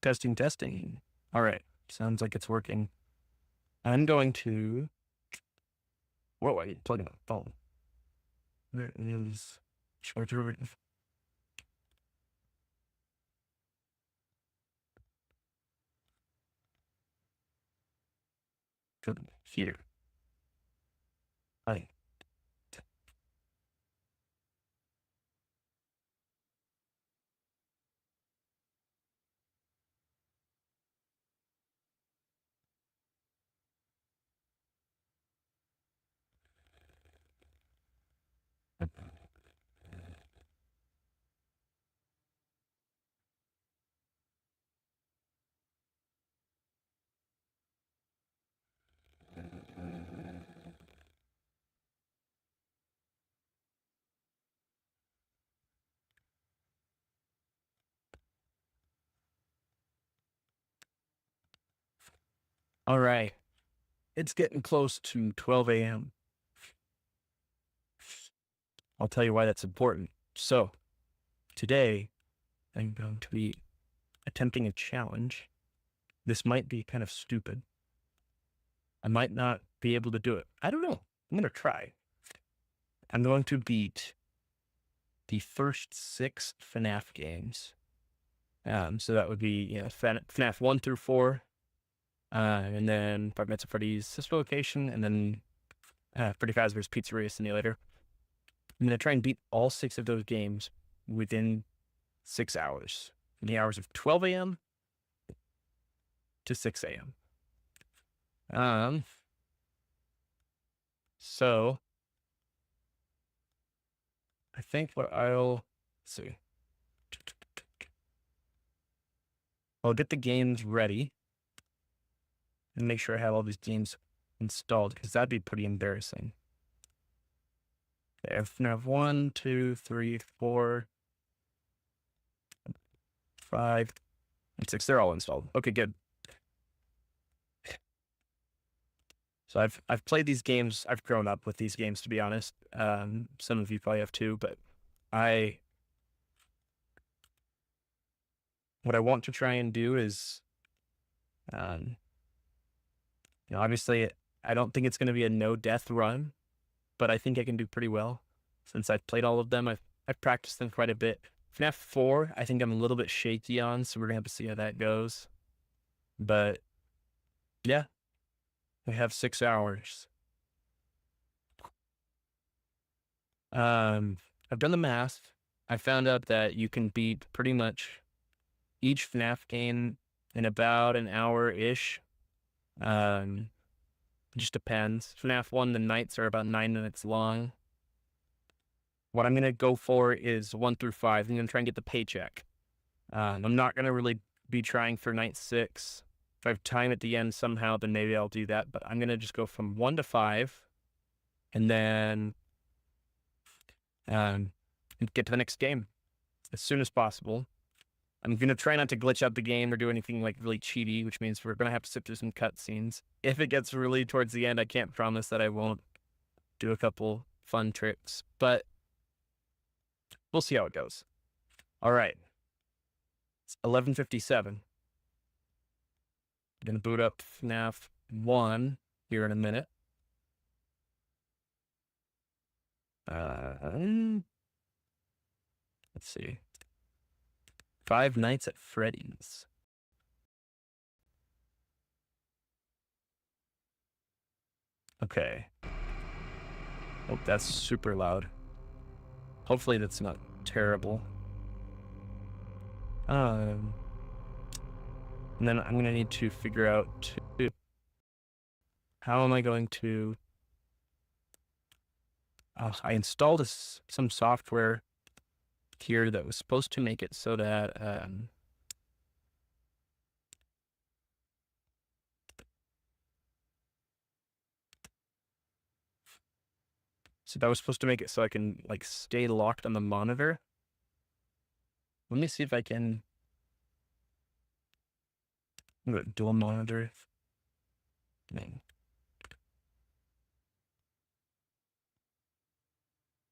Testing, testing. All right. Sounds like it's working. I'm going to. Whoa, I plugging my phone. There is charger. Good. Here. Hi. All right. It's getting close to 12 a.m. I'll tell you why that's important. So, today I'm going to be attempting a challenge. This might be kind of stupid. I might not be able to do it. I don't know. I'm going to try. I'm going to beat the first 6 FNAF games. So that would be FNAF 1 through 4, and then Five Nights at Freddy's Sister Location, and then Freddy Fazbear's Pizzeria Simulator. I'm going to try and beat all 6 of those games within 6 hours, in the hours of 12 a.m. to 6 a.m. So I think what I'll see. I'll get the games ready and make sure I have all these games installed, because that'd be pretty embarrassing. FNAF 1, 2, 3, 4, 5, and 6. They're all installed. Okay, good. So I've played these games. I've grown up with these games, to be honest. Some of you probably have too, but what I want to try and do is, obviously I don't think it's going to be a no death run, but I think I can do pretty well since I've played all of them. I've practiced them quite a bit. FNAF 4, I think I'm a little bit shaky on, so we're gonna have to see how that goes. But yeah, we have 6 hours. I've done the math. I found out that you can beat pretty much each FNAF game in about an hour-ish. Just depends. FNAF 1, the nights are about 9 minutes long. What I'm going to go for is 1 through 5. I'm going to try and get the paycheck. I'm not going to really be trying for night 6. If I have time at the end somehow, then maybe I'll do that. But I'm going to just go from 1 to 5 and then get to the next game as soon as possible. I'm going to try not to glitch out the game or do anything like really cheaty, which means we're going to have to sit through some cutscenes. If it gets really towards the end, I can't promise that I won't do a couple fun tricks, but we'll see how it goes. All right. It's 11:57. I'm going to boot up FNAF 1 here in a minute. Let's see. Five Nights at Freddy's. Okay. Oh, that's super loud. Hopefully that's not terrible. And then I'm going to need to figure out how am I going to... I installed some software here that was supposed to make it so that that was supposed to make it so I can like stay locked on the monitor. Let me see if I can. I'm gonna dual monitor.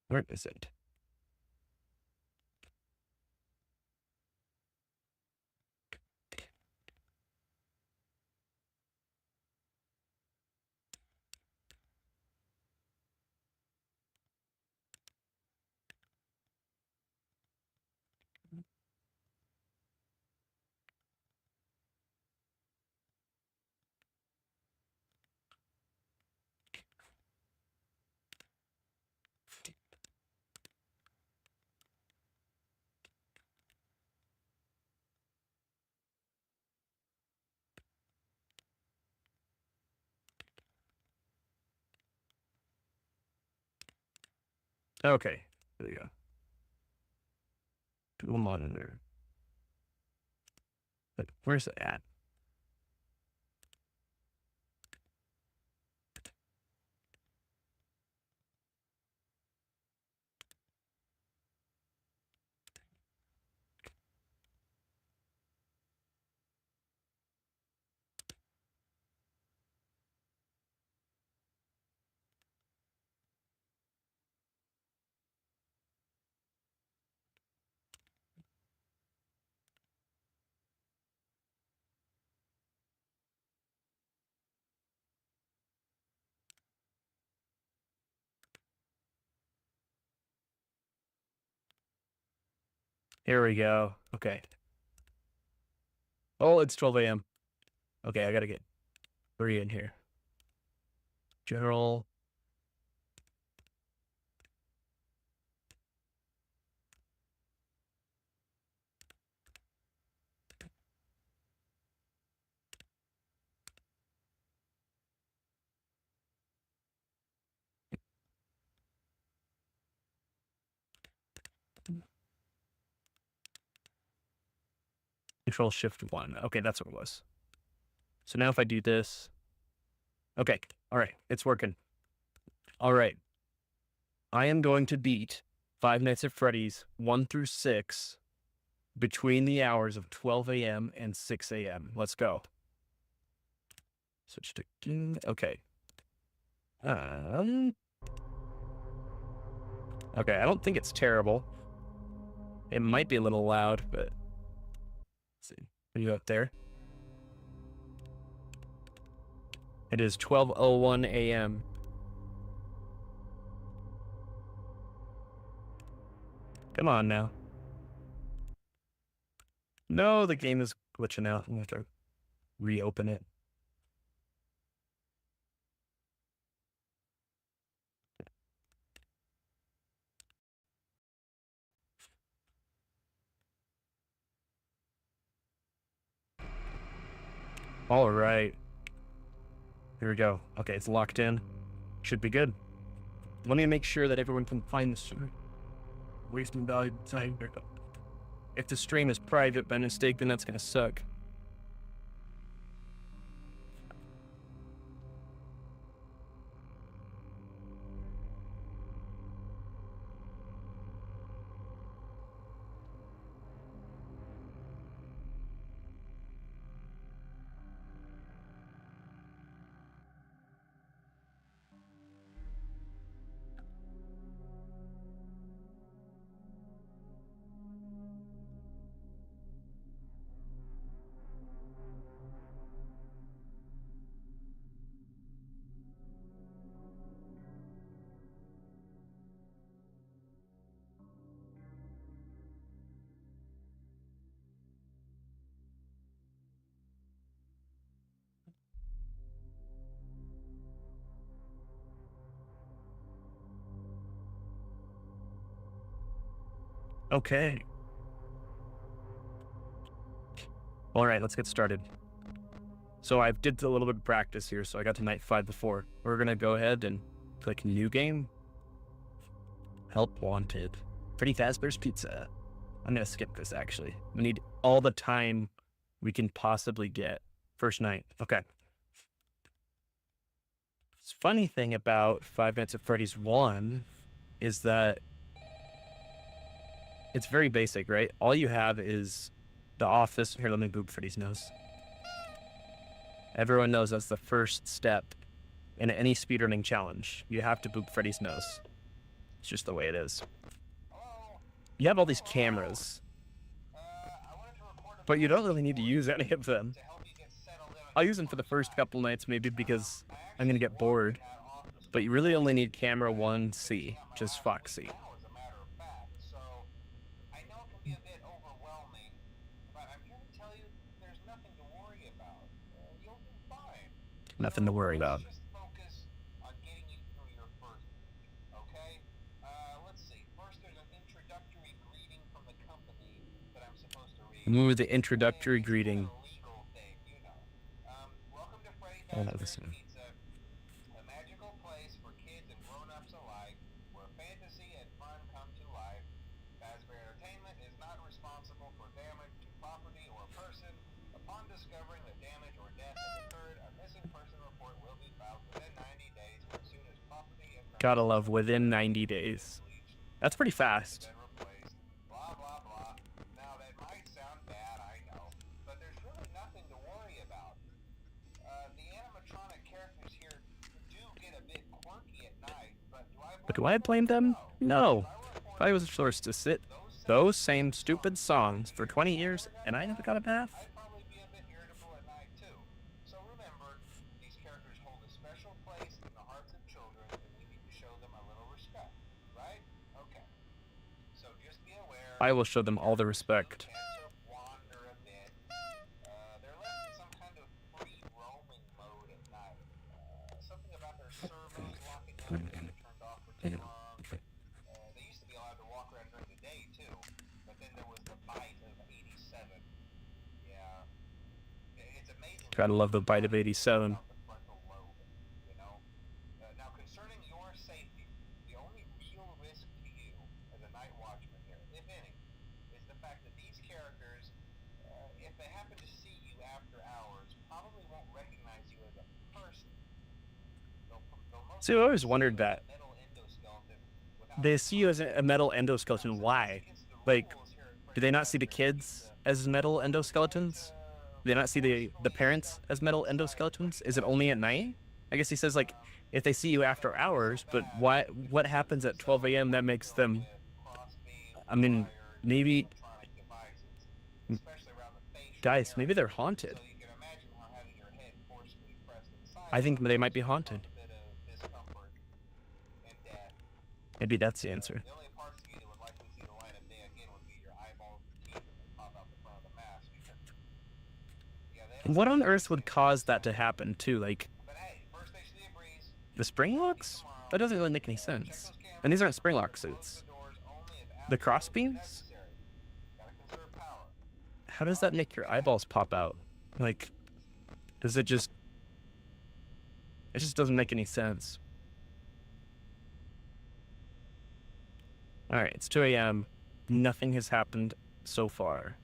Where is it? Okay, there you go. Dual monitor. But where's it at? Here we go. Okay. Oh, it's 12 a.m. Okay, I gotta get 3 in here. General. Control Shift 1. Okay, that's what it was. So now if I do this. Okay. All right. It's working. All right. I am going to beat Five Nights at Freddy's 1 through 6 between the hours of 12 a.m. and 6 a.m. Let's go. Switch to... Okay. Okay, I don't think it's terrible. It might be a little loud, but... Let's see. Are you up there? It is 12:01 a.m. Come on now. No, the game is glitching out. I'm going to have to reopen it. All right. Here we go. Okay, it's locked in. Should be good. Let me make sure that everyone can find this. Wasting valuable time. If the stream is private by mistake, then that's going to suck. Okay. All right, let's get started. So I did a little bit of practice here, so I got to night 5 before. We're going to go ahead and click new game. Help wanted. Freddy Fazbear's Pizza. I'm going to skip this, actually. We need all the time we can possibly get. First night. Okay. This funny thing about Five Nights at Freddy's 1 is that it's very basic, right? All you have is the office. Here, let me boop Freddy's nose. Everyone knows that's the first step in any speedrunning challenge. You have to boop Freddy's nose. It's just the way it is. You have all these cameras, but you don't really need to use any of them. I'll use them for the first couple nights, maybe because I'm going to get bored. But you really only need camera 1C, just Foxy. Nothing to worry about. Move the introductory greeting. Oh, no, listen. Gotta love within 90 days. That's pretty fast. But do I blame them? No. I was forced to sit those same stupid songs for 20 years and I never got a bath. I will show them all the respect. Gotta love the bite of 87. See, I always wondered that. They see you as a metal endoskeleton. Why? Like, do they not see the kids as metal endoskeletons? Do they not see the parents as metal endoskeletons? Is it only at night? I guess he says, like, if they see you after hours, but why? What happens at 12 a.m. that makes them... I mean, maybe... Guys, maybe they're haunted. I think they might be haunted. Maybe that's the answer. What on earth would cause that to happen, too? Like, the spring locks? That doesn't really make any sense. And these aren't spring lock suits. The crossbeams? How does that make your eyeballs pop out? Like, does it just... It just doesn't make any sense. Alright, it's 2 a.m. Nothing has happened so far.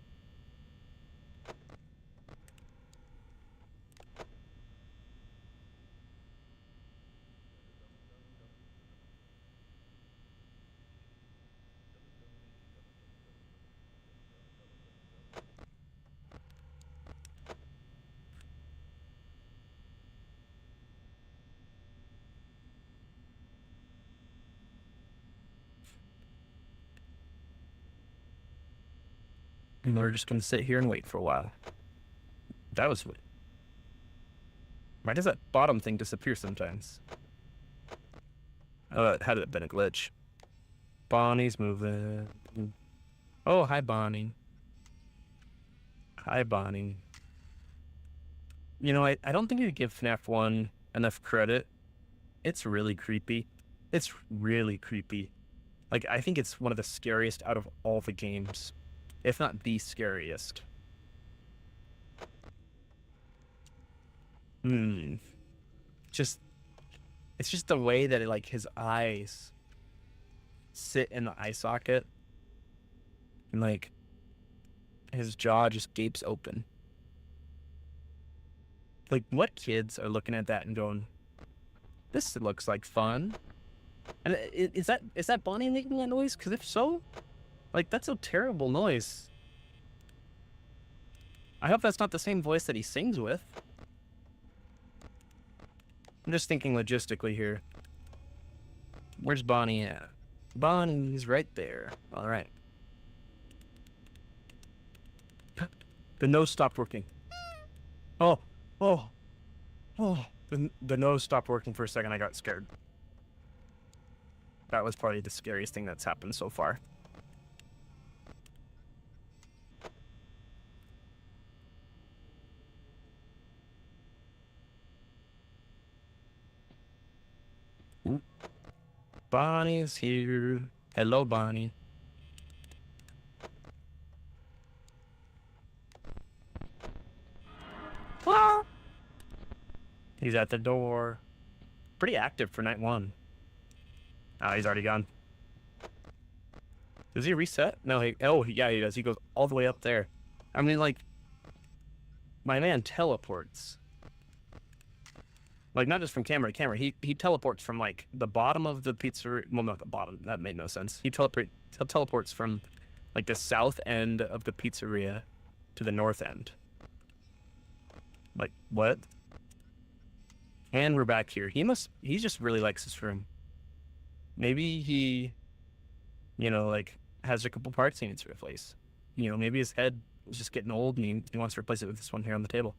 And we're just going to sit here and wait for a while. That was weird. Why does that bottom thing disappear sometimes? Oh, it had to have been a glitch. Bonnie's moving. Oh, hi, Bonnie. Hi, Bonnie. You know, I don't think you give FNAF 1 enough credit. It's really creepy. It's really creepy. Like, I think it's one of the scariest out of all the games. If not the scariest. It's just the way that like his eyes sit in the eye socket. And like his jaw just gapes open. Like, what kids are looking at that and going, this looks like fun? And is that Bonnie making that noise? Because if so, like, that's a terrible noise. I hope that's not the same voice that he sings with. I'm just thinking logistically here. Where's Bonnie at? Bonnie's right there. All right. The nose stopped working. Oh. The nose stopped working for a second. I got scared. That was probably the scariest thing that's happened so far. Ooh. Bonnie's here. Hello, Bonnie. Ah! He's at the door. Pretty active for night 1. Oh, he's already gone. Does he reset? No, oh, yeah, he does. He goes all the way up there. I mean, like, My man teleports. Like, not just from camera to camera. He teleports from, like, the bottom of the pizzeria. Well, not the bottom. That made no sense. He teleports from, like, the south end of the pizzeria to the north end. Like, what? And we're back here. He just really likes this room. Maybe he, like, has a couple parts he needs to replace. Maybe his head is just getting old and he wants to replace it with this one here on the table.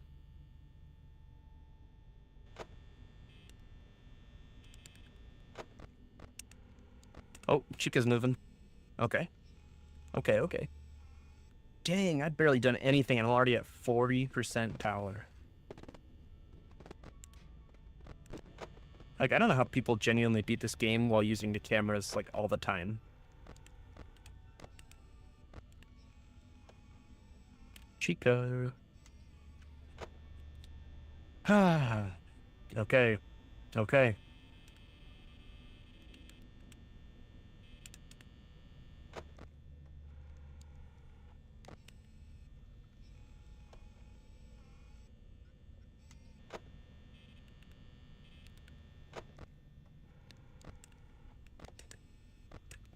Oh, Chica's moving. Okay. Okay. Dang, I've barely done anything and I'm already at 40% power. Like, I don't know how people genuinely beat this game while using the cameras, like, all the time. Chica. Ah. Okay.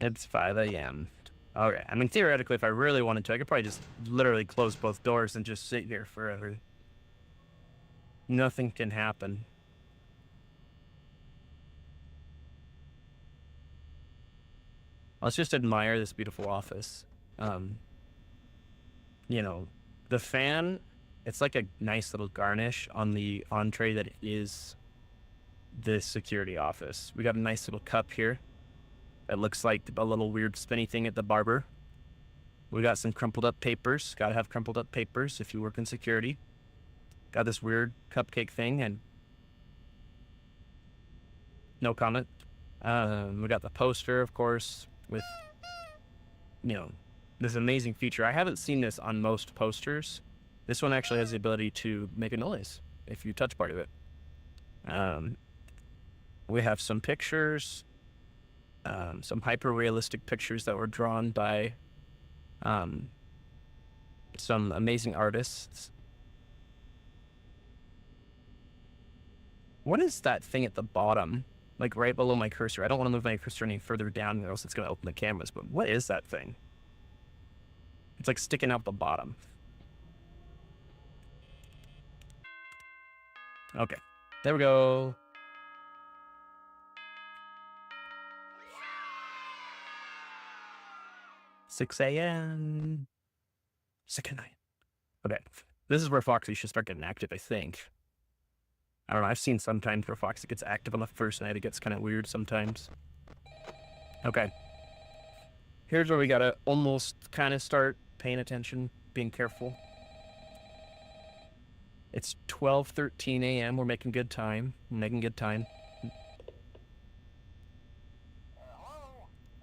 It's 5 a.m. Okay, I mean, theoretically, if I really wanted to, I could probably just literally close both doors and just sit here forever. Nothing can happen. Let's just admire this beautiful office. The fan, it's like a nice little garnish on the entree that is the security office. We got a nice little cup here. It looks like a little weird spinny thing at the barber. We got some crumpled up papers. Gotta have crumpled up papers if you work in security. Got this weird cupcake thing and no comment. We got the poster, of course, with, this amazing feature. I haven't seen this on most posters. This one actually has the ability to make a noise if you touch part of it. We have some pictures, some hyper-realistic pictures that were drawn by some amazing artists. What is that thing at the bottom? Like right below my cursor. I don't want to move my cursor any further down or else it's going to open the cameras, but what is that thing? It's like sticking out the bottom. Okay, there we go. $6 a.m. Second night. Okay, this is where Foxy should start getting active, I think. I don't know, I've seen sometimes where Foxy gets active on the first night. It gets kind of weird sometimes. Okay. Here's where we gotta almost kind of start paying attention, being careful. It's 12:13 a.m. We're making good time. It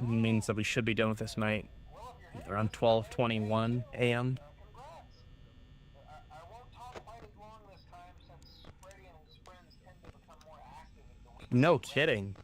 means that we should be done with this night around 12:21 a.m. No kidding.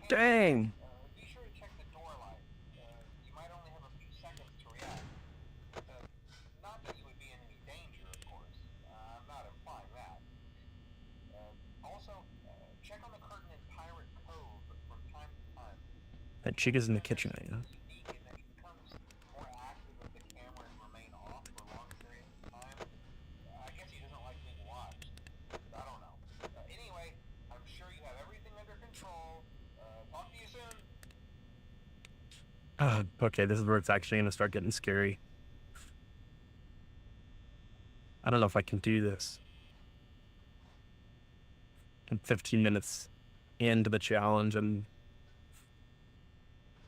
Dang. That chick is in the kitchen right now. Okay, this is where it's actually going to start getting scary. I don't know if I can do this. I'm 15 minutes into the challenge and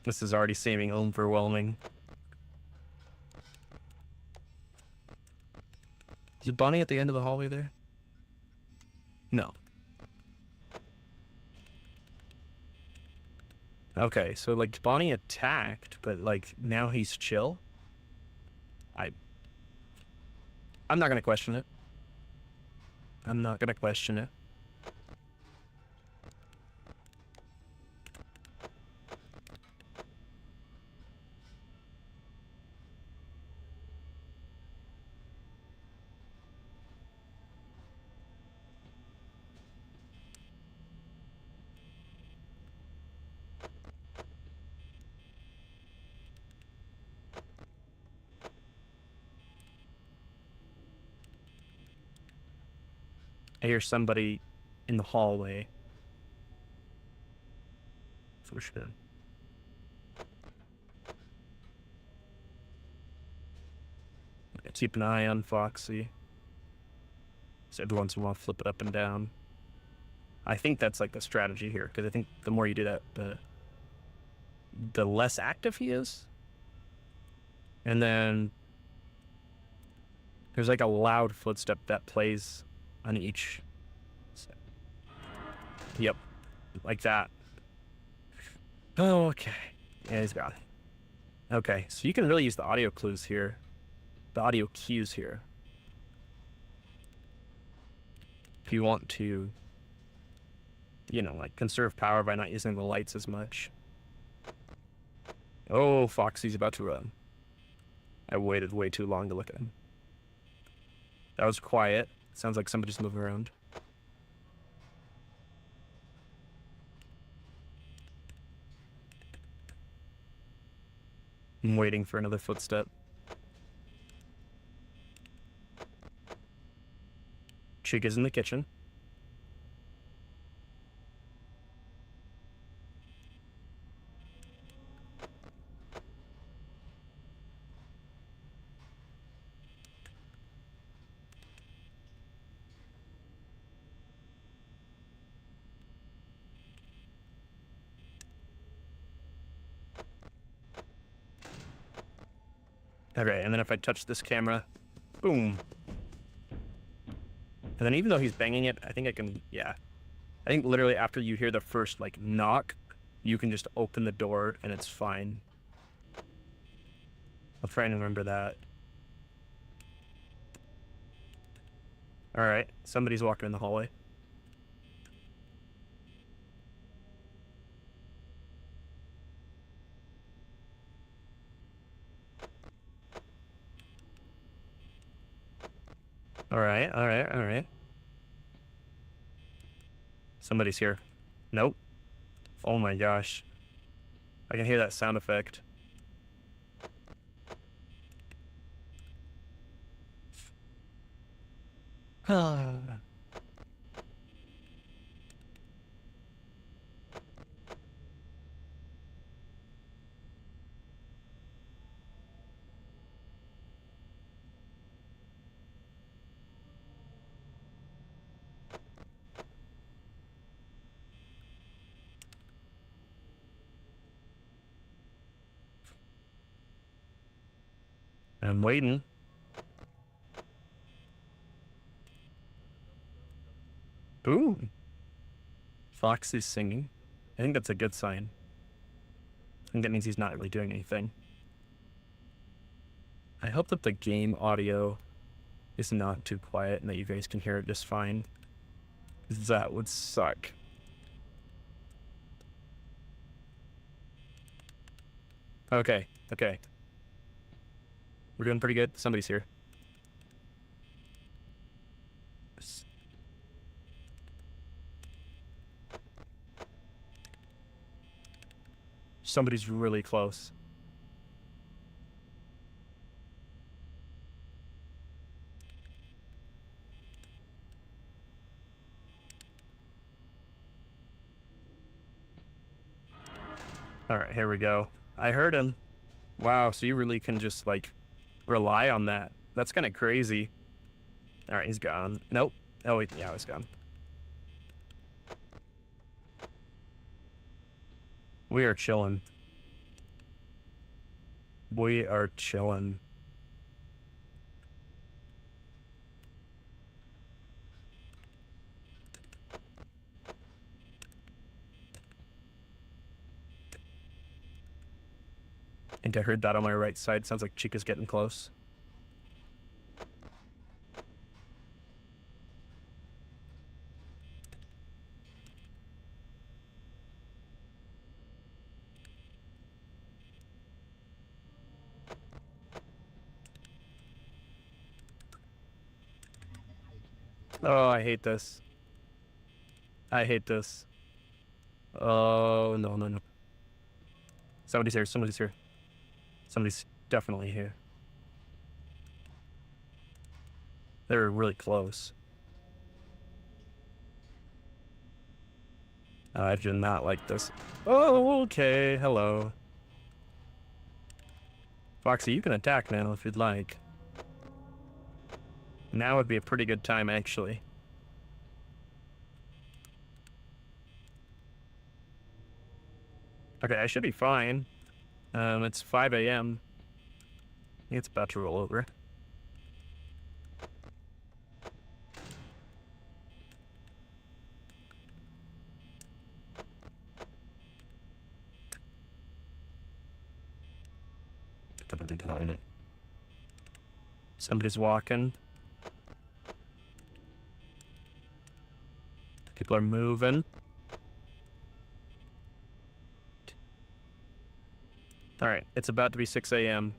This is already seeming overwhelming. Is it Bonnie at the end of the hallway there? No. Okay, so like Bonnie attacked, but like now he's chill. I'm not gonna question it. I'm not gonna question it. I hear somebody in the hallway. For sure. Let's keep an eye on Foxy. So every once in a while, flip it up and down. I think that's like the strategy here, because I think the more you do that, the less active he is. And then there's like a loud footstep that plays on each. Yep, like that. Oh, okay. Yeah, he's gone. Okay, so you can really use the audio clues here, the audio cues here, if you want to, you know, like conserve power by not using the lights as much. Oh, Foxy's about to run. I waited way too long to look at him. That was quiet. Sounds like somebody's moving around. I'm waiting for another footstep. Chick is in the kitchen. Okay, and then if I touch this camera, boom. And then even though he's banging it, I think I can, yeah. I think literally after you hear the first, like, knock, you can just open the door and it's fine. I'll try and remember that. Alright, somebody's walking in the hallway. Alright. Somebody's here. Nope. Oh my gosh. I can hear that sound effect. I'm waiting. Boom. Fox is singing. I think that's a good sign. I think that means he's not really doing anything. I hope that the game audio is not too quiet and that you guys can hear it just fine. That would suck. Okay. We're doing pretty good. Somebody's here. Somebody's really close. All right, here we go. I heard him. Wow, so you really can just, like, rely on that. That's kind of crazy. All right, he's gone. Nope. Oh, yeah, he's gone. We are chilling. We are chilling. I think I heard that on my right side. Sounds like Chica's getting close. Oh, I hate this. I hate this. Oh, no, no, no. Somebody's here. Somebody's here. Somebody's definitely here. They're really close. I do not like this. Oh, okay. Hello. Foxy, you can attack now if you'd like. Now would be a pretty good time, actually. Okay, I should be fine. It's 5 a.m. I think it's about to roll over. Somebody's walking. People are moving. All right, it's about to be 6 a.m.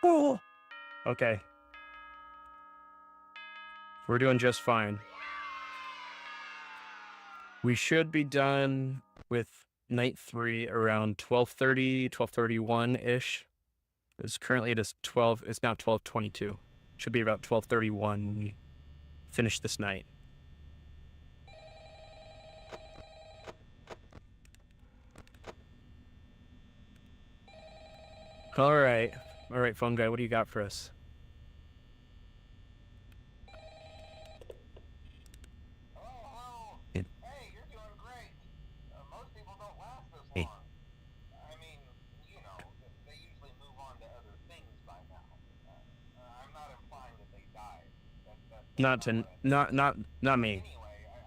Oh, okay. We're doing just fine. We should be done with night 3 around 12:30, 12:31-ish. It's currently it is 12. It's now 12:22. Should be about 12:31 when we finish this night. All right, phone guy. What do you got for us? Hello. Hey, you're doing great. Most people don't last this long. I mean, you know, they usually move on to other things by now. I'm not implying that they died. That's Not not to what I not me. Anyway,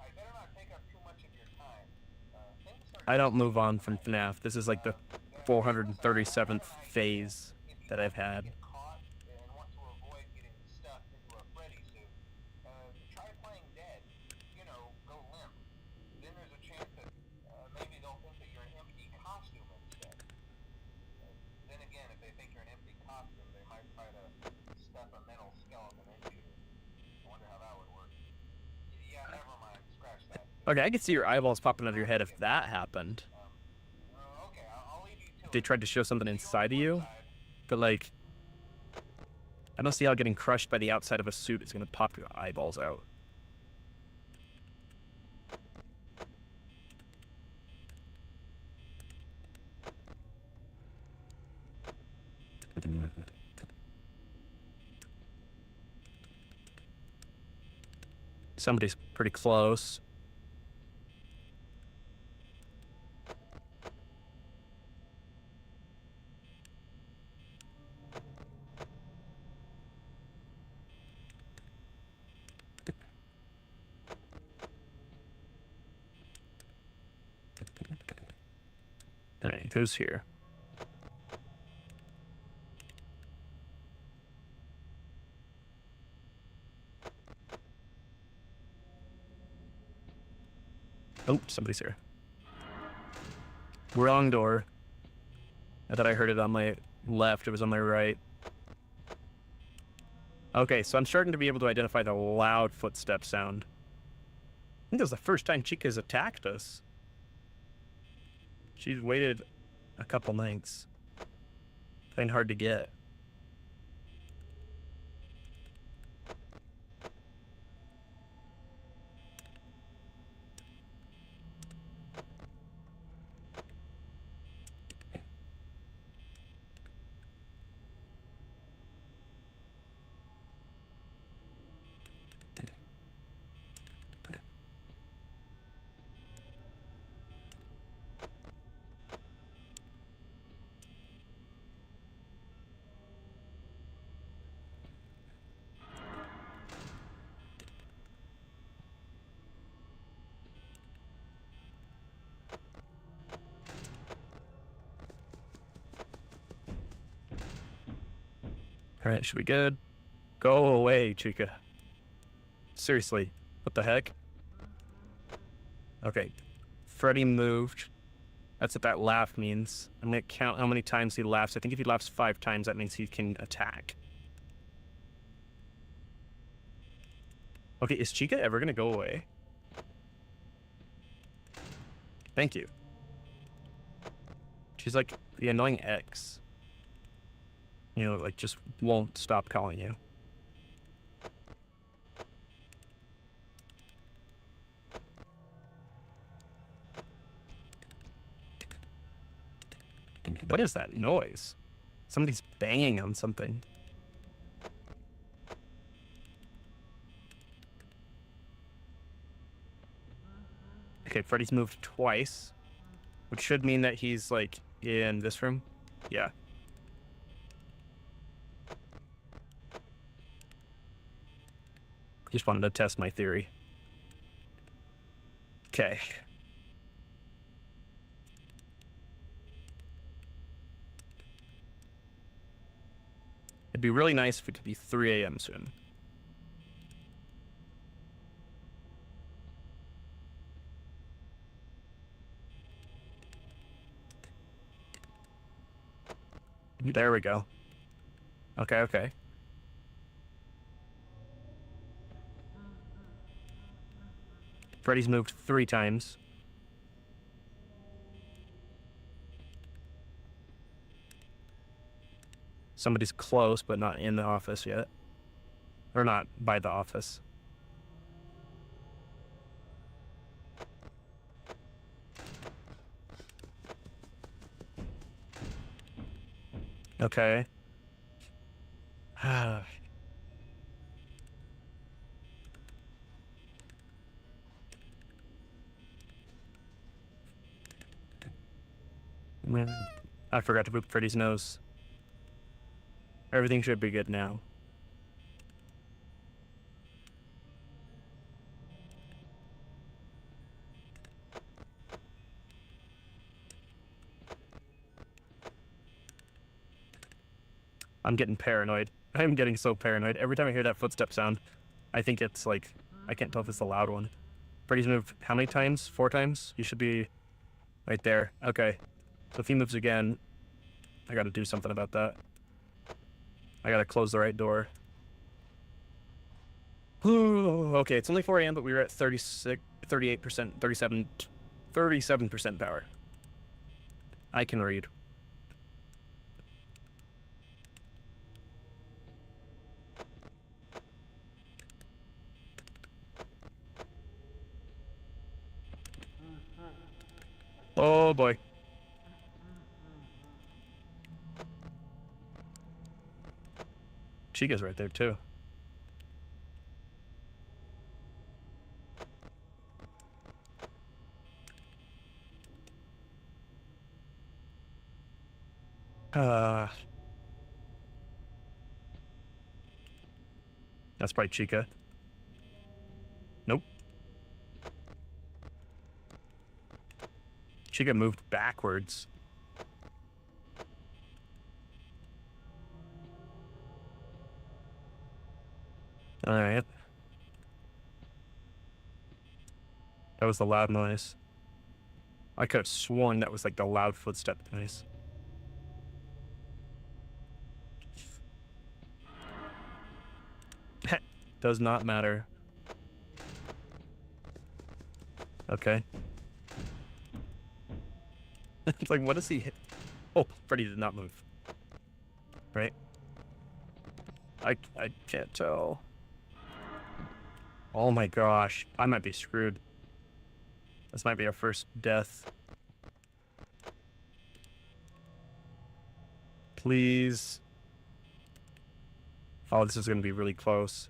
I better not take up too much of your time. Things are I don't getting move late on from tonight. FNAF. This is like the I will say I have 437th an idea. phase If you that don't I've want to had. get caught and want to avoid getting stuffed into a Freddy suit, try playing dead. You know, go limp. Then there's a chance that maybe they'll think that you're an empty costume instead. Then again, if they think you're an empty costume, they might try to stuff a metal skeleton into you. I wonder how that would work. Yeah, never mind. Scratch that. Okay, I can see your eyeballs popping out of your head if that happened. Okay, I'll leave you If to they it. tried to show something See you on inside the of flip you. side. But like, I don't see how getting crushed by the outside of a suit is going to pop your eyeballs out. Somebody's pretty close. All right, who's here? Oh, somebody's here. Wrong door. I thought I heard it on my left. It was on my right. Okay, so I'm starting to be able to identify the loud footstep sound. I think this is the first time Chica's attacked us. She's waited a couple nights. Ain't hard to get. All right, should be good. Go away, Chica. Seriously, what the heck? Okay, Freddy moved. That's what that laugh means. I'm gonna count how many times he laughs. I think if he laughs 5 times, that means he can attack. Okay, is Chica ever gonna go away? Thank you. She's like the annoying ex. You know, like just won't stop calling you. What is that noise? Somebody's banging on something. Okay, Freddy's moved twice, which should mean that he's like in this room. Yeah. Just wanted to test my theory. Okay. It'd be really nice if it could be 3 a.m. soon. There we go. Okay, okay. Freddy's moved 3 times. Somebody's close, but not in the office yet. Or not by the office. Okay. Man, I forgot to boop Freddy's nose. Everything should be good now. I'm getting paranoid. I'm getting so paranoid. Every time I hear that footstep sound, I think it's like, I can't tell if it's the loud one. Freddy's moved how many times? 4 times? He should be right there. Okay. So if he moves again, I gotta do something about that. I gotta close the right door. Okay, it's only 4 a.m., but we were at 36, 38%, 37% power. I can read. Oh boy. Chica's right there too. That's probably Chica. Nope. Chica moved backwards. All right. That was the loud noise. I could have sworn that was like the loud footstep noise. Does not matter. Okay. It's like, what does he hit? Oh, Freddy did not move. Right? I can't tell. Oh my gosh. I might be screwed. This might be our first death. Please. Oh, this is going to be really close.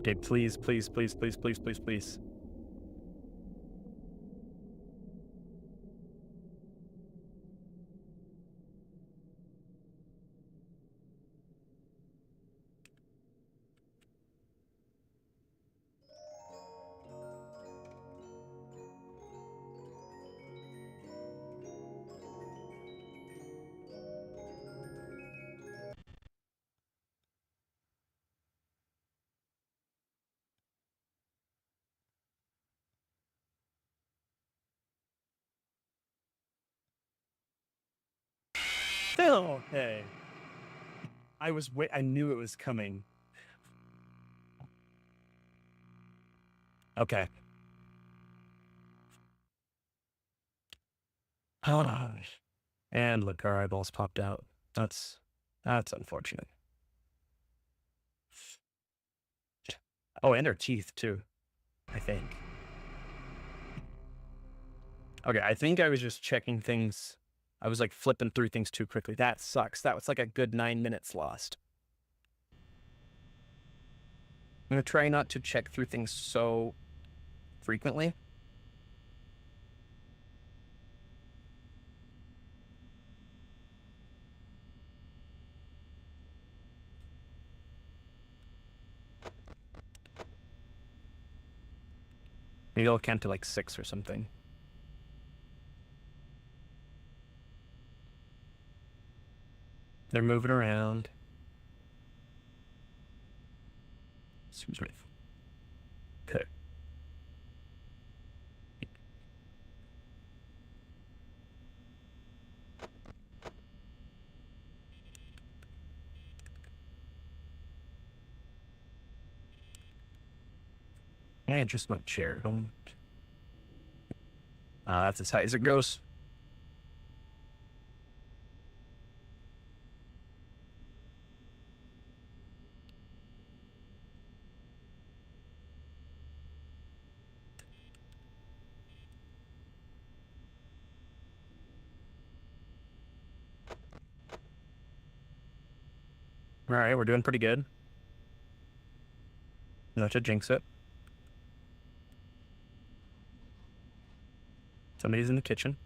Okay, please, please, please, please, please, please, please. Okay. I knew it was coming. Okay. Hold on. And look, our eyeballs popped out. That's unfortunate. Oh, and our teeth too, I think. Okay, I think I was just checking things. I was like flipping through things too quickly. That sucks. That was like a good 9 minutes lost. I'm gonna try not to check through things so frequently. Maybe I'll count to like 6 or something. They're moving around. Seems right. Okay. I just my chair. Don't. That's as high as it goes. All right, we're doing pretty good. Not to jinx it. Somebody's in the kitchen.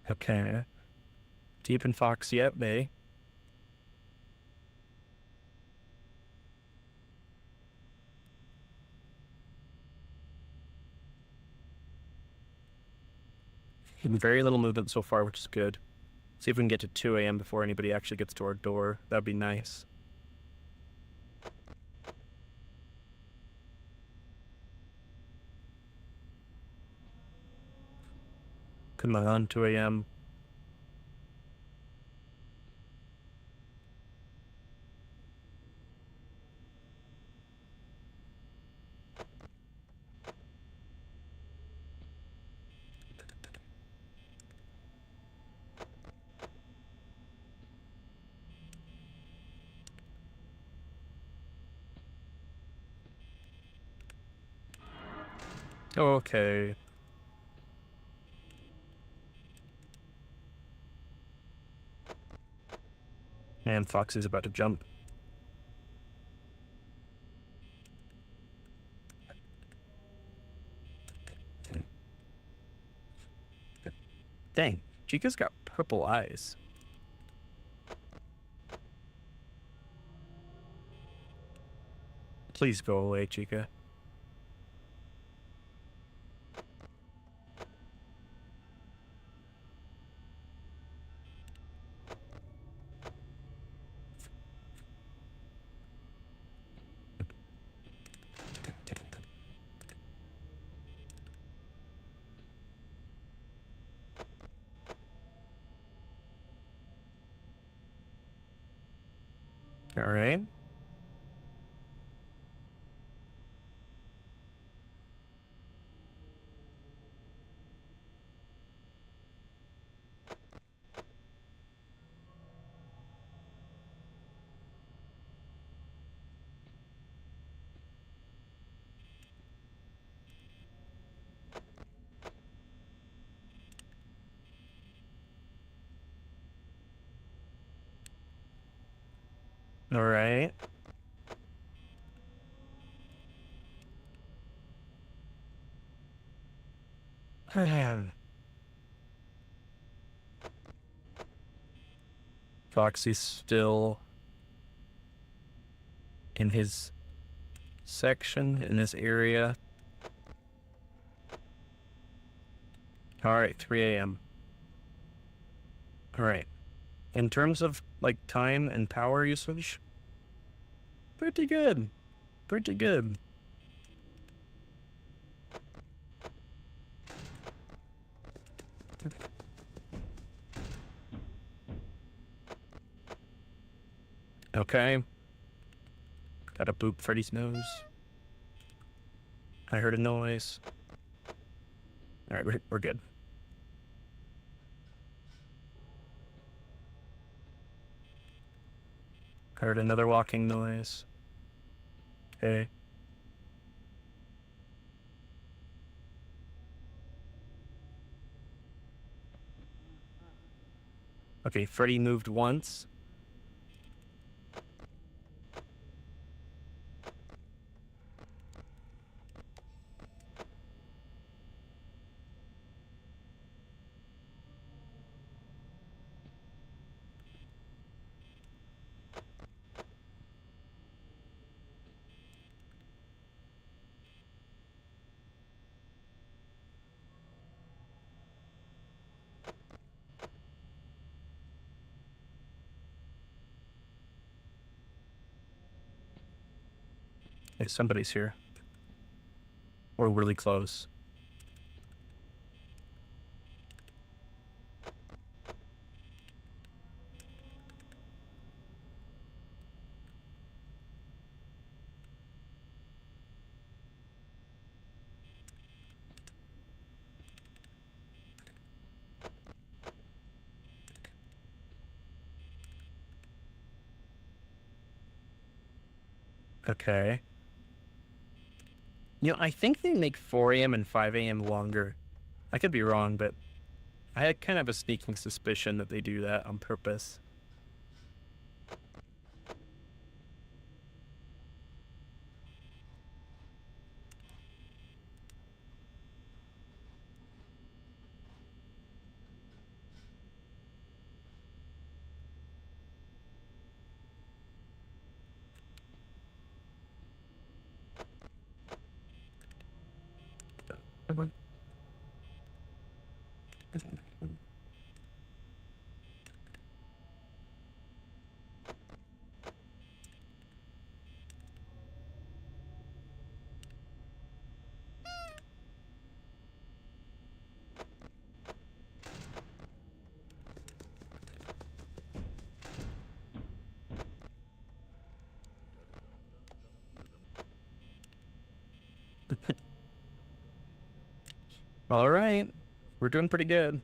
Okay. Deep and Fox, yep, they. Very little movement so far, which is good. See if we can get to 2 a.m. before anybody actually gets to our door. That'd be nice. Come on, 2 a.m. Okay. And Fox is about to jump. Dang, Chica's got purple eyes. Please go away, Chica. All right. All right. Foxy's still in his section in this area. All right, 3 a.m. All right. In terms of like time and power usage, pretty good. Pretty good. Okay. Gotta boop Freddy's nose. I heard a noise. All right, we're good. Heard another walking noise. Hey. Okay, Freddy moved once. Hey, somebody's here. We're really close. Okay. You know, I think they make 4 a.m. and 5 a.m. longer. I could be wrong, but I had kind of a sneaking suspicion that they do that on purpose. All right. We're doing pretty good.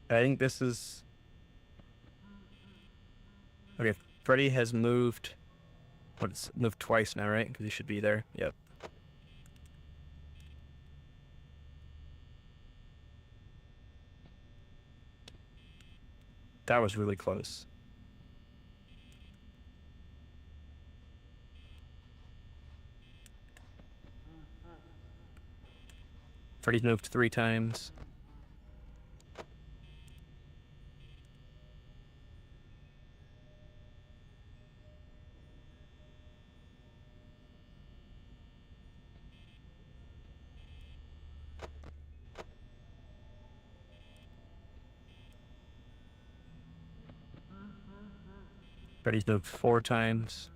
I think this is... Okay, Freddy has moved... It's moved twice now, right? Because he should be there. Yep. That was really close. Freddy's moved 3 times. Freddy's moved 4 times.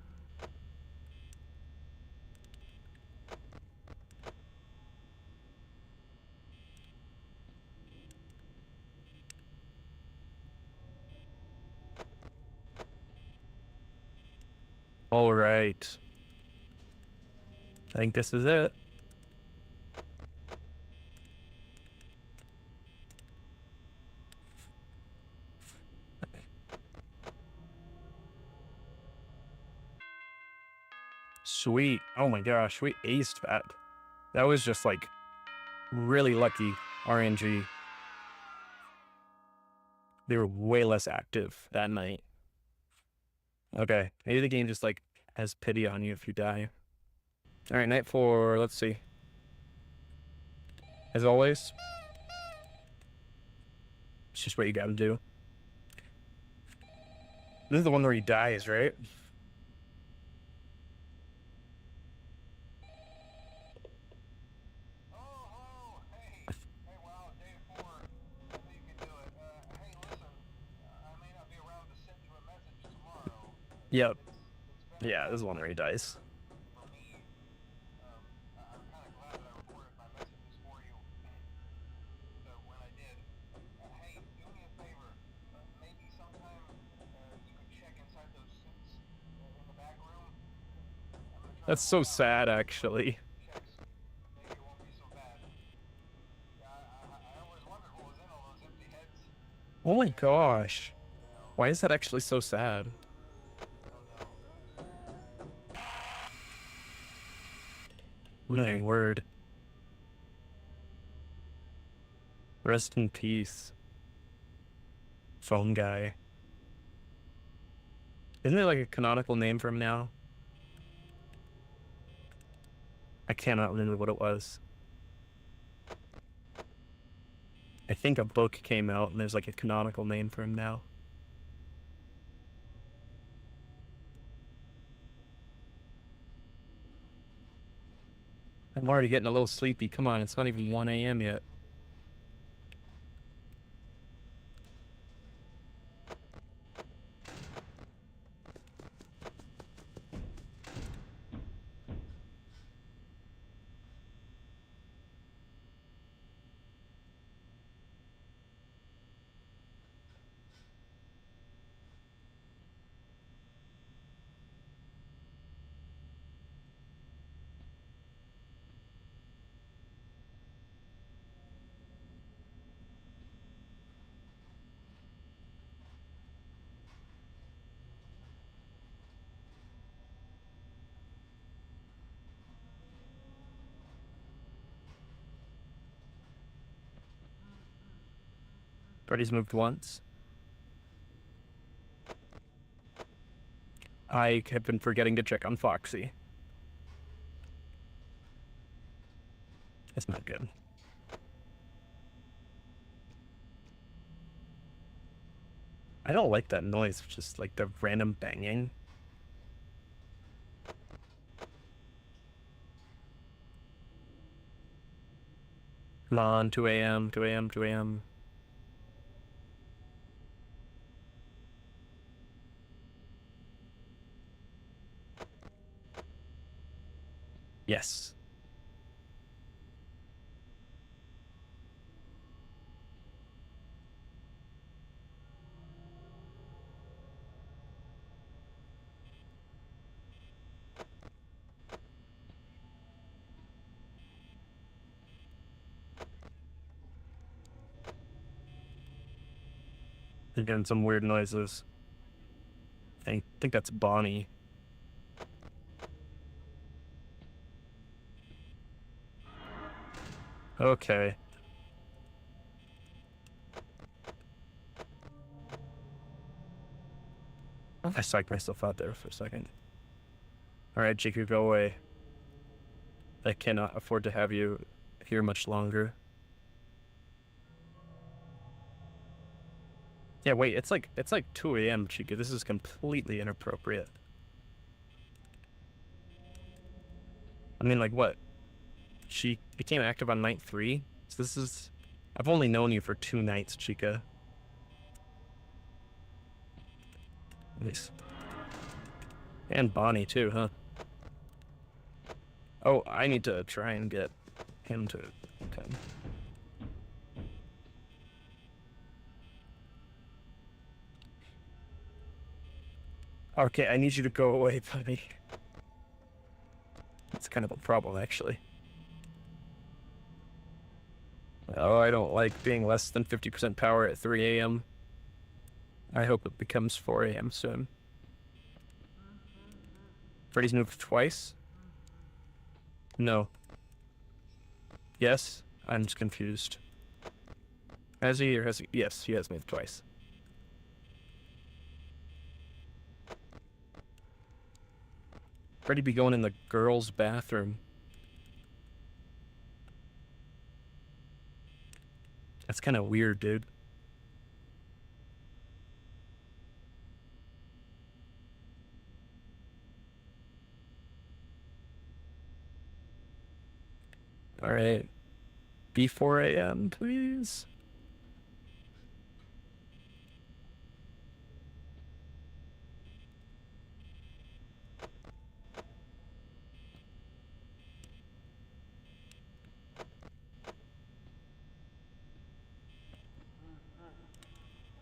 All right. I think this is it. Sweet. Oh my gosh, we aced that. That was just like really lucky RNG. They were way less active that night. Okay, maybe the game just like has pity on you if you die. All right, night 4. Let's see. As always, it's just what you gotta do. This is the one where he dies, right? Yep. It's been Yeah, kind this is of one where he dies. for me. I'm kind of glad that I recorded my messages for you. So when I did, hey, do me a favor. Maybe sometime you could check inside those suits in the back room. I'm gonna try That's to so hold out for sad, a few actually. checks. Maybe it won't be so bad. Yeah, I always wondered what was in all those empty heads. Oh my And gosh. you know, Why is that actually so sad? oh no. My word. Rest in peace, phone guy. Isn't it like a canonical name for him now? I cannot remember what it was. I think a book came out and there's like a canonical name for him now. I'm already getting a little sleepy. Come on, it's not even 1 a.m. yet. Freddy's moved once. I have been forgetting to check on Foxy. That's not good. I don't like that noise, just like the random banging. Come on, 2 a.m., 2 a.m., 2 a.m. Yes. They're getting some weird noises. I think that's Bonnie. Okay. I psyched myself out there for a second. All right, Jacob, go away. I cannot afford to have you here much longer. Yeah, wait, it's like 2 a.m., Chica. This is completely inappropriate. I mean, like what? She became active on night 3? So this is I've only known you for 2 nights, Chica. Nice. And Bonnie too, huh? Oh, I need to try and get him to come. Okay, I need you to go away, buddy. It's kind of a problem, actually. Oh, I don't like being less than 50% power at 3 a.m. I hope it becomes 4 a.m. soon. Freddy's moved twice? No. Yes? I'm just confused. Has he or has he? Yes, he has moved twice. Freddy be going in the girls' bathroom. That's kind of weird, dude. All right. Be 4 a.m., please.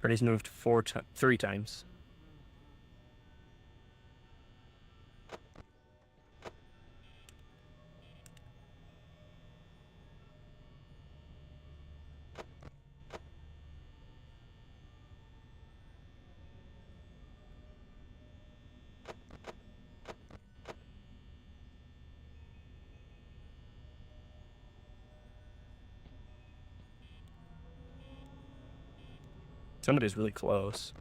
Freddy's moved 3 times. Somebody's really close.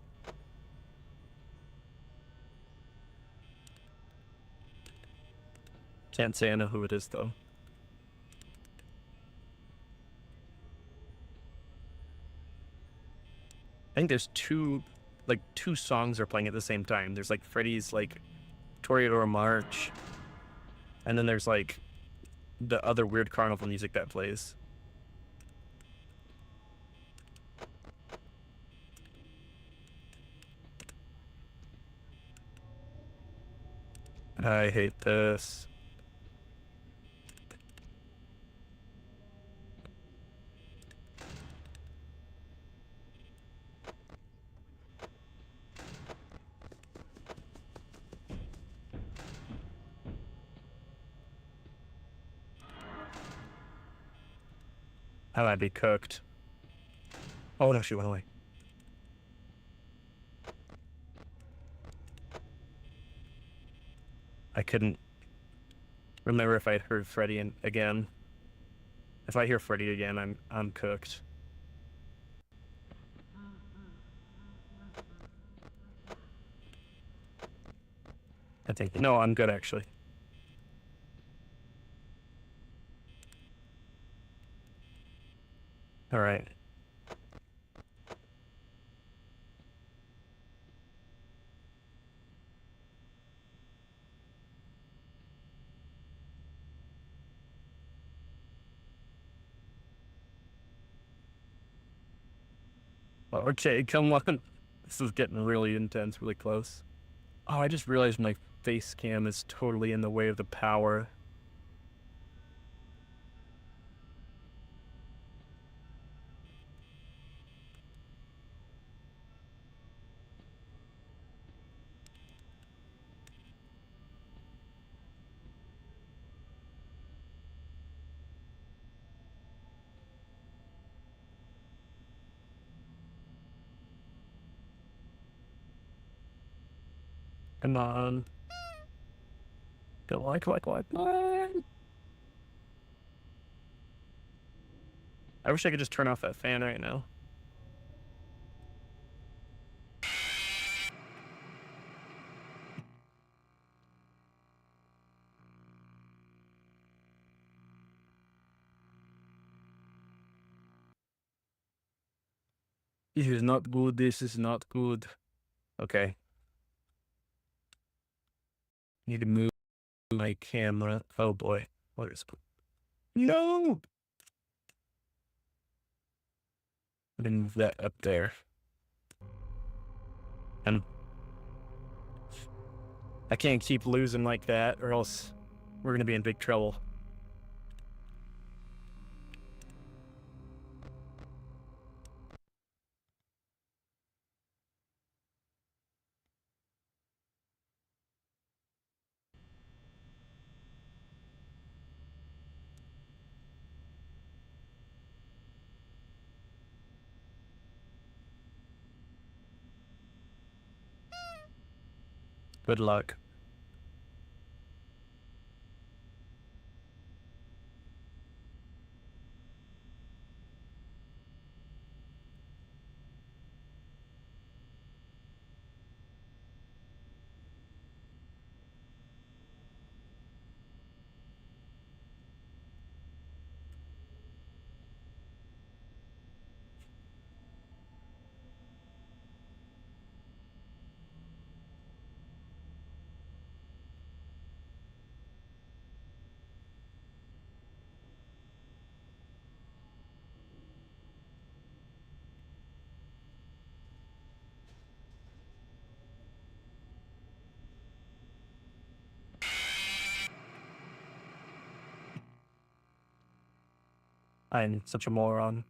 Can't say I know who it is, though. I think there's two songs are playing at the same time. There's like Freddy's like Toreador March, and then there's like the other weird carnival music that plays. I hate this. I might be cooked. Oh no, she went away. I couldn't remember if I'd heard Freddy again. If I hear Freddy again, I'm cooked. I think no, I'm good actually. All right. Okay, come on. This is getting really intense, really close. Oh, I just realized my face cam is totally in the way of the power. Come on. Go like. I wish I could just turn off that fan right now. This is not good. This is not good. Okay. Need to move my camera. Oh boy. What is... No! I'm gonna move that up there. And I can't keep losing like that, or else we're gonna be in big trouble. Good luck. I'm such a moron.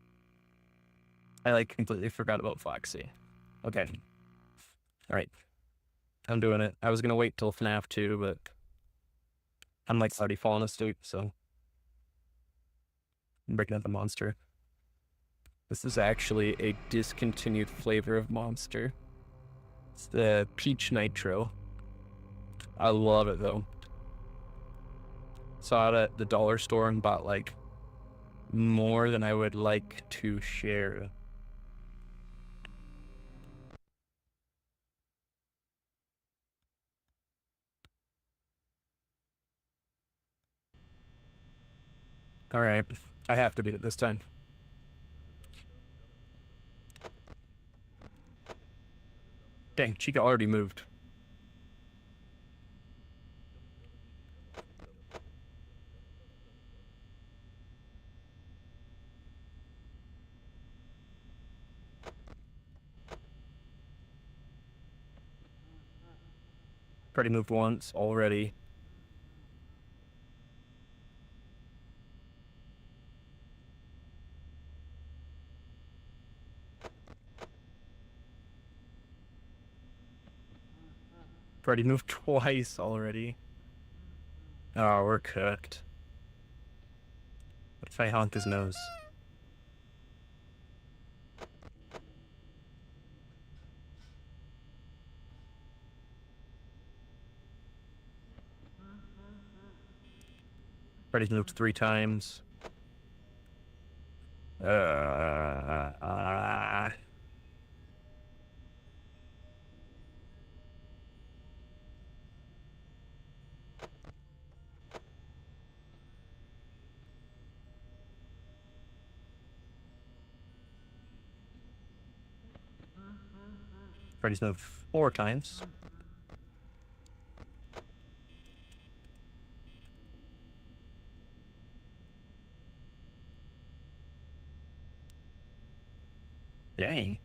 I like completely forgot about Foxy. Okay. Alright. I'm doing it. I was gonna wait till FNAF 2, but I'm like already falling asleep, so I'm breaking up the monster. This is actually a discontinued flavor of Monster. It's the Peach Nitro. I love it though. Saw it at the dollar store and bought like more than I would like to share. Alright, I have to beat it this time. Dang, Chica already moved. Already moved once already. Already moved twice already. Oh, we're cooked. What if I honk his nose? Freddy's moved 3 times. Freddy's moved 4 times. Dang.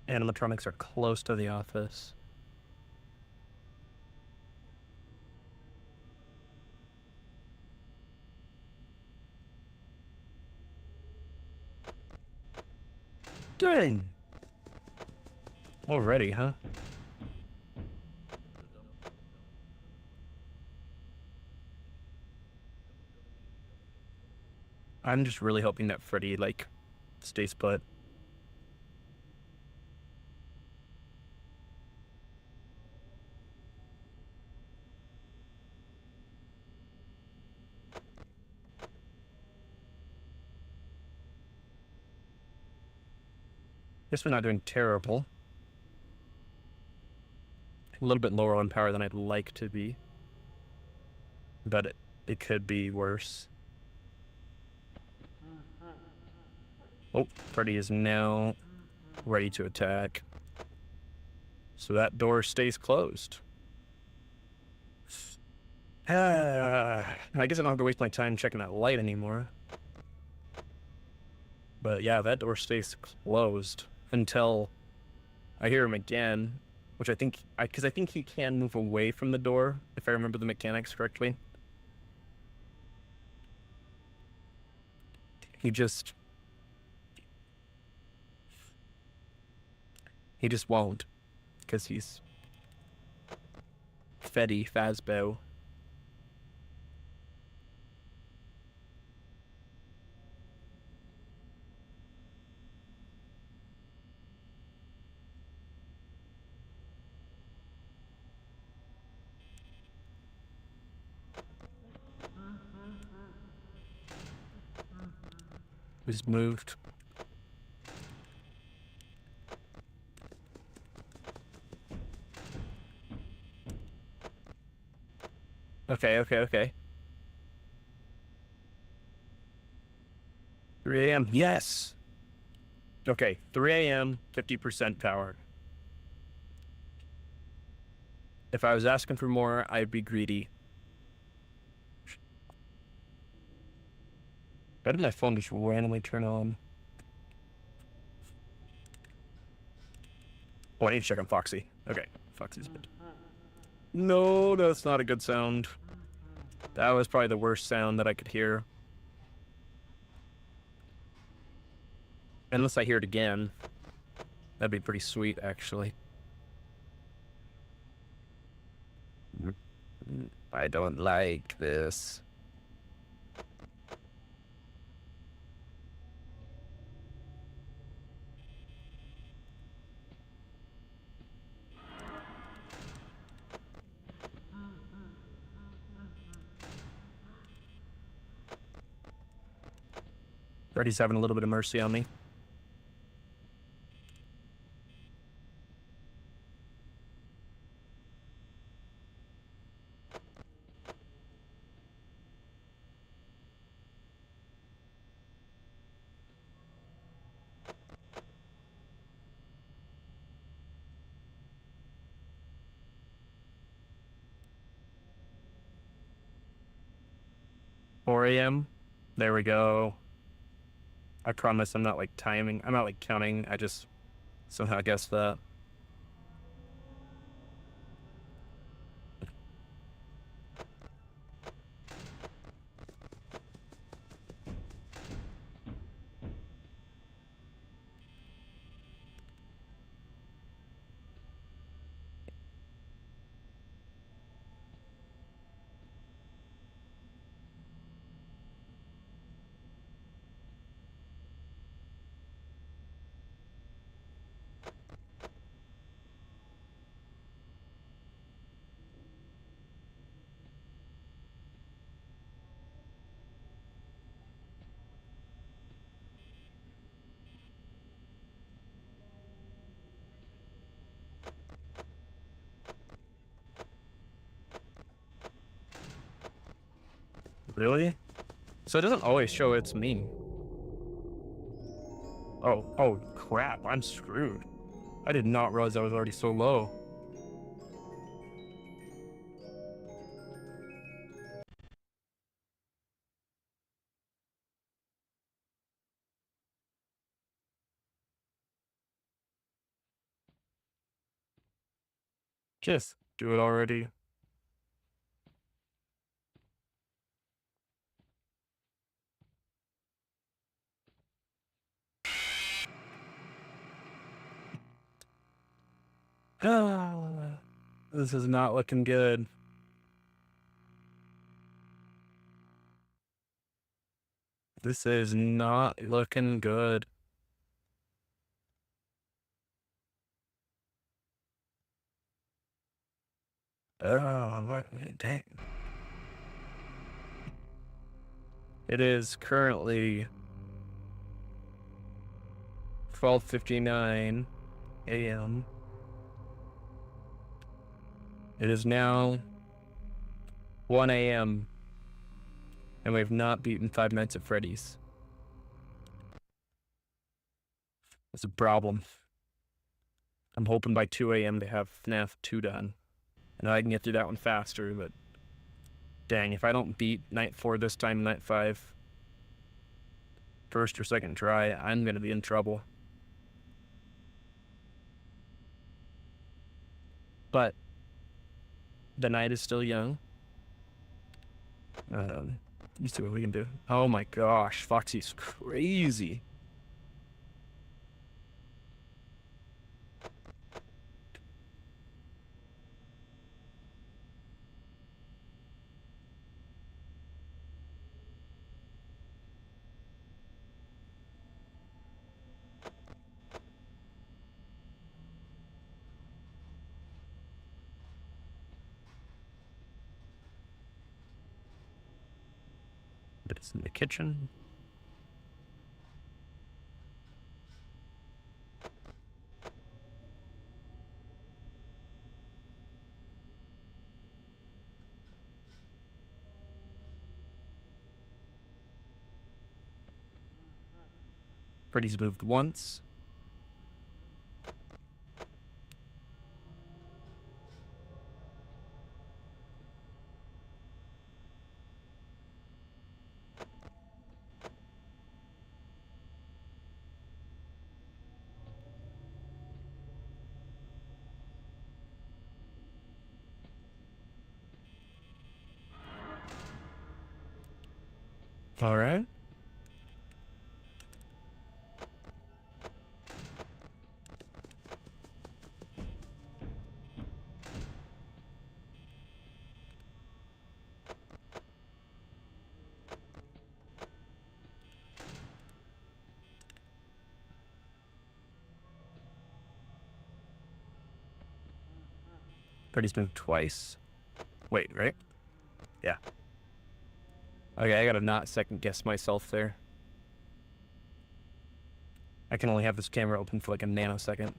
Animatronics are close to the office. Dang. Already, huh? I'm just really hoping that Freddy, like, stays put. Guess we're not doing terrible. A little bit lower on power than I'd like to be. But it could be worse. Oh, Freddy is now ready to attack. So that door stays closed. I guess I don't have to waste my time checking that light anymore. But yeah, that door stays closed until I hear him again, which I think, because I think he can move away from the door, if I remember the mechanics correctly. He just won't, because he's Freddy Fazbear. Who's moved. Okay, okay, okay. 3 a.m. Yes. Okay, 3 a.m., 50% power. If I was asking for more, I'd be greedy. Why did my phone just randomly turn on? Oh, I need to check on Foxy. Okay, Foxy's bed. No, that's not a good sound. That was probably the worst sound that I could hear. Unless I hear it again. That'd be pretty sweet, actually. I don't like this. Freddy's having a little bit of mercy on me. Four a.m. There we go. I promise I'm not like timing. I'm not like counting. I just somehow guessed that. Really? So it doesn't always show it's me. Oh crap, I'm screwed. I did not realize I was already so low. Just do it already. Ah, this is not looking good. This is not looking good. Oh, dang. It is currently 12:59 a.m. It is now 1 a.m. and we've not beaten Five Nights at Freddy's. It's a problem. I'm hoping by 2 a.m. to have FNAF 2 done. I know I can get through that one faster, but dang, if I don't beat Night 4 this time, Night 5, first or second try, I'm gonna be in trouble. But the night is still young. Let's see what we can do. Oh my gosh, Foxy's crazy. But it's in the kitchen. Freddy's moved once. All right. Freddy's moved twice. Wait, right? Yeah. Okay, I gotta not second guess myself there. I can only have this camera open for like a nanosecond.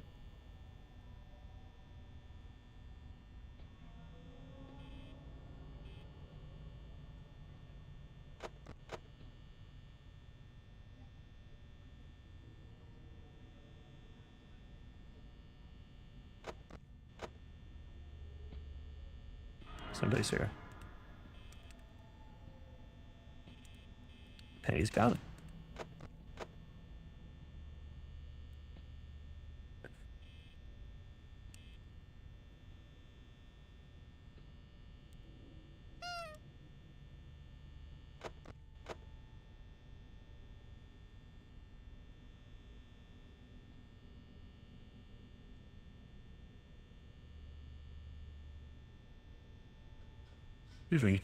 Somebody's here. Penny's got it. Excuse me.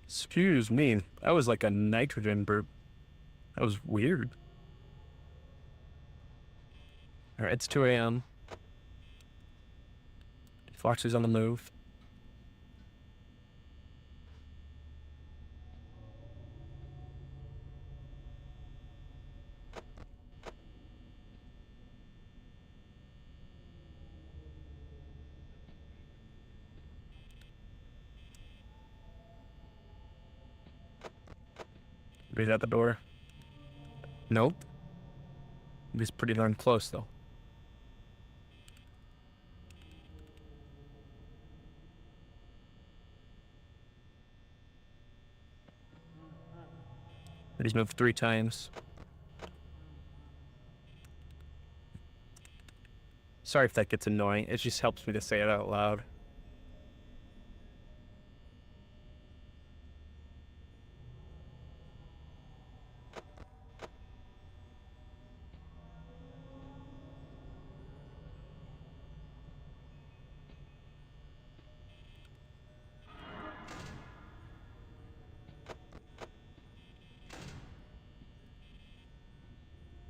Excuse me. That was like a nitrogen burp. That was weird. All right, it's 2 a.m. Foxy's on the move. He's at the door. Nope. He's pretty darn close, though. But he's moved 3 times. Sorry if that gets annoying. It just helps me to say it out loud.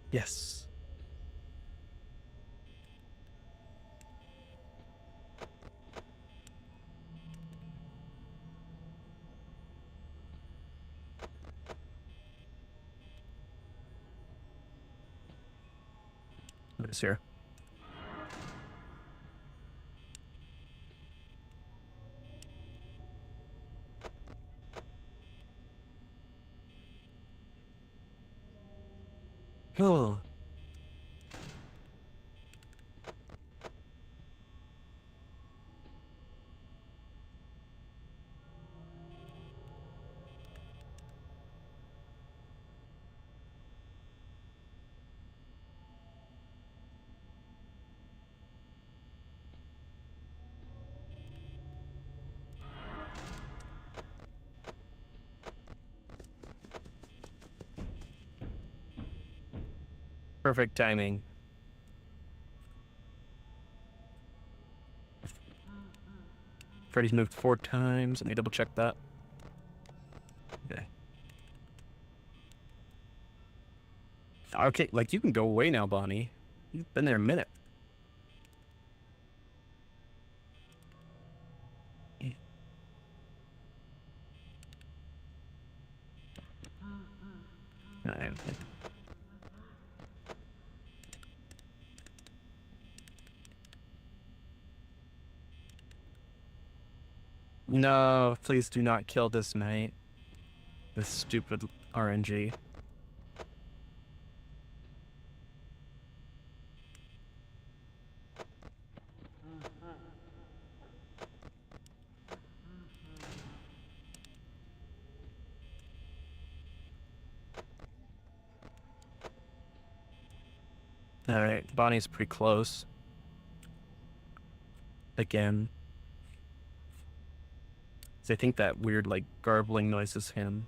Yes. What is here? Oh. Perfect timing. Freddy's moved 4 times. Let me double check that. Okay. Okay, like you can go away now, Bonnie. You've been there a minute. Alright. No, please do not kill this knight. This stupid RNG. All right, Bonnie's pretty close. Again. So I think that weird, like, garbling noise is him.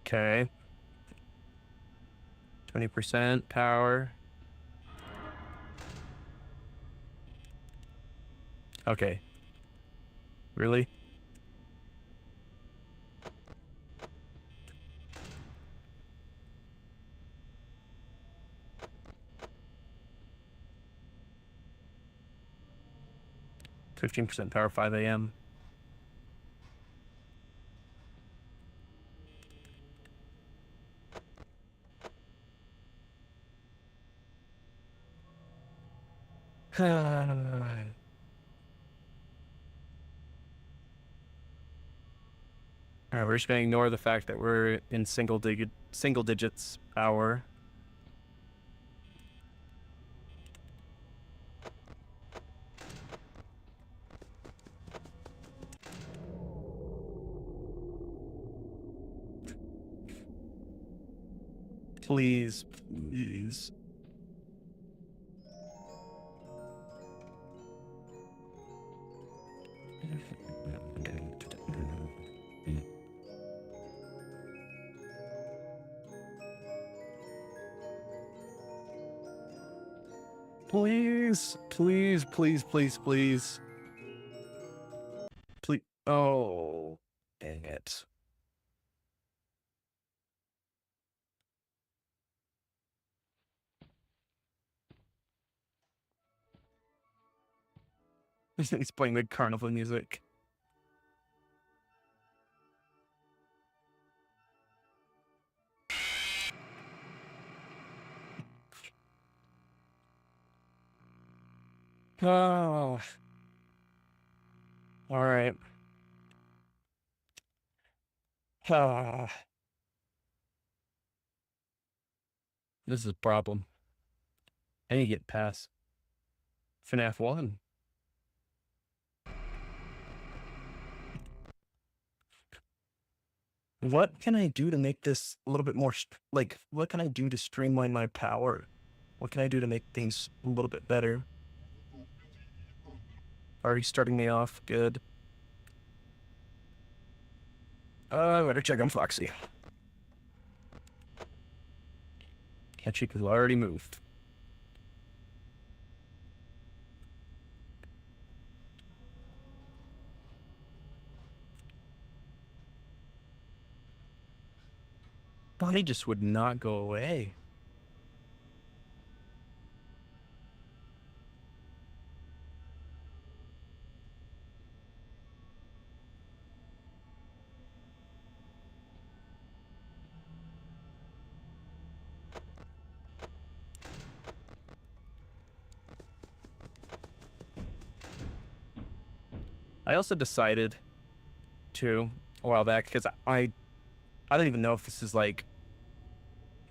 Okay. 20% power. Okay. Really? %15 power, 5 a.m. All right, we're just gonna ignore the fact that we're in single digits power. Please, please. Please, please, please, please, please. Please. Oh, dang it. He's playing the carnival music. Oh. All right. Ah. This is a problem. I need to get past FNAF 1. What can I do to make this a little bit more, like, what can I do to streamline my power? What can I do to make things a little bit better? Already starting me off good. I better check on Foxy. Ketchup has already moved. Bonnie just would not go away. I also decided to a while back because I don't even know if this is like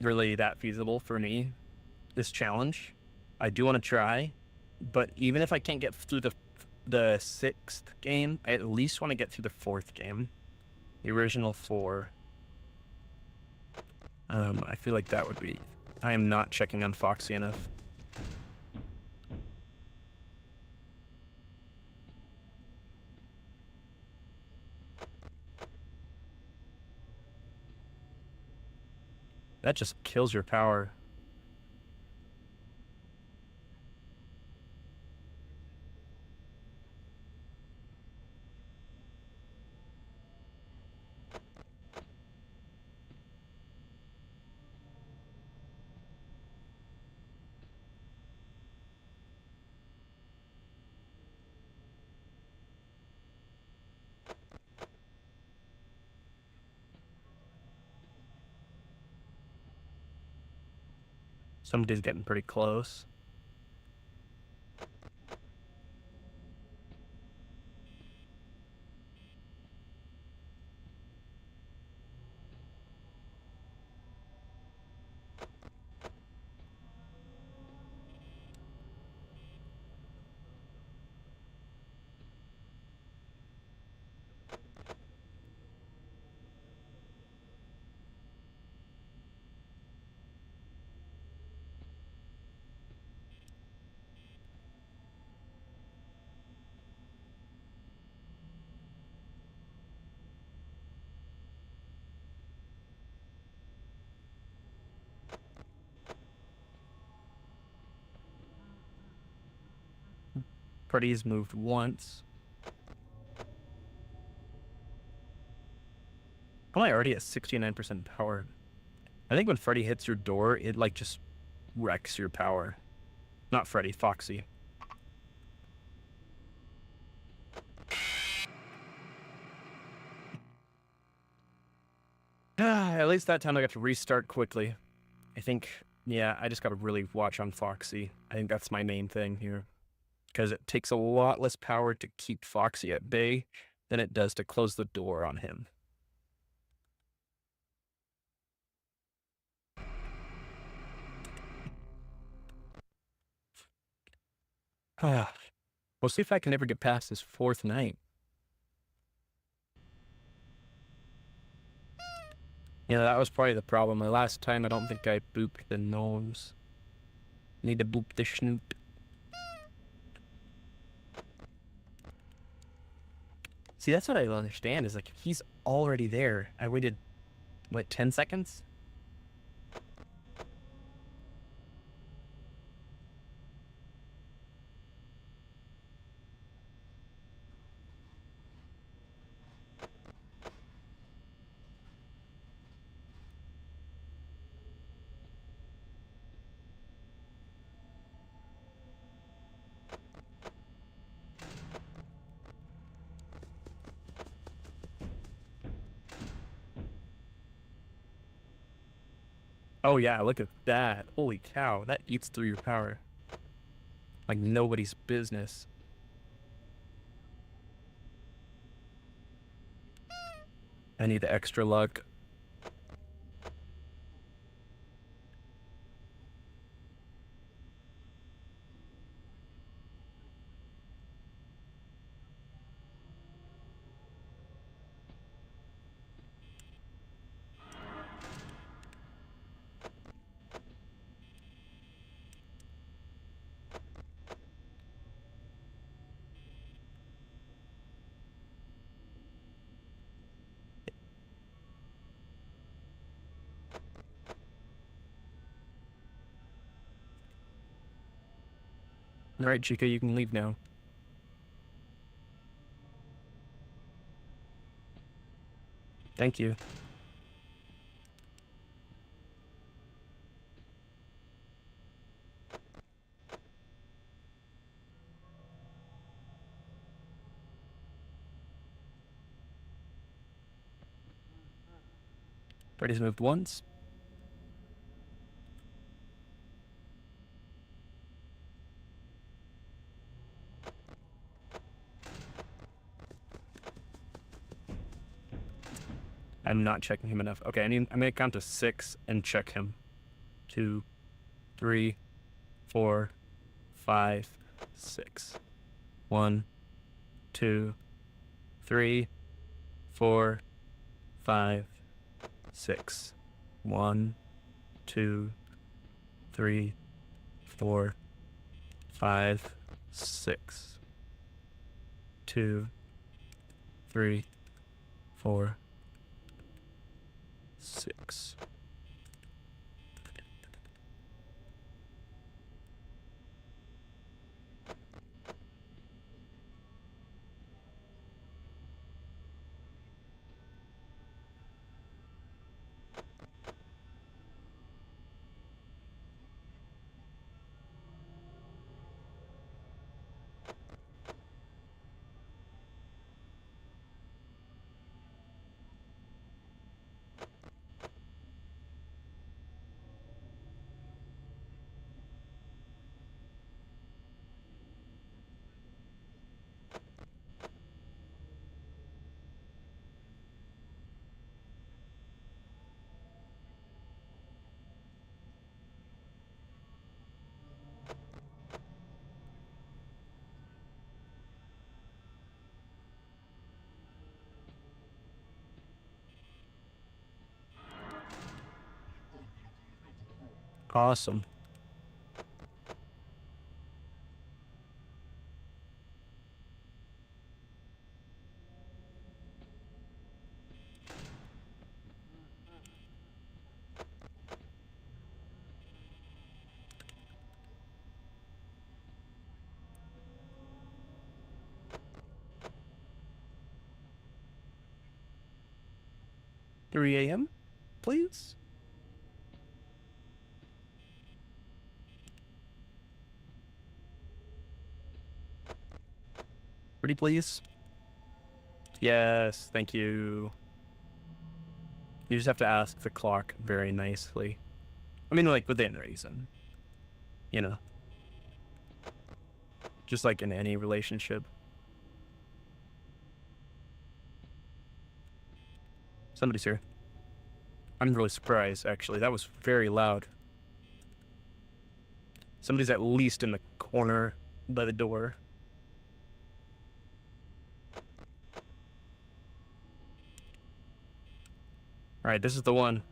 really that feasible for me. This challenge, I do want to try, but even if I can't get through the sixth game, I at least want to get through the fourth game, the original four. I feel like that would be. I am not checking on Foxy enough. That just kills your power. Somebody's getting pretty close. Freddy's moved once. Am I already at 69% power? I think when Freddy hits your door, it like just wrecks your power. Not Freddy, Foxy. At least that time I got to restart quickly. I think, yeah, I just got to really watch on Foxy. I think that's my main thing here. Because it takes a lot less power to keep Foxy at bay than it does to close the door on him. We'll see if I can ever get past this fourth night. Yeah, that was probably the problem. The last time I don't think I booped the nose. Need to boop the snoot. See, that's what I don't understand is like, he's already there. I waited, what, 10 seconds? Oh yeah, look at that. Holy cow, that eats through your power. Like nobody's business. I need the extra luck. All right, Chica, you can leave now. Thank you. Freddy's moved once. I'm not checking him enough. Okay, I'm gonna count to 6 and check him. 2, 3, 4, 5, 6. 1, 2, 3, 4, 5, 6. 1, 2, 3, 4, 5, 6. 2, 3, 4, 6. Awesome. 3 a.m., please? Pretty please? Yes, thank you. You just have to ask the clock very nicely. I mean, like, within reason. You know. Just like in any relationship. Somebody's here. I'm really surprised, actually. That was very loud. Somebody's at least in the corner by the door. All right, this is the one.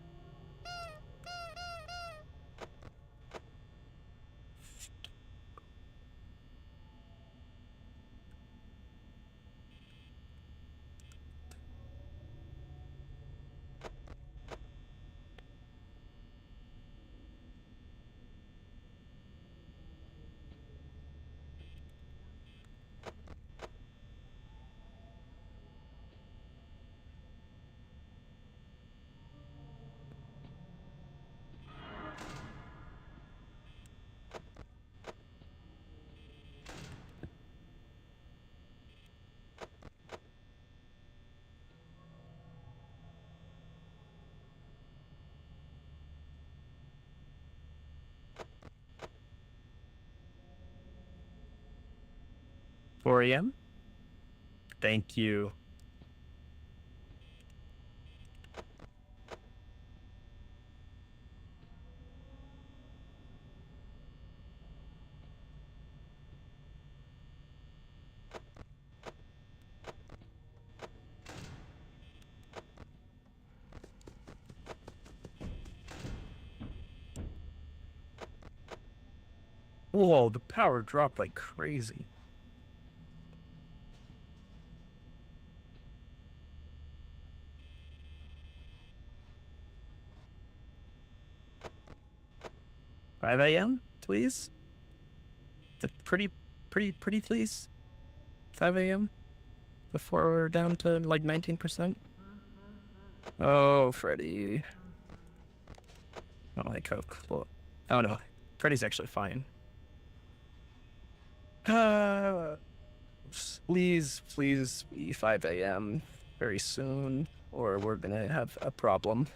Four a.m. Thank you. Whoa, the power dropped like crazy. Five a.m., please? Pretty, please? 5 a.m.? Before we're down to like 19%? Oh, Freddy. I don't like how close. Oh no, Freddy's actually fine. Uh, please be 5 a.m. very soon, or we're gonna have a problem.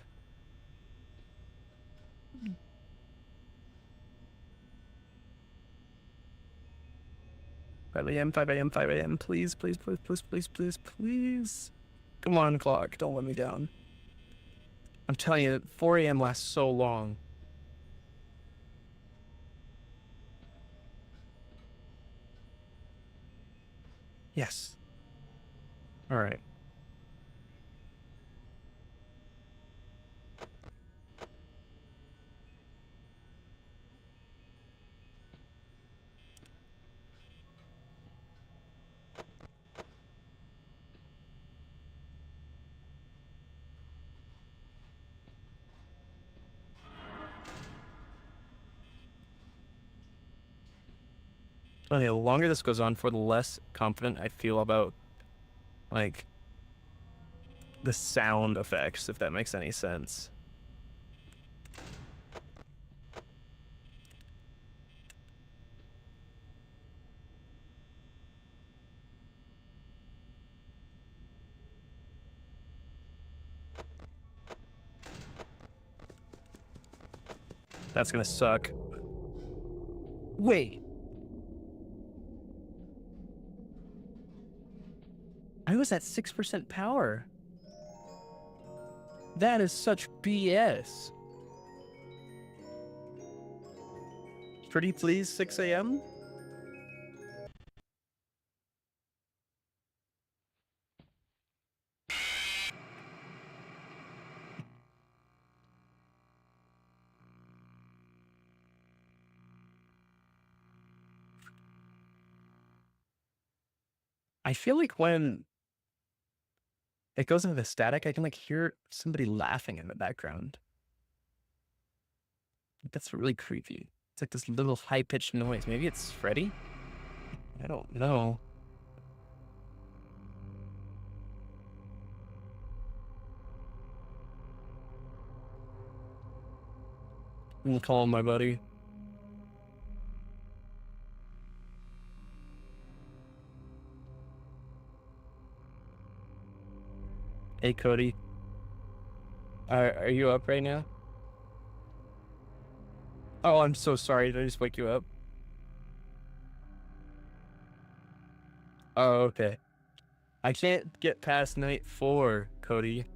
Five a.m., please. Come on, clock, don't let me down. I'm telling you, 4 a.m. lasts so long. Yes. All right. The longer this goes on for, the less confident I feel about, like, the sound effects, if that makes any sense. That's gonna suck. Wait. I was at 6% power. That is such BS. Pretty please, 6 a.m.? I feel like when it goes into the static, I can like hear somebody laughing in the background. That's really creepy. It's like this little high-pitched noise. Maybe it's Freddy? I don't know. I'm calling my buddy. Hey, Cody. Are you up right now? Oh, I'm so sorry. Did I just wake you up? Oh, okay. I can't get past night 4, Cody.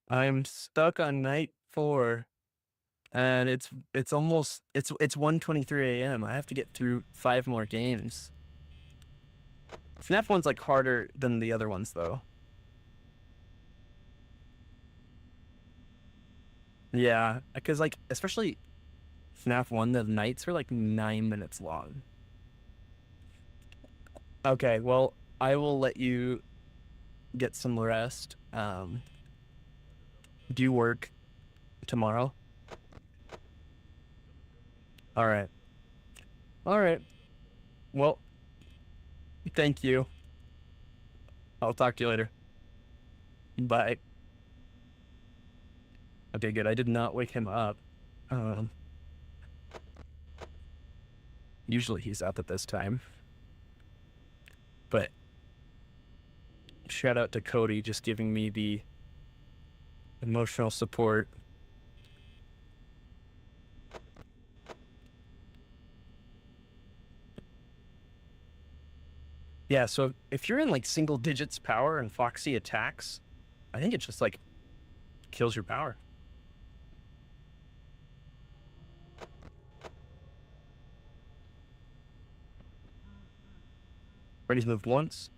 I'm stuck on night 4, and it's 1:23 a.m. I have to get through 5 more games. FNAF 1's like harder than the other ones though. Yeah, because like especially FNAF 1, the nights are like 9 minutes long. Okay, well, I will let you get some rest. Do you work tomorrow? All right. All right. Well, thank you. I'll talk to you later. Bye. Okay, good. I did not wake him up. Um, Usually he's up at this time. But shout out to Cody just giving me the emotional support. Yeah, so if you're in like single digits power and Foxy attacks, I think it just like kills your power. Ready to move once.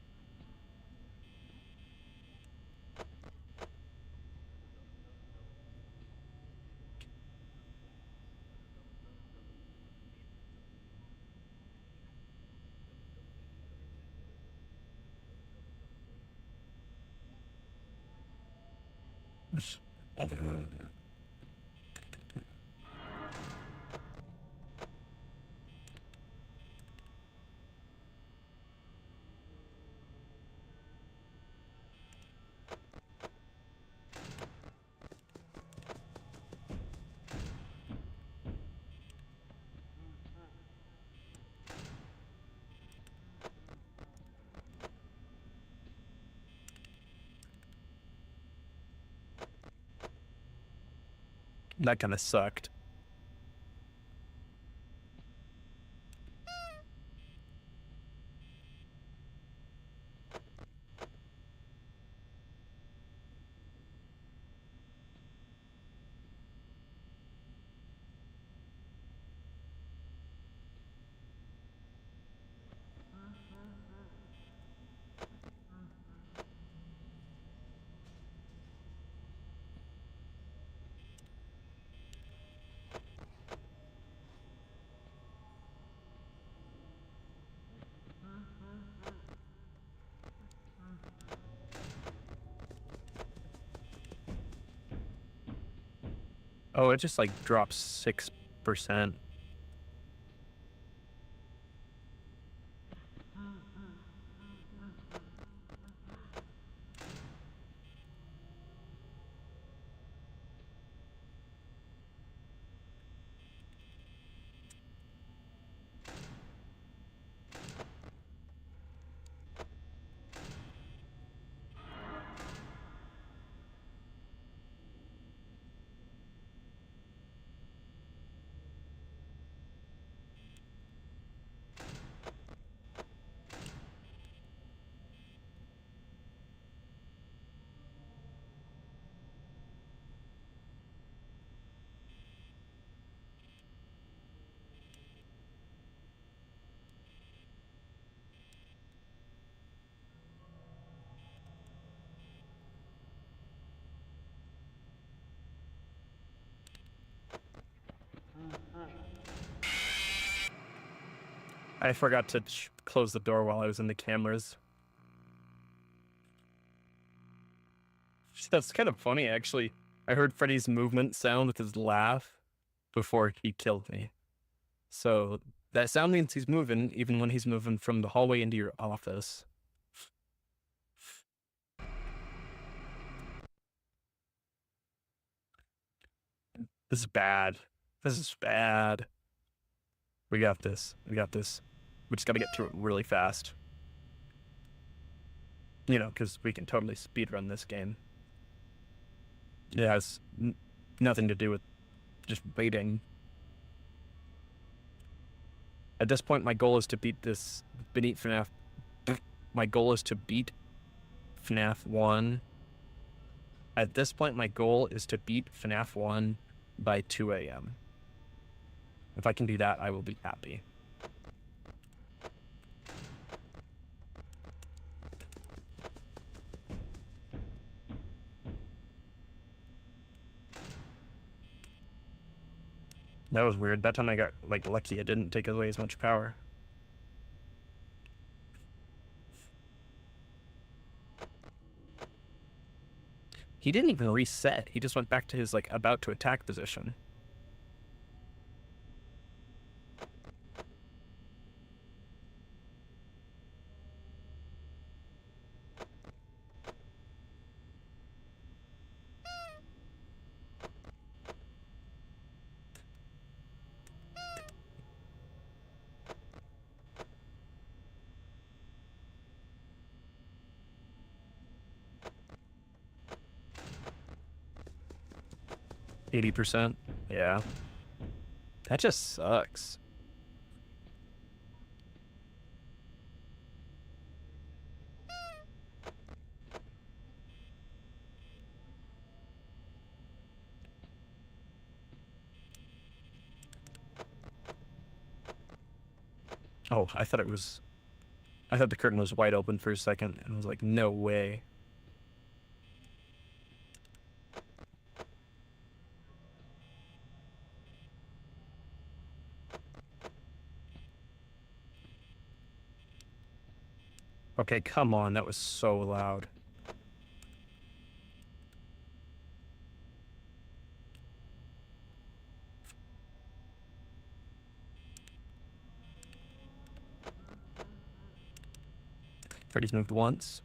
That kind of sucked. Oh, it just like drops 6%. I forgot to close the door while I was in the cameras. That's kind of funny, actually. I heard Freddy's movement sound with his laugh before he killed me. So that sound means he's moving, even when he's moving from the hallway into your office. This is bad. This is bad. We got this. We got this. We just got to get through it really fast. You know, because we can totally speedrun this game. It has nothing to do with just waiting. At this point, my goal is to beat this. Beat FNAF. My goal is to beat FNAF 1. At this point, my goal is to beat FNAF 1 by 2 a.m. If I can do that, I will be happy. That was weird. That time I got, like, lucky it didn't take away as much power. He didn't even reset. He just went back to his, like, about to attack position. %. Yeah. That just sucks. Oh, I thought the curtain was wide open for a second, and I was like, no way. Okay, come on, that was so loud. Freddy's moved once.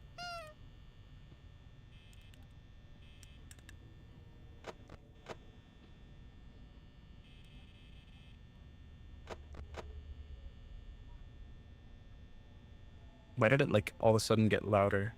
Why did it, like, all of a sudden get louder?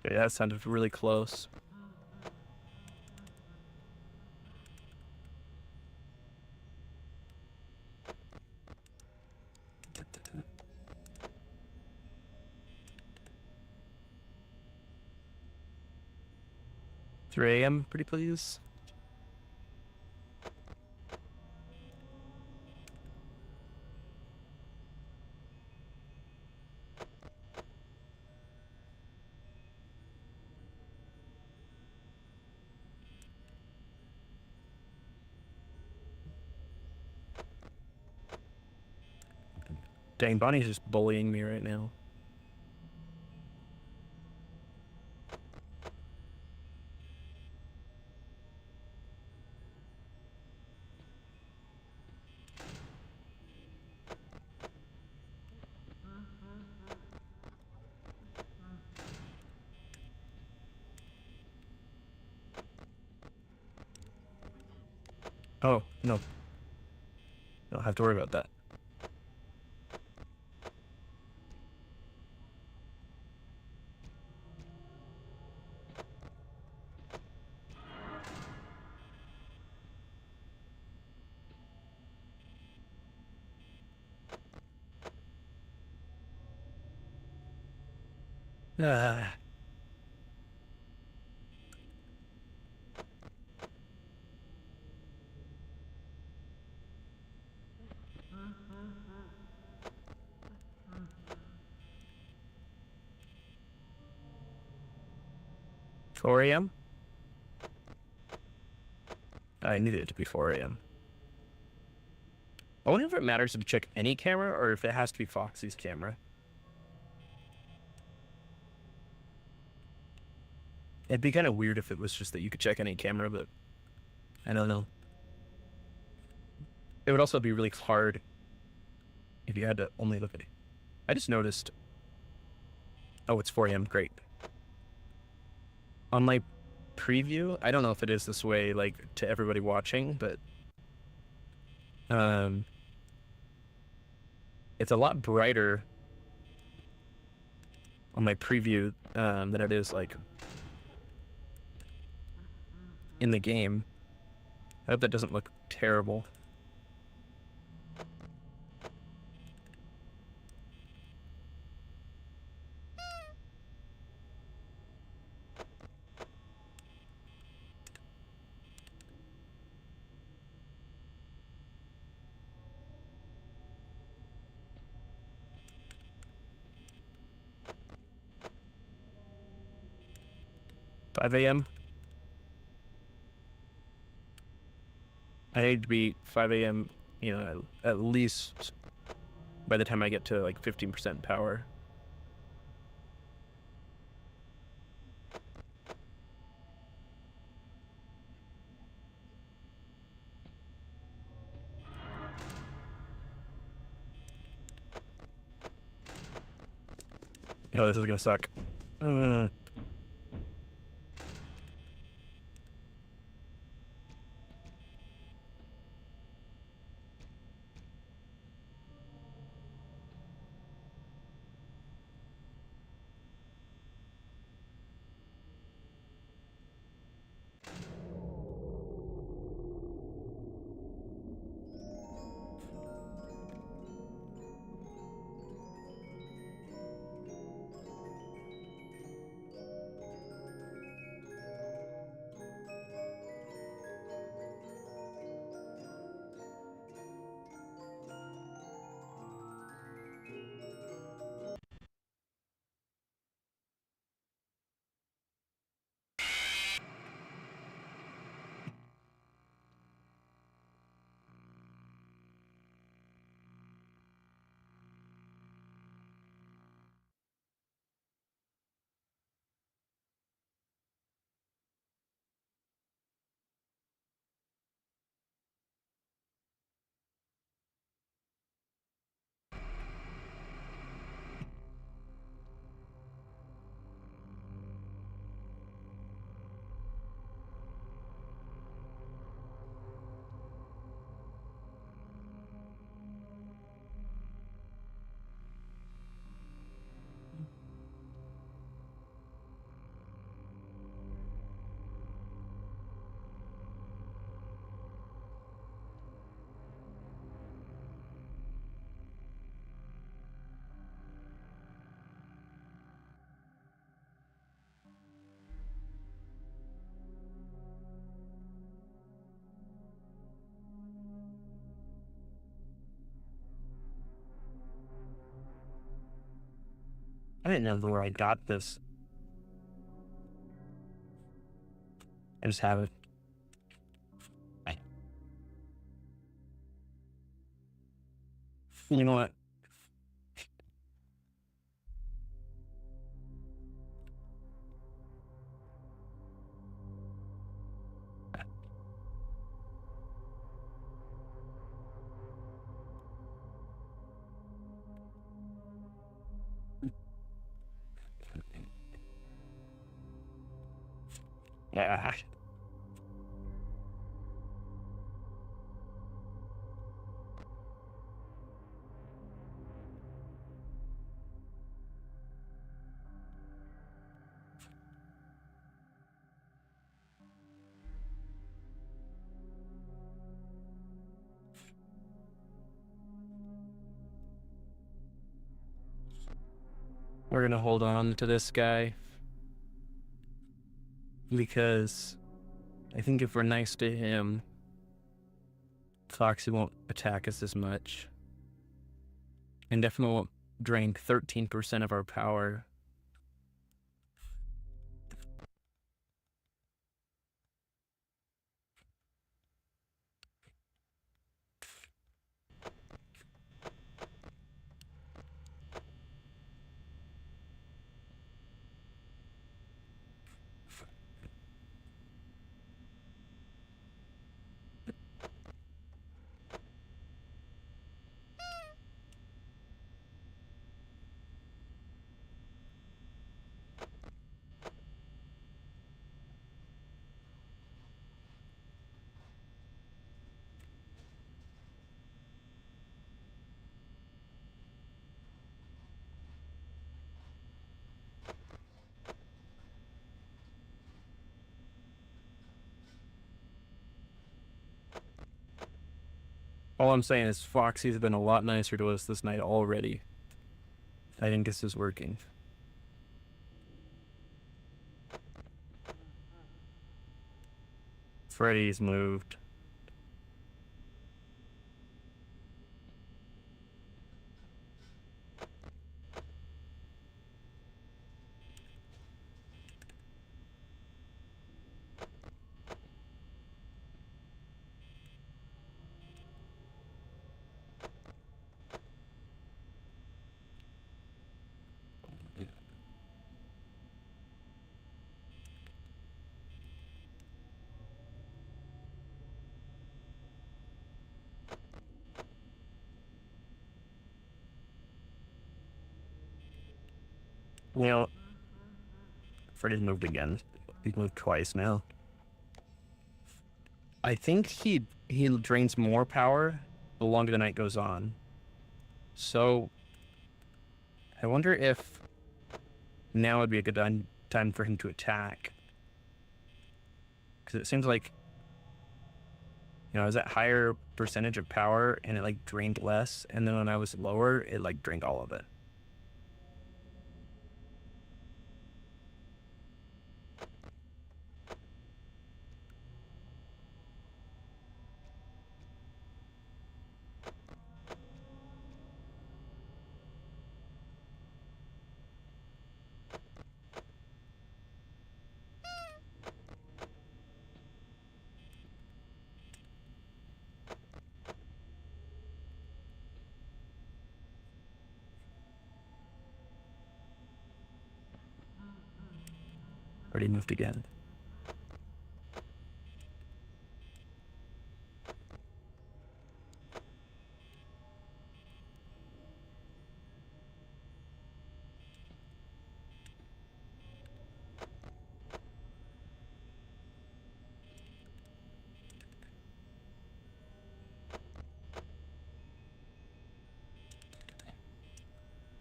Okay, that sounded really close. Three a.m. Pretty please. Dang, Bonnie's just bullying me right now. Oh, no. You don't have to worry about that. Ah. 4 a.m.? I needed it to be 4 a.m. I wonder if it matters to check any camera or if it has to be Foxy's camera. It'd be kind of weird if it was just that you could check any camera, but I don't know. It would also be really hard if you had to only look at it. I just noticed. Oh, it's 4 a.m. Great. On my preview, I don't know if it is this way, like, to everybody watching, but it's a lot brighter on my preview than it is, like, in the game. I hope that doesn't look terrible. Five a.m. I need to be 5 a.m., you know, at least by the time I get to like 15% power. Oh, this is gonna suck. I didn't know where I got this. I just have it. You know what? Yeah. We're gonna hold on to this guy because I think if we're nice to him, Foxy won't attack us as much. And definitely won't drain 13% of our power. All I'm saying is Foxy's been a lot nicer to us this night already. I think this is working. Freddy's moved. You know, Freddy's moved again. He's moved twice now. I think he drains more power the longer the night goes on. So I wonder if now would be a good time for him to attack. Because it seems like, I was at higher percentage of power and it like drained less. And then when I was lower, it like drained all of it. Already moved again.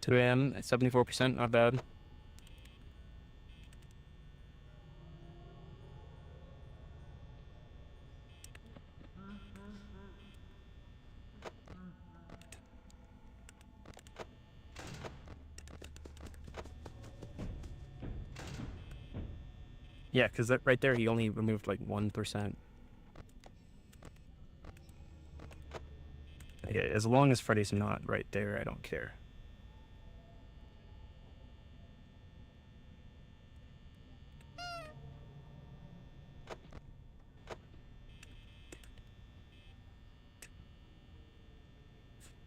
To him at 74%, not bad. Yeah, because right there he only removed like 1%. Yeah, as long as Freddy's not right there, I don't care.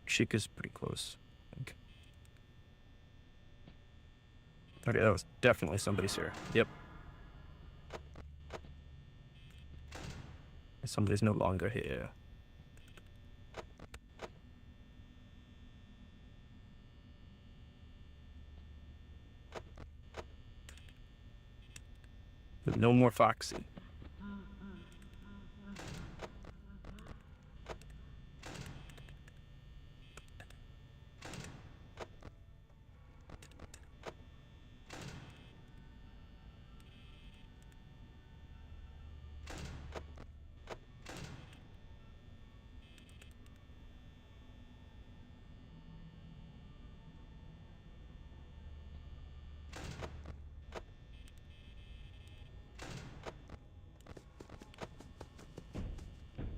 Chica's pretty close, I think. Okay, that was definitely somebody's here. Yep. Somebody's no longer here. But no more Foxy.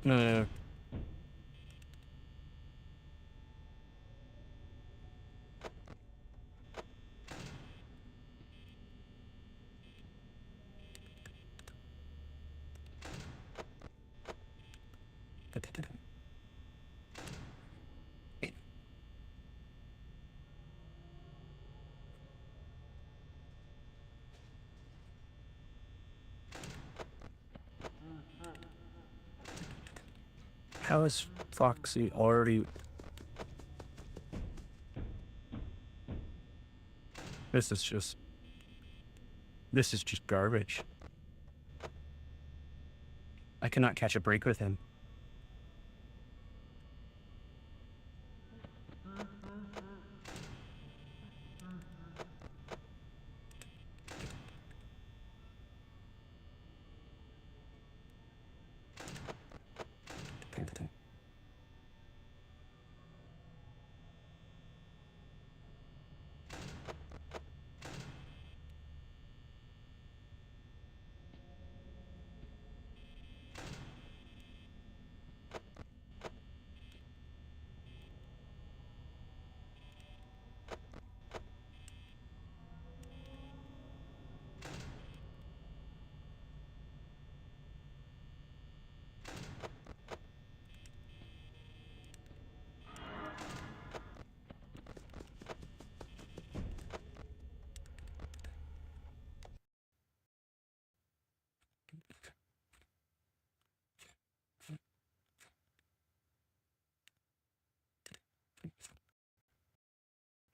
No, no, no. How is Foxy already... This is just garbage. I cannot catch a break with him.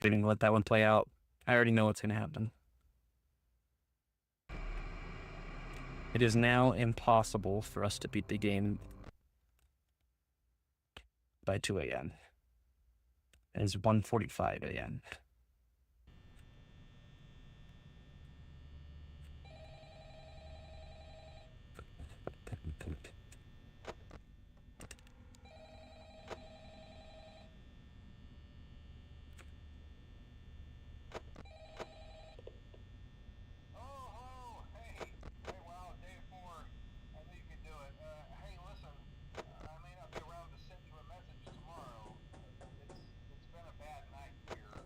Didn't let that one play out. I already know what's going to happen. It is now impossible for us to beat the game by 2 a.m. It is 1:45 a.m. Oh, hey, wow, day 4. I knew you could do it. Hey, listen, I may not be around to send you a message tomorrow. It's been a bad night here.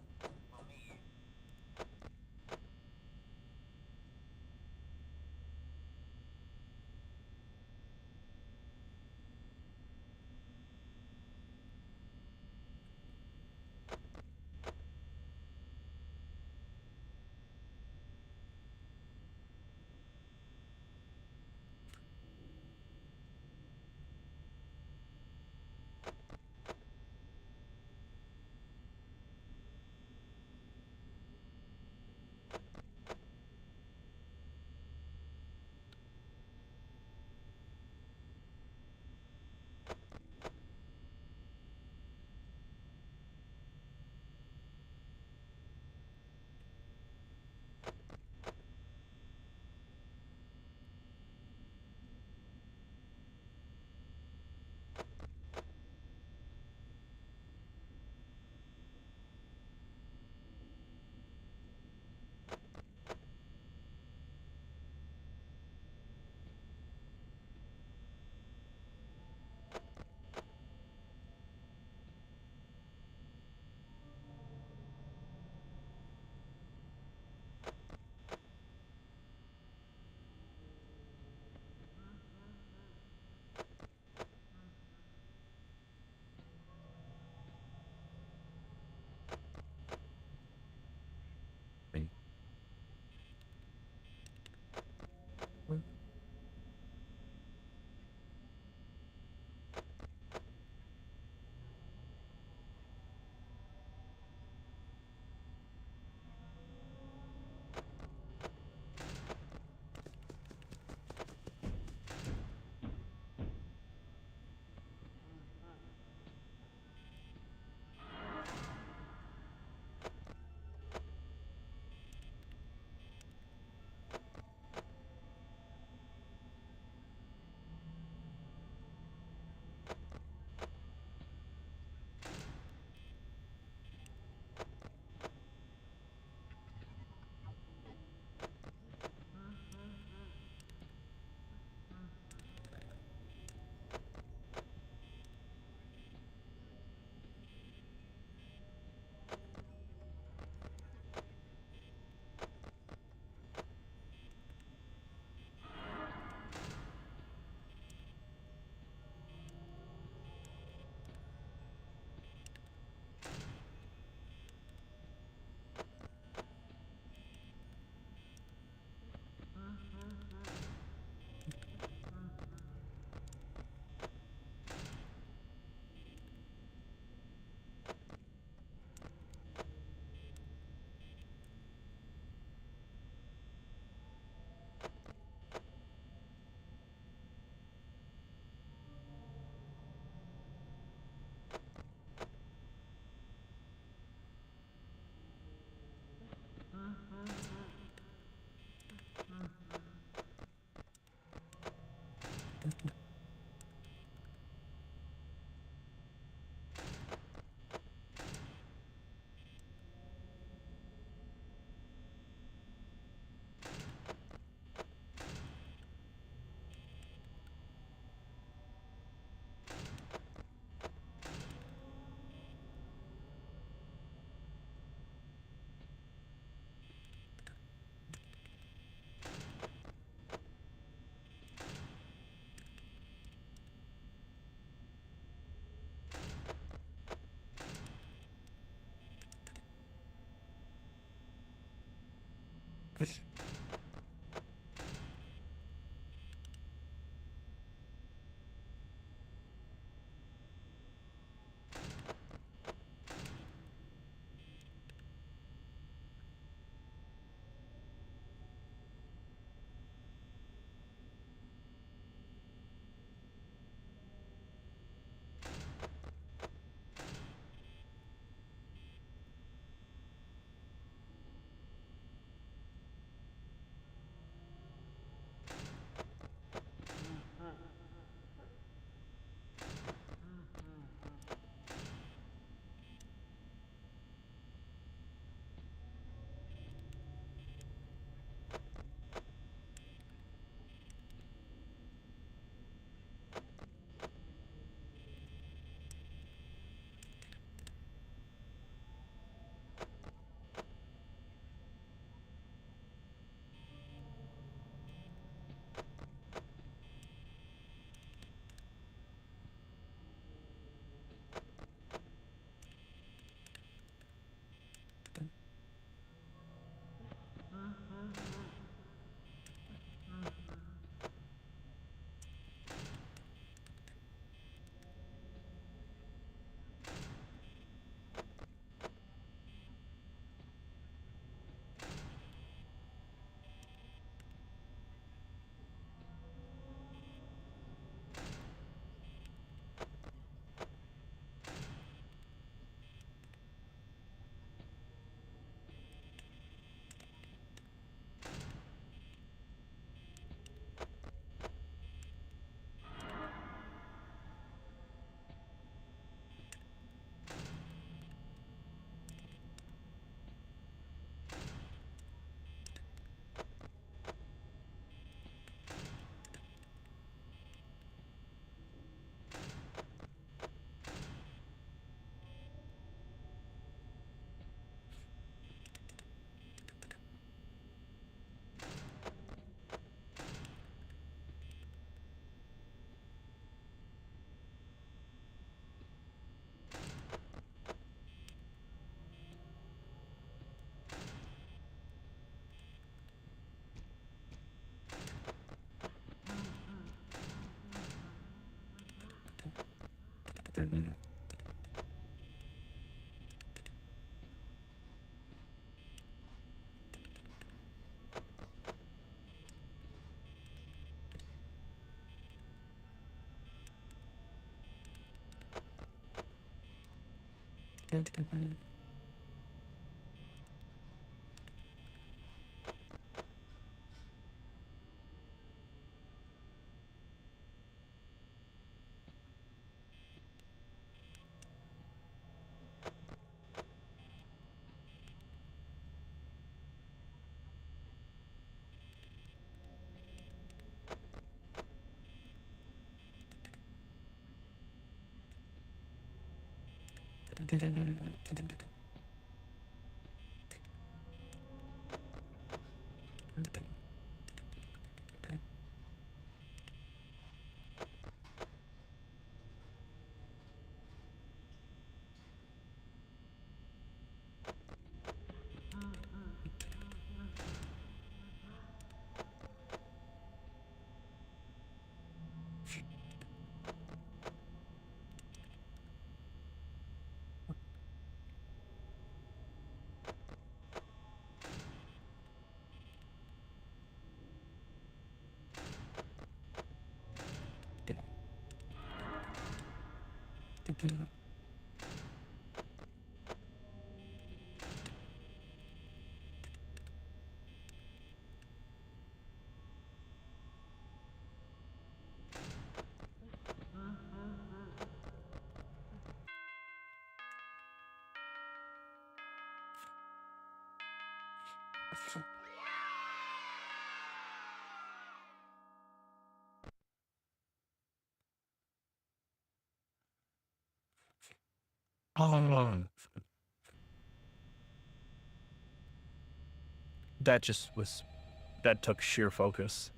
Oh, that just was, that took sheer focus.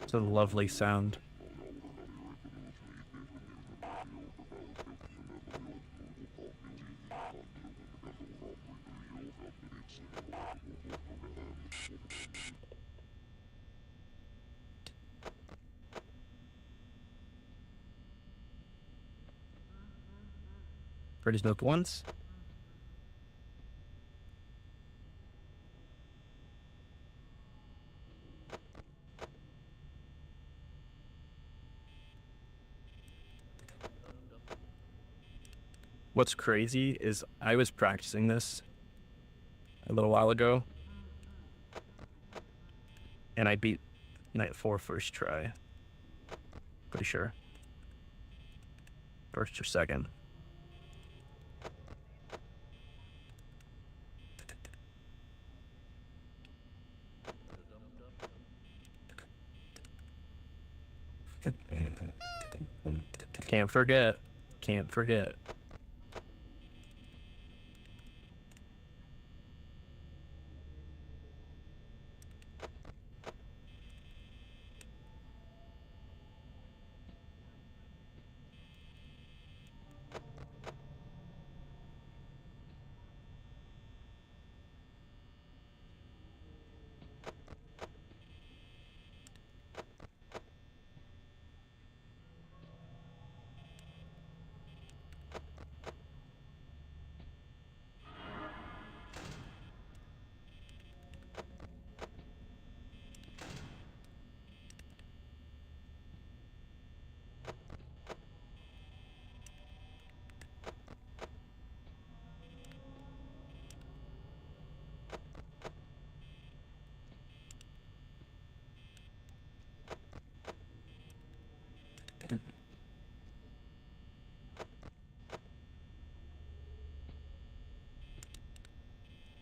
It's a lovely sound. Freddy's milk once. What's crazy is I was practicing this a little while ago, and I beat Night 4 first try. Pretty sure. First or second. Can't forget. Can't forget.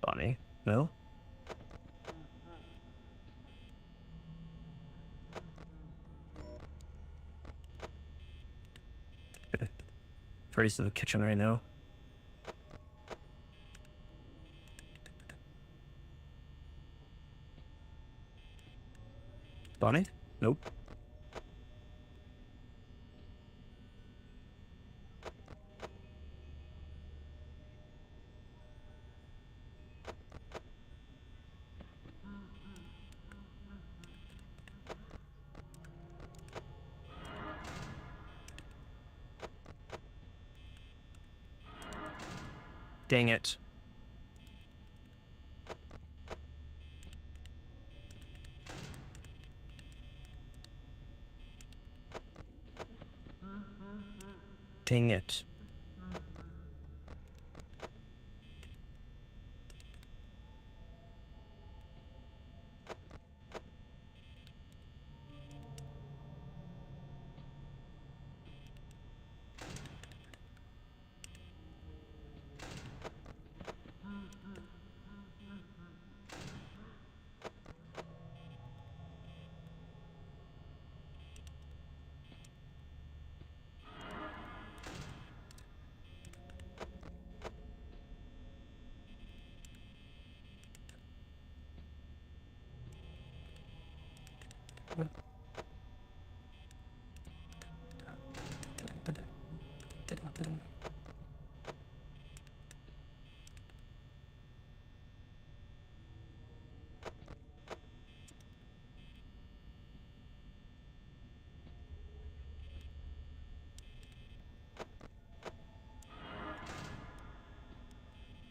Funny. No? Freddy's in the kitchen right now. Bonnie? Nope. Dang it. Dang it.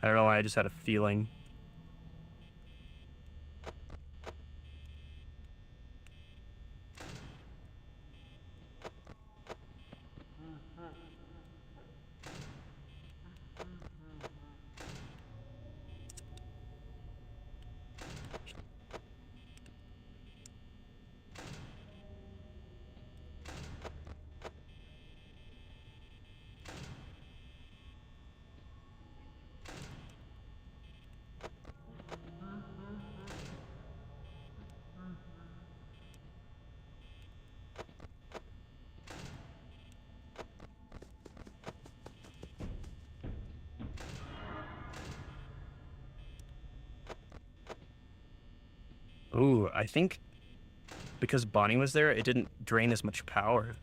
I don't know why, I just had a feeling. Ooh, I think because Bonnie was there, it didn't drain as much power.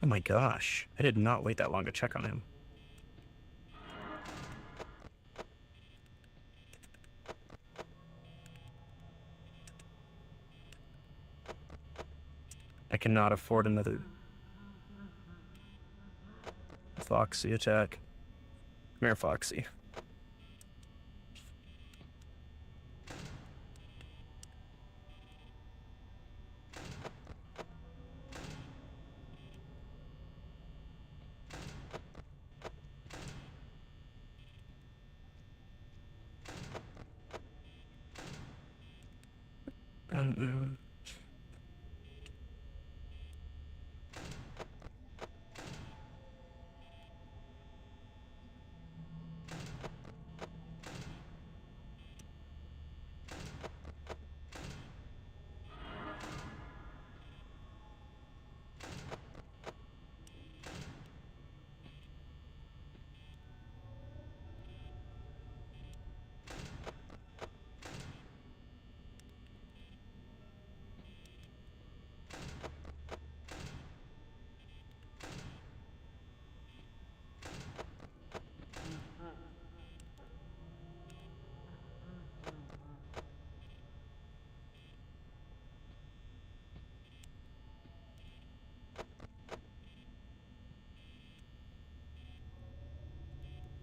Oh my gosh. I did not wait that long to check on him. I cannot afford another Foxy attack. Come here, Foxy. Um,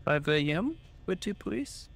5 a.m. Would you please?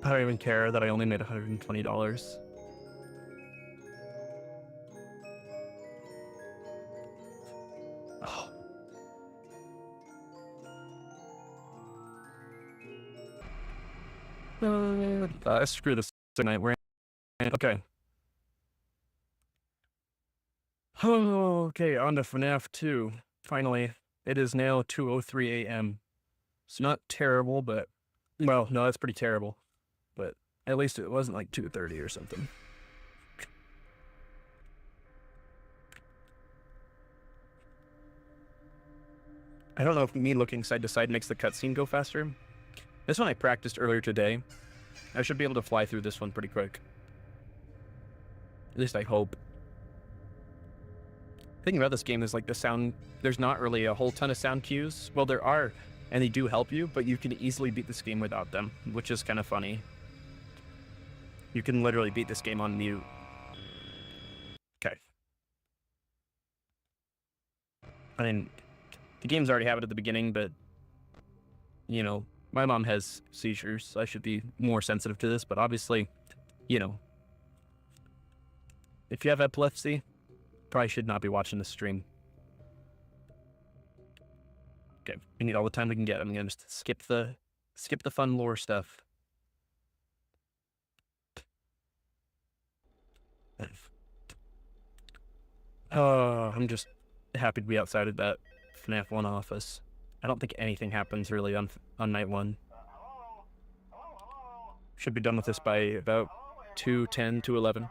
I don't even care that I only made $120. Oh. Screw this tonight. We're in. Okay. Oh, okay, on to FNAF 2. Finally, it is now 2:03 a.m. It's not terrible, but well, no, that's pretty terrible. But at least it wasn't like 2:30 or something. I don't know if me looking side to side makes the cutscene go faster. This one I practiced earlier today. I should be able to fly through this one pretty quick. At least I hope. The thing about this game is like the sound, there's not really a whole ton of sound cues. Well, there are, and they do help you, but you can easily beat this game without them, which is kind of funny. You can literally beat this game on mute. Okay. I mean, the games already have it at the beginning, but, you know, my mom has seizures, so I should be more sensitive to this, but obviously, you know, if you have epilepsy, probably should not be watching this stream. Okay, we need all the time we can get. I'm gonna just skip the fun lore stuff. Oh, I'm just happy to be outside of that FNAF 1 office. I don't think anything happens really on night 1. Should be done with this by about 2:10 to 11. I'm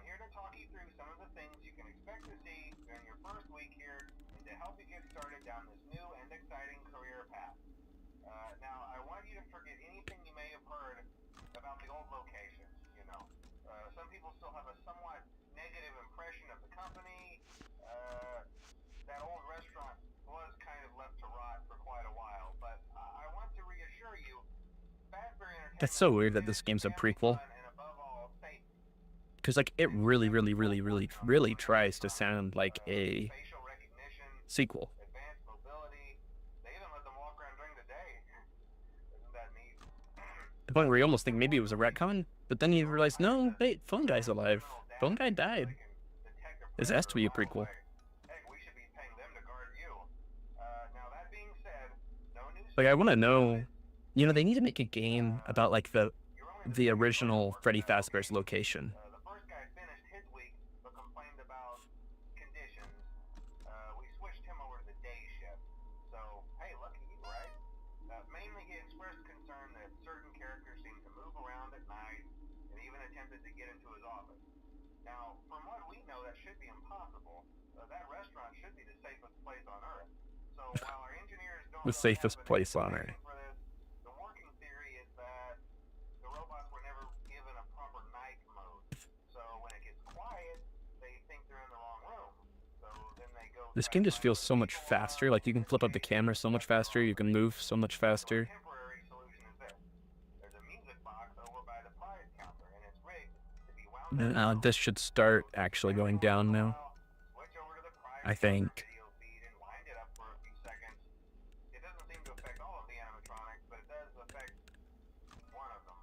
here to talk you through some of the things you can expect to see during your first week here and to help you get started down this new and exciting career path. Now, I want you to forget anything you may have heard about the old locations, you know. Some people still have a somewhat negative impression of the company. That old restaurant was kind of left to rot for quite a while, but I want to reassure you, Fazbear Entertainment That's so weird that this game's a prequel. and above all, safe. Because, like, it really tries to sound like a Facial recognition, sequel. advanced mobility. They even let them walk around during the day. Isn't that neat? The point where you almost think maybe it was a retcon, but then you realize, no, wait, Phone Guy's alive. Phone Guy died. This has to be a prequel. Heck, we should be paying them to guard you. Now that being said, no new Like, I want to know, you know, they need to make a game about, like, the original Freddy Fazbear's location. The first guy finished his week but complained about conditions. We switched him over to the day shift. So, hey, lucky you, right? Mainly he expressed concern that certain characters seemed to move around at night and even attempted to get into his office. Now, from what we know, that should be impossible. That restaurant should be the safest place on Earth. So while our engineers don't The really safest have an place on explanation Earth. for this, the working theory is that the robots were never given a proper night mode. So when it gets quiet, they think they're in the wrong room. So then they go. This game just feels so much faster. Like, you can flip up the camera so much faster. You can move so much faster. Temporary solution is this. There's a music box over by the prize counter, and it's rigged to be wound This should start actually going down now, Switch over to the prize I think. video feed and wind it up for a few seconds. It doesn't seem to affect all of the animatronics, but it does affect one of them.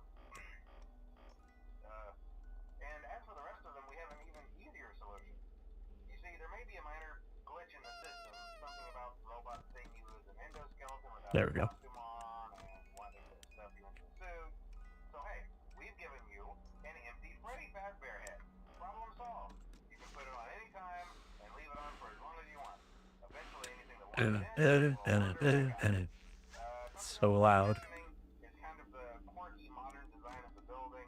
And as for the rest of them, we have an even easier solution. You see, there may be a minor glitch in the system, something about robots seeing you as an endoskeleton without There we go. a costume on and wanting to stuff you into a suit. So hey, we've given you an empty Freddy Fazbear head. Problem solved. You can put it on any time and leave it on for as long as you want. Eventually, anything that wants it So loud. is kind of the quirky modern design of the building.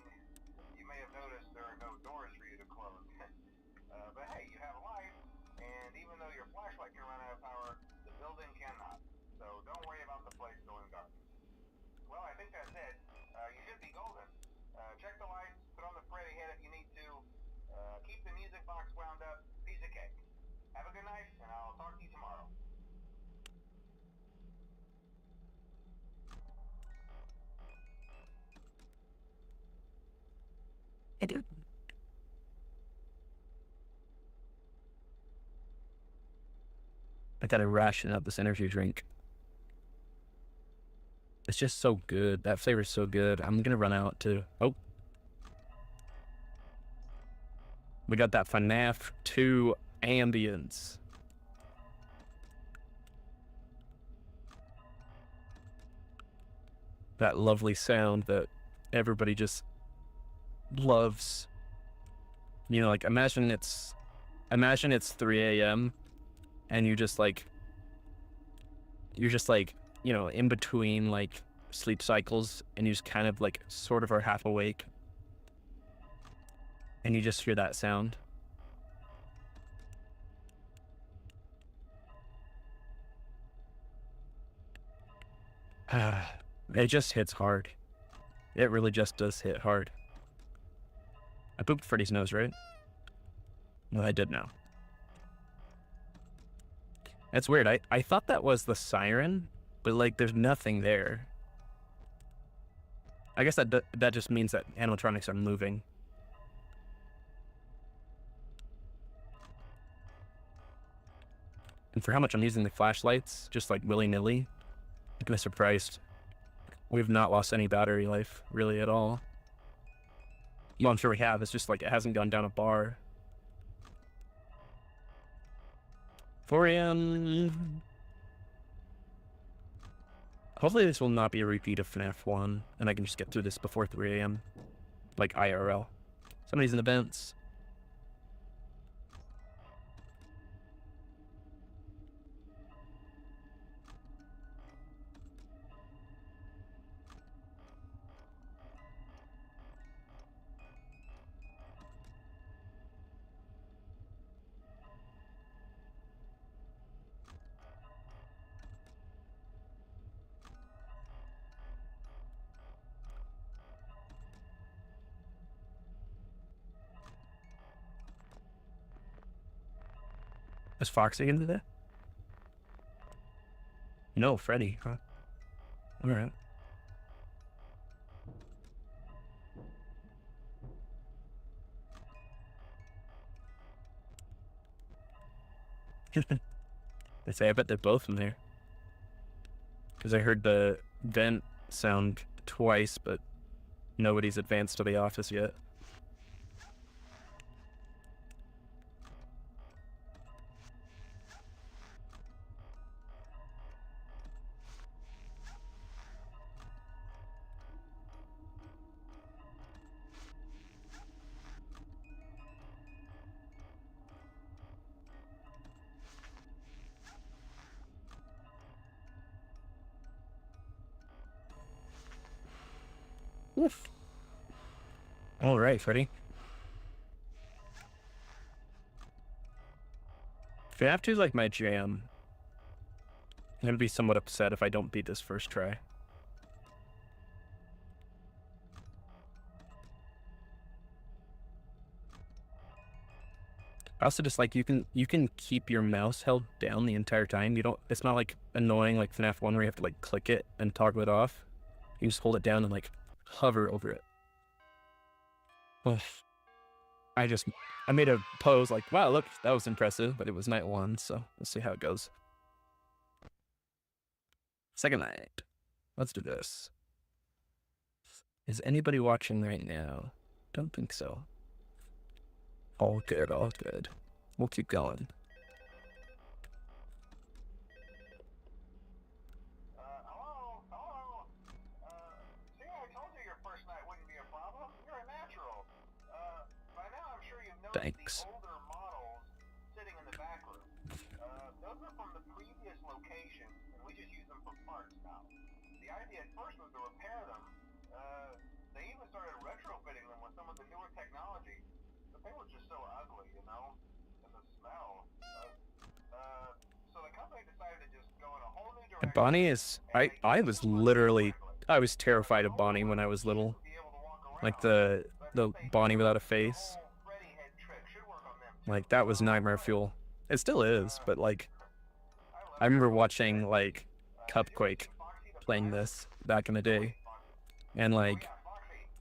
You may have noticed there are no doors for you to close. But hey, you have light, and even though your flashlight can run out of power, the building cannot. So don't worry about the place going dark. Well, I think that's it. You should be golden. Check the lights, put on the Freddy head if you need to. Keep the music box wound up. Piece of cake. Have a good night, and I'll talk to you tomorrow. I gotta ration up this energy drink. It's just so good. That flavor's so good. I'm gonna run out to... Oh. We got that FNAF 2 ambience. That lovely sound that everybody just loves. You know, like, imagine it's 3 a.m. and you're just like, you know, in between like sleep cycles, and you just kind of like sort of are half awake, and you just hear that sound. It just hits hard. It really just does hit hard. I pooped Freddy's nose, right? Well, I did now. That's weird. I thought that was the siren, but like there's nothing there. I guess that just means that animatronics are moving. And for how much I'm using the flashlights, just like willy-nilly, I'm kind of surprised. We've not lost any battery life, really, at all. Well, I'm sure we have. It's just like it hasn't gone down a bar. 4 a.m. Hopefully this will not be a repeat of FNAF 1, and I can just get through this before 3 a.m. Like IRL. Somebody's in the vents. Is Foxy into there? No, Freddy, huh? Alright. They say, I bet they're both in there. Because I heard the vent sound twice, but nobody's advanced to the office yet. Oof. All right, Freddy. FNAF 2 is like my jam. I'm gonna be somewhat upset if I don't beat this first try. I also just like you can keep your mouse held down the entire time. You don't. It's not like annoying like FNAF 1 where you have to like click it and toggle it off. You just hold it down and like hover over it. Ugh. I made a pose like, wow, look, that was impressive, but it was night 1, so let's see how it goes. Second night. Let's do this. Is anybody watching right now? Don't think so. All good, all good. We'll keep going. Hello? Hello? See, I told you your first night wouldn't be a problem. You're a natural. By now I'm sure you've noticed Thanks. the older models sitting in the back room. Those are from the previous location, and we just use them for parts now. The idea at first was to repair them. They even started retrofitting them with some of the newer technology. But they were just so ugly, you know? And the smell. So the company decided to just go in a whole new direction. Bonnie is... I was terrified of Bonnie when I was little. Like the Bonnie without a face. Like, that was nightmare fuel. It still is, but like... I remember watching, like, Cupquake playing this back in the day. And like,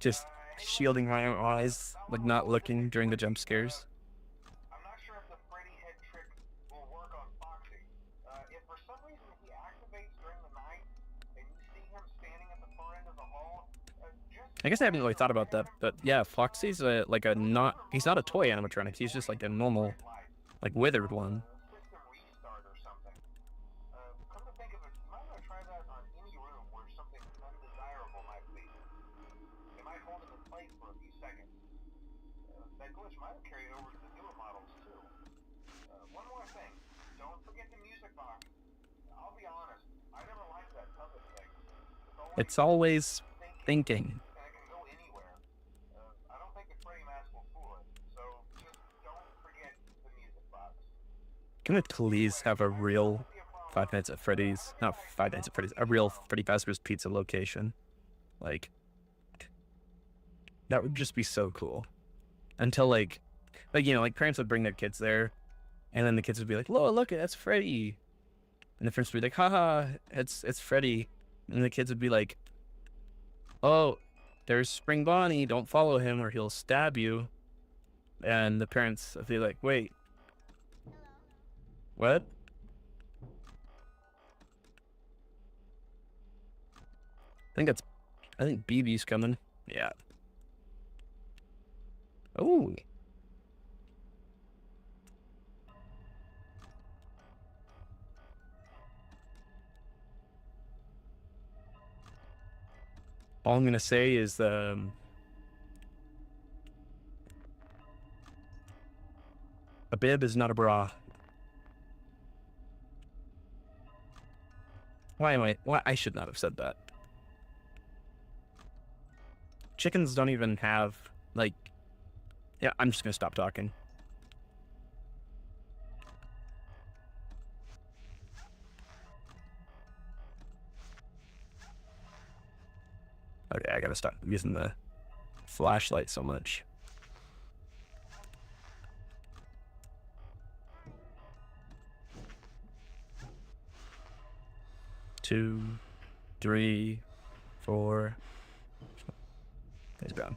just shielding my eyes, like not looking during the jump scares. I'm not sure if the Freddy head trick will work on Foxy. If for some reason he activates during the night and you see him standing at the far end of the hall, just... I guess I haven't really thought about that, but yeah, Foxy's he's not a toy animatronic, he's just like a normal, like withered one. System restart or something. Come to think of it, you might want to try that on any room where something undesirable might be. It might hold him in place for a few seconds. That glitch might have carried over to the newer models too. One more thing, don't forget the music box. I'll be honest, I never liked that puppet thing. It's always thinking. And it can go anywhere. I don't think the Freddy mask will fool it, so just don't forget the music box. Can we please have a real Five Nights at Freddy's, not Five Nights at Freddy's, a real Freddy Fazbear's Pizza location? Like, that would just be so cool. Until like, you know, like parents would bring their kids there, and then the kids would be like, "Whoa, look, that's Freddy," and the parents would be like, "Haha, it's Freddy," and the kids would be like, "Oh, there's Spring Bonnie, don't follow him or he'll stab you," and the parents would be like, "Wait, what?" I think BB's coming. Yeah. Oh. All I'm gonna say is a bib is not a bra. Why I should not have said that. Chickens don't even have, like, yeah, I'm just gonna stop talking. Okay, I gotta stop using the flashlight so much. Two, three, four. He's down.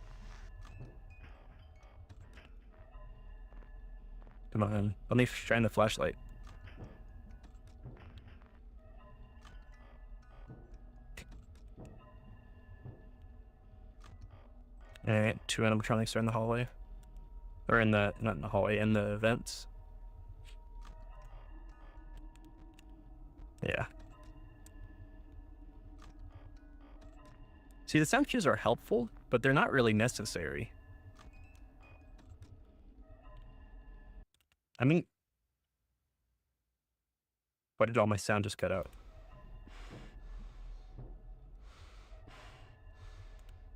Come on, let me shine the flashlight. Alright, 2 animatronics are in the hallway. Or in the, not in the hallway, in the vents. Yeah. See, the sound cues are helpful, but they're not really necessary. I mean, why did all my sound just cut out?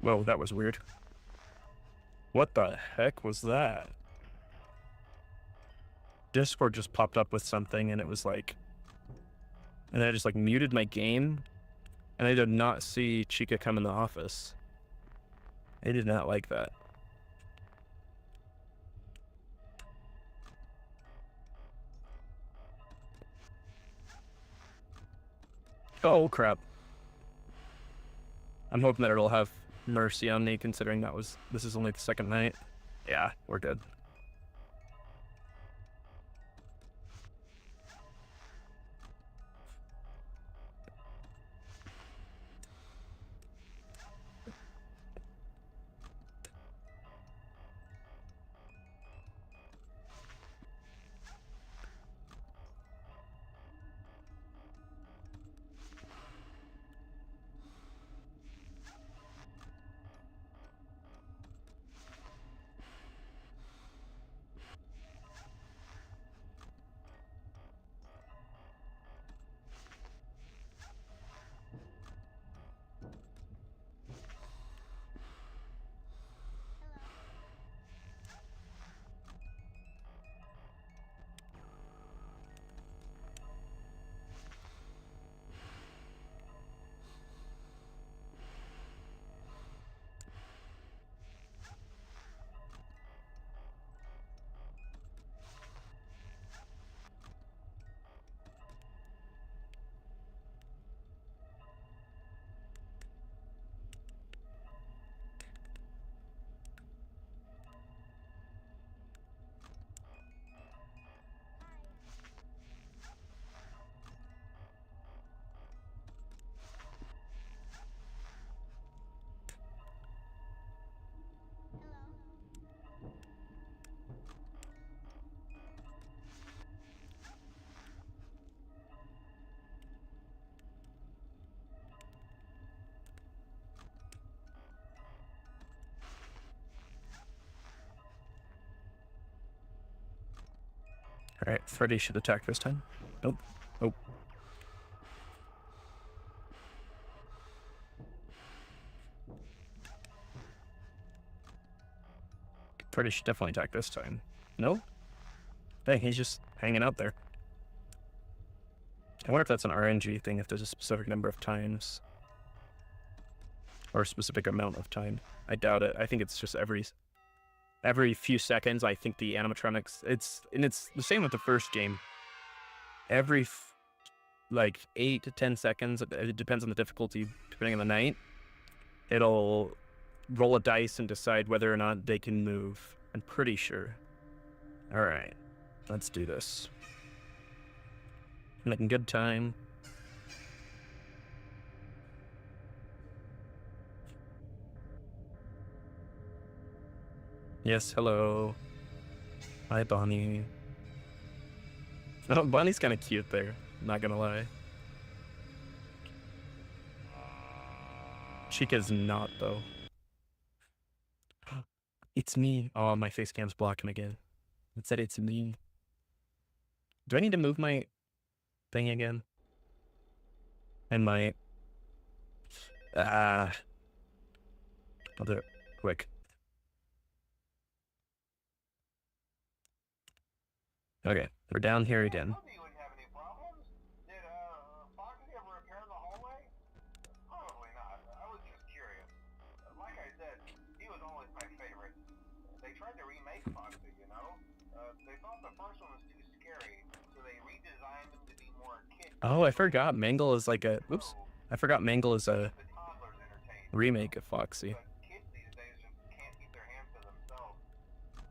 Whoa, that was weird. What the heck was that? Discord just popped up with something and it was like, and I just like muted my game and I did not see Chica come in the office. I did not like that. Oh crap. I'm hoping that it'll have mercy on me considering this is only the second night. Yeah, we're good. Alright, Freddy should attack this time. Nope. Oh. Freddy should definitely attack this time. No? Dang, he's just hanging out there. I wonder if that's an RNG thing, if there's a specific number of times. Or a specific amount of time. I doubt it. I think it's just every few seconds. I think the animatronics, it's the same with the first game. Every like 8 to 10 seconds, it depends on the difficulty, depending on the night, it'll roll a dice and decide whether or not they can move. I'm pretty sure. All right, let's do this. Making good time. Yes, hello. Hi, Bonnie. Oh, Bonnie's kind of cute there. Not gonna lie. Chica's not, though. It's me. Oh, my face cam's blocking again. It said it's me. Do I need to move my thing again? And my... Ah... I'll do it quick. Okay, we're down here again. Told you you wouldn't have any problems. Did Foxy ever repair the hallway? Probably not. I was just curious. Like I said, he was always my favorite. They tried to remake Foxy, you know? They thought the first one was too scary, so they redesigned him to be more kid. Oh, I forgot Mangle is like a... Oops. I forgot Mangle is a The toddlers entertained. remake of Foxy. But kids these days just can't keep their hands to themselves.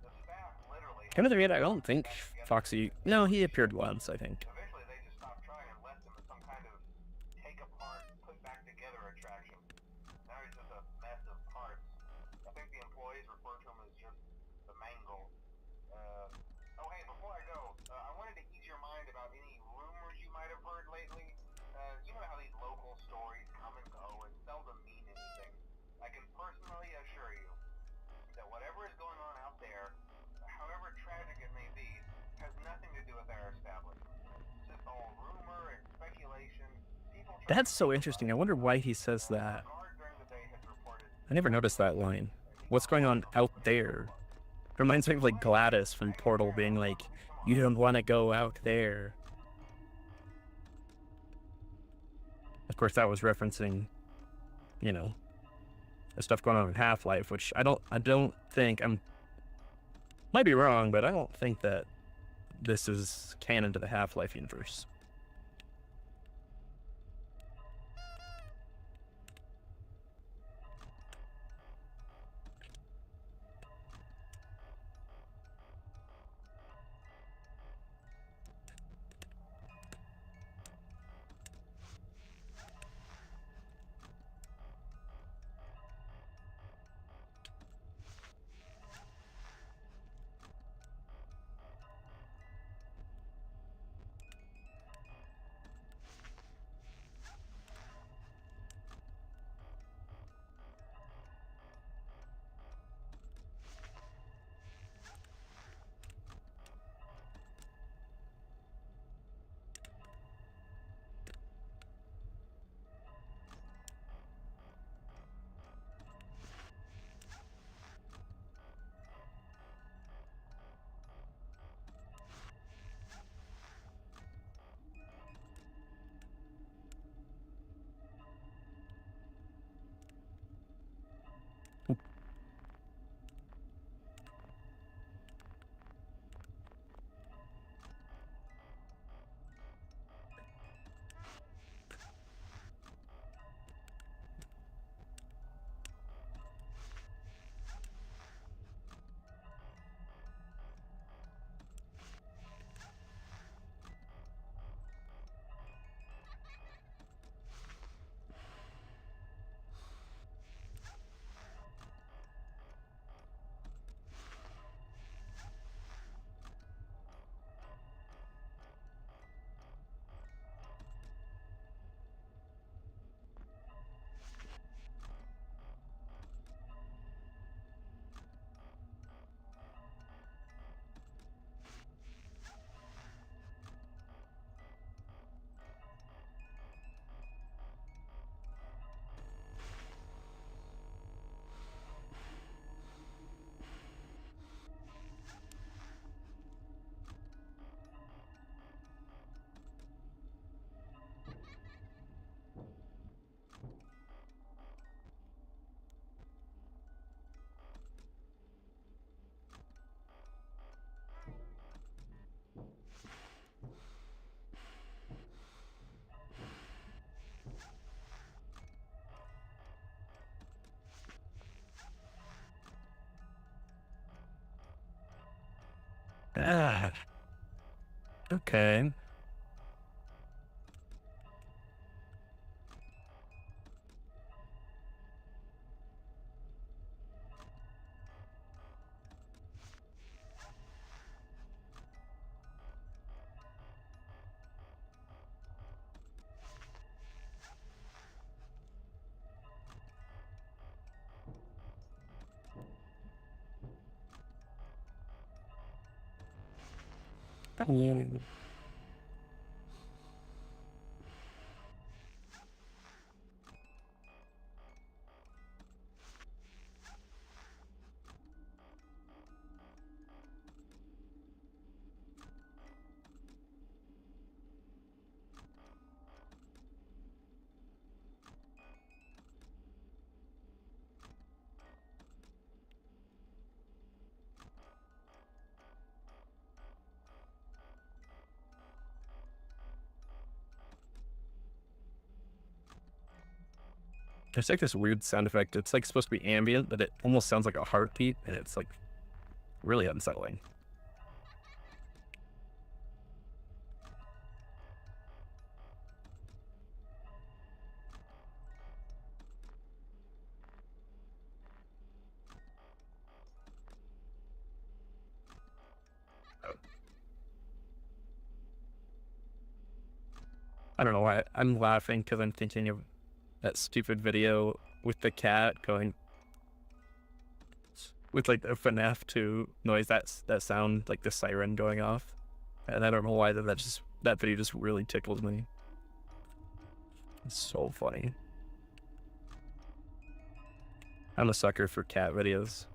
The staff literally Kind of the I don't think Foxy... No, he appeared once, I think. eventually they just stopped trying and left him as some kind of take apart, put back together attraction. Now he's just a mess of parts. I think the employees refer to him as just the Mangle. Oh hey, before I go, I wanted to ease your mind about any rumors you might have heard lately. You know how these local stories come and go and seldom mean anything. I can personally assure you that whatever is going on out there, however tragic it may be, has nothing to do with our establishment. It's just all rumor and speculation. That's so interesting. I wonder why he says that. I never noticed that line. What's going on out there? It reminds me of like Gladys from Portal being like, you don't want to go out there. Of course, that was referencing, you know, the stuff going on in Half-Life, which I don't think, might be wrong, but I don't think that this is canon to the Half-Life universe. Ah. Okay. There's like this weird sound effect. It's like supposed to be ambient, but it almost sounds like a heartbeat, and it's like really unsettling. I don't know why I'm laughing, because I'm thinking of that stupid video with the cat going with like the FNAF 2 noise. That sound, like the siren going off, and I don't know why that video just really tickled me. It's so funny. I'm a sucker for cat videos.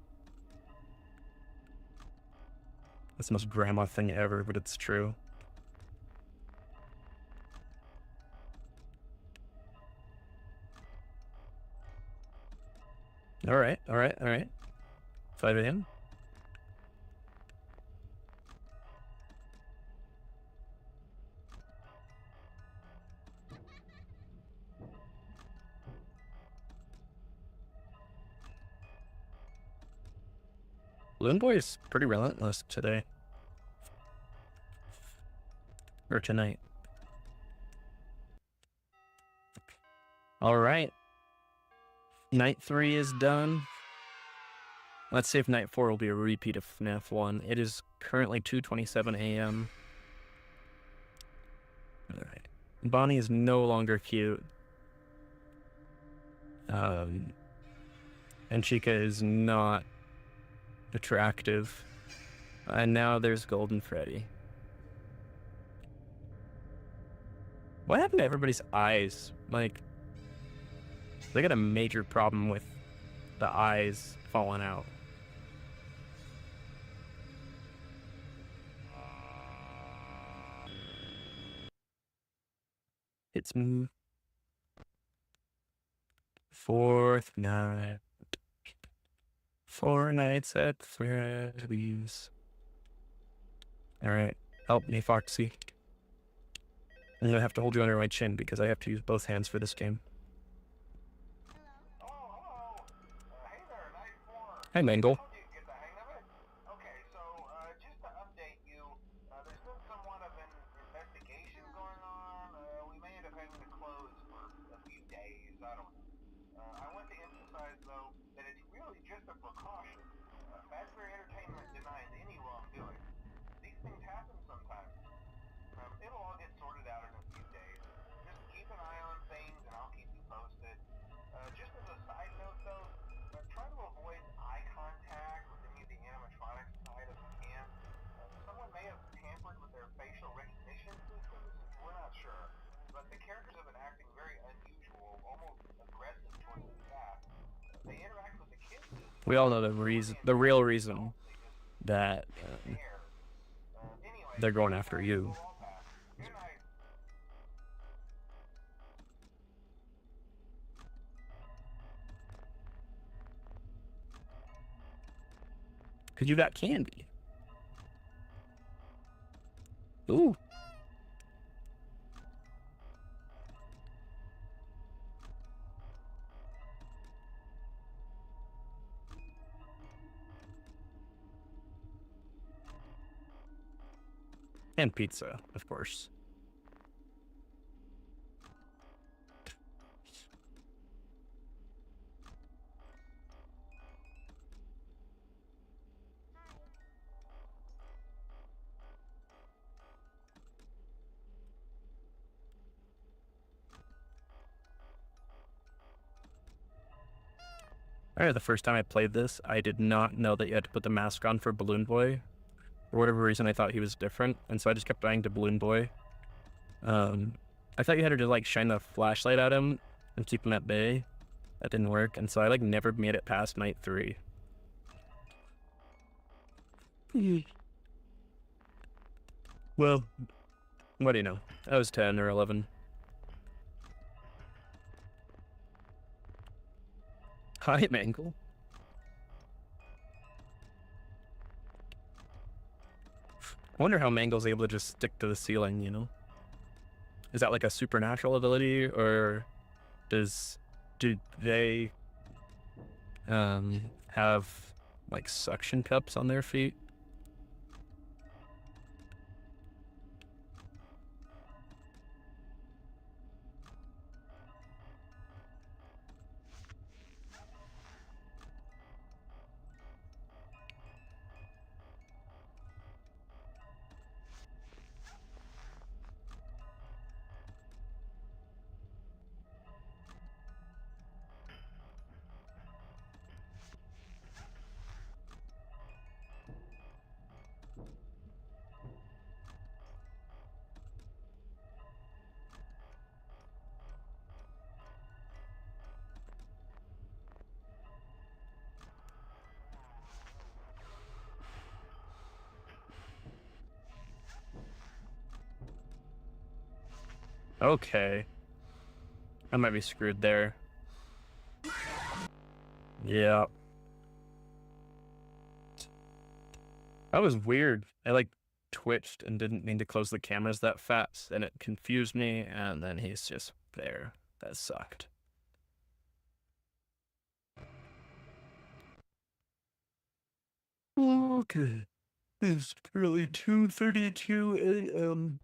That's the most grandma thing ever, but it's true. All right. 5 a.m. Balloon Boy is pretty relentless today. Or tonight. All right. Night 3 is done. Let's see if Night 4 will be a repeat of FNAF 1. It is currently 2:27 a.m. All right. Bonnie is no longer cute. And Chica is not attractive. And now there's Golden Freddy. What happened to everybody's eyes? Like, they got a major problem with the eyes falling out. It's fourth night. 4 nights at Freddy's. Alright, help me, Foxy. I'm gonna have to hold you under my chin because I have to use both hands for this game. Hello. Hey there, Night 4. Hi, Mangle. Told you to get the hang of it. Okay, so just to update you, there's been somewhat of an investigation going on. We may end up having to close for a few days. I don't know. I want to emphasize, though, that it's really just a precaution. Fazbear Entertainment denies any wrongdoing. These things happen sometimes. It'll all get sorted out in a few days. Just keep an eye on things, and I'll keep you posted. Just as a side note, though, try to avoid eye contact with any of the animatronics side if you can. Someone may have tampered with their facial recognition systems. We're not sure. But the characters have been acting very unusual, almost aggressive towards the staff. They interact with the kids. We all know the real reason that they're going after you. Because you got candy. Ooh. And pizza, of course. Alright, the first time I played this, I did not know that you had to put the mask on for Balloon Boy. For whatever reason, I thought he was different, and so I just kept dying to Balloon Boy. I thought you had to just like shine the flashlight at him and keep him at bay. That didn't work, and so I like never made it past night 3. Well, what do you know? I was 10 or 11. Hi, Mangle. I wonder how Mangle's able to just stick to the ceiling, you know? Is that like a supernatural ability, or do they have like suction cups on their feet? Okay. I might be screwed there. Yeah. That was weird. I like twitched and didn't mean to close the cameras that fast, and it confused me, and then he's just there. That sucked. Okay. It's currently 2:32 a.m.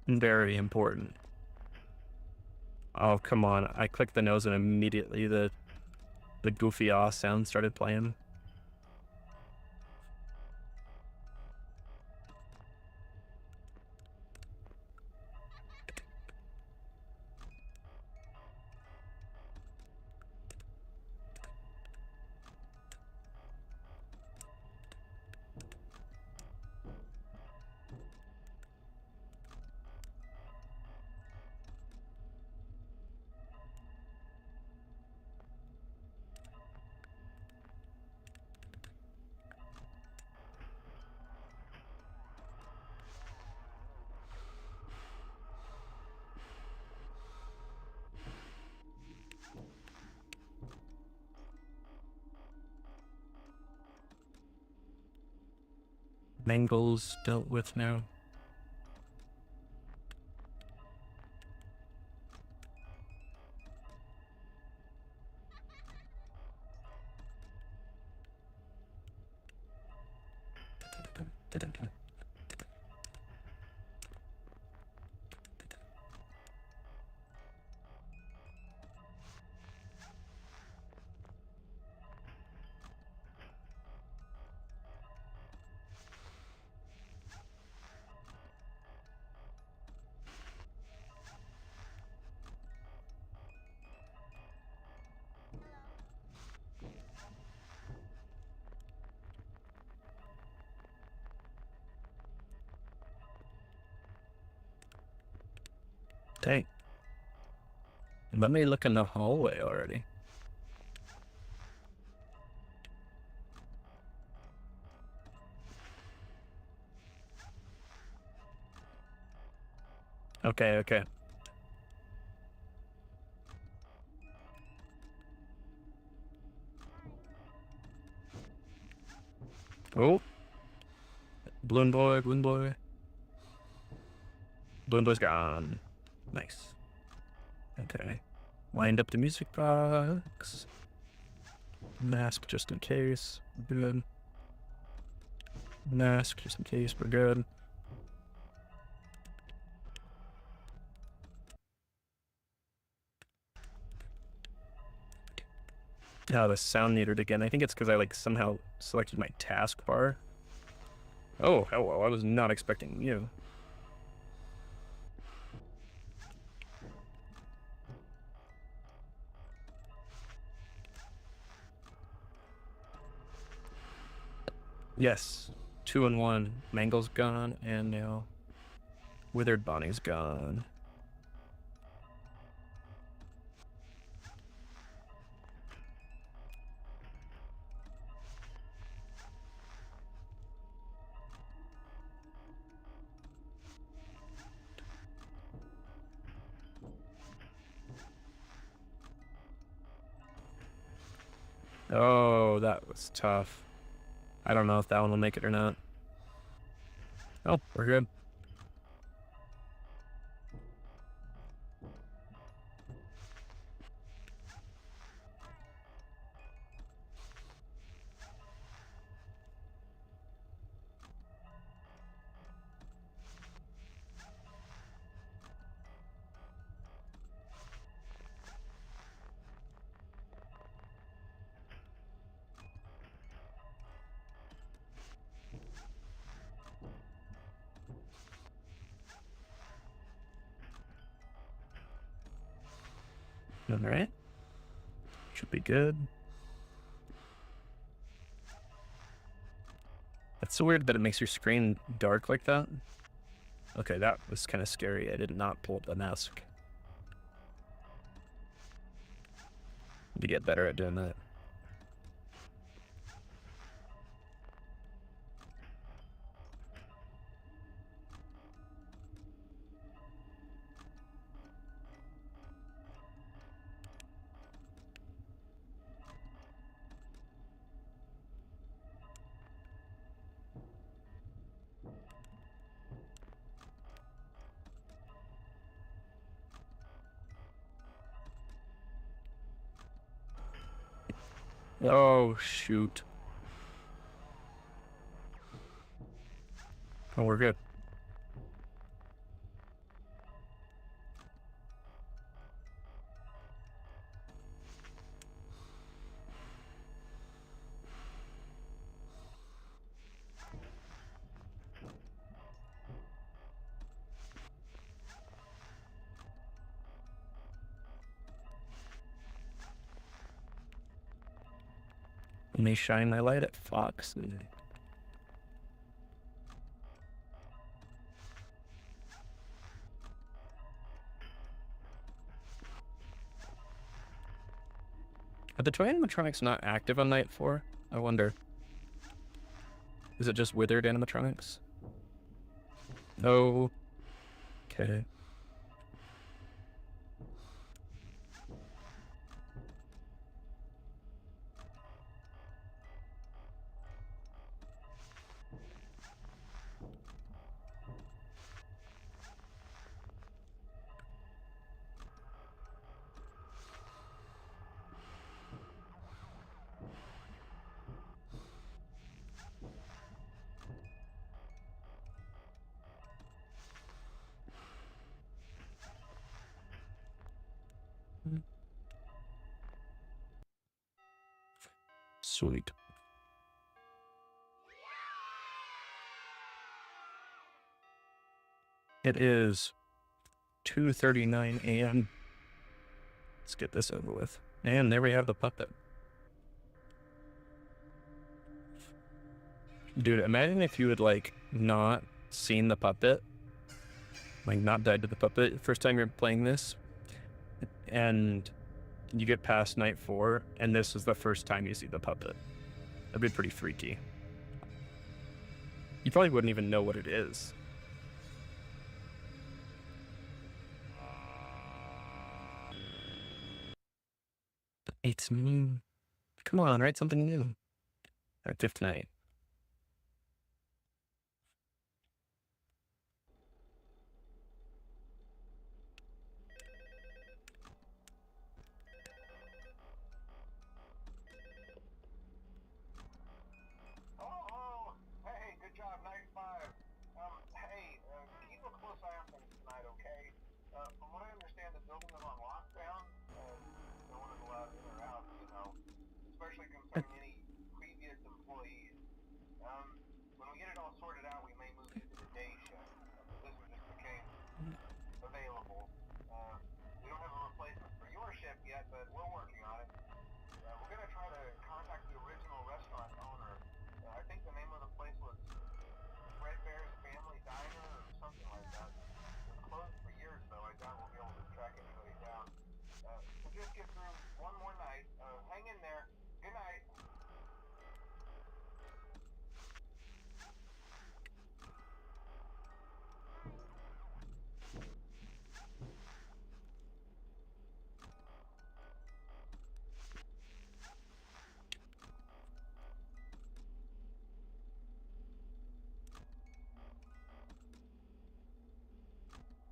Very important. Oh, come on. I clicked the nose and immediately the goofy aw sound started playing. Mangles dealt with now. Dang. Let me look in the hallway already. Okay, okay. Oh. Balloon boy, balloon boy. Balloon boy's gone. Nice. Okay. Wind up the music box. Mask just in case. Good. Mask just in case. We're good. Oh, the sound metered again. I think it's because I like somehow selected my taskbar. Oh, hello. I was not expecting you. Yes. 2 and 1. Mangle's gone, and now Withered Bonnie's gone. Oh, that was tough. I don't know if that one will make it or not. Oh, we're good. All right. Should be good. That's so weird that it makes your screen dark like that. Okay, that was kind of scary. I did not pull up the mask. To get better at doing that. Oh, shoot. Oh, we're good. Let me shine my light at Fox. Are the toy animatronics not active on night 4? I wonder. Is it just withered animatronics? Oh. Okay. Sweet. It is 2:39 a.m. Let's get this over with. And there we have the puppet. Dude, imagine if you had, like, not seen the puppet. Like, not died to the puppet first time you're playing this. And you get past night 4, and this is the first time you see the puppet. That'd be pretty freaky. You probably wouldn't even know what it is. It's me. Come on, write something new. All right, 5th night.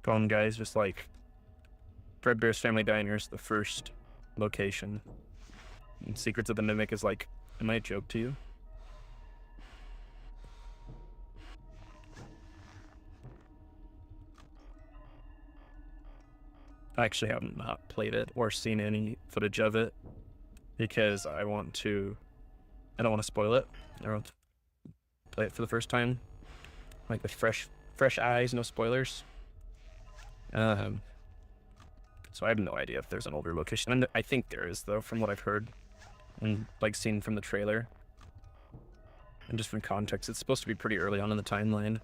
Phone guys, just like Fredbear's Family Diner is the first location. And Secrets of the Mimic is like, am I a joke to you? I actually have not played it or seen any footage of it because I don't want to spoil it. I want to play it for the first time, like with fresh eyes, no spoilers. So I have no idea if there's an older location. And I think there is, though, from what I've heard and like seen from the trailer and just from context. It's supposed to be pretty early on in the timeline.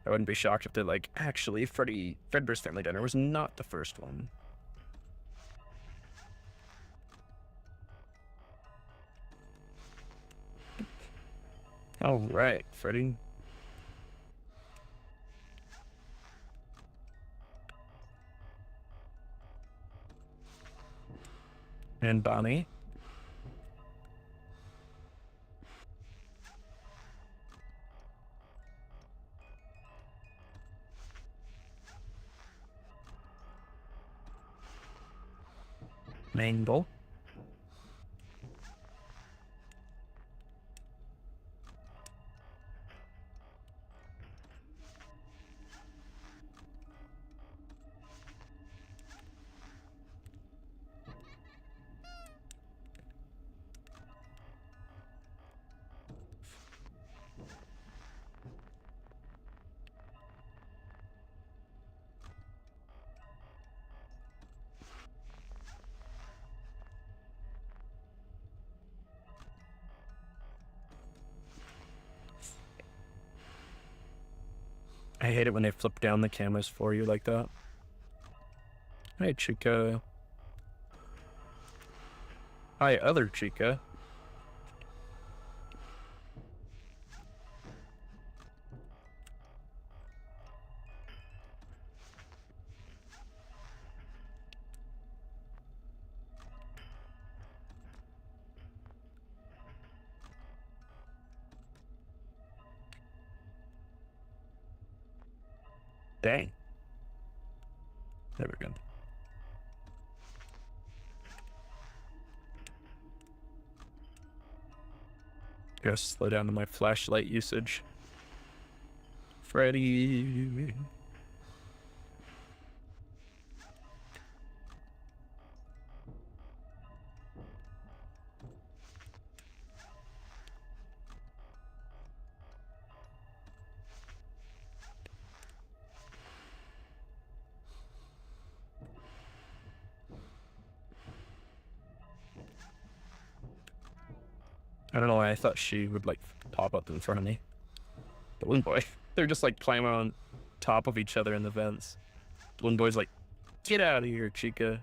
I wouldn't be shocked if they're like, actually, Fredbear's Family Diner was not the first one. All right, Freddy. And Bonnie. Mangle. I hate it when they flip down the cameras for you like that. Hi, Chica. Hi, other Chica. Dang. There we go. Gotta slow down to my flashlight usage. Freddy. I don't know why I thought she would like pop up in front of me. Balloon Boy. They're just like climbing on top of each other in the vents. Balloon Boy's like, get out of here, Chica.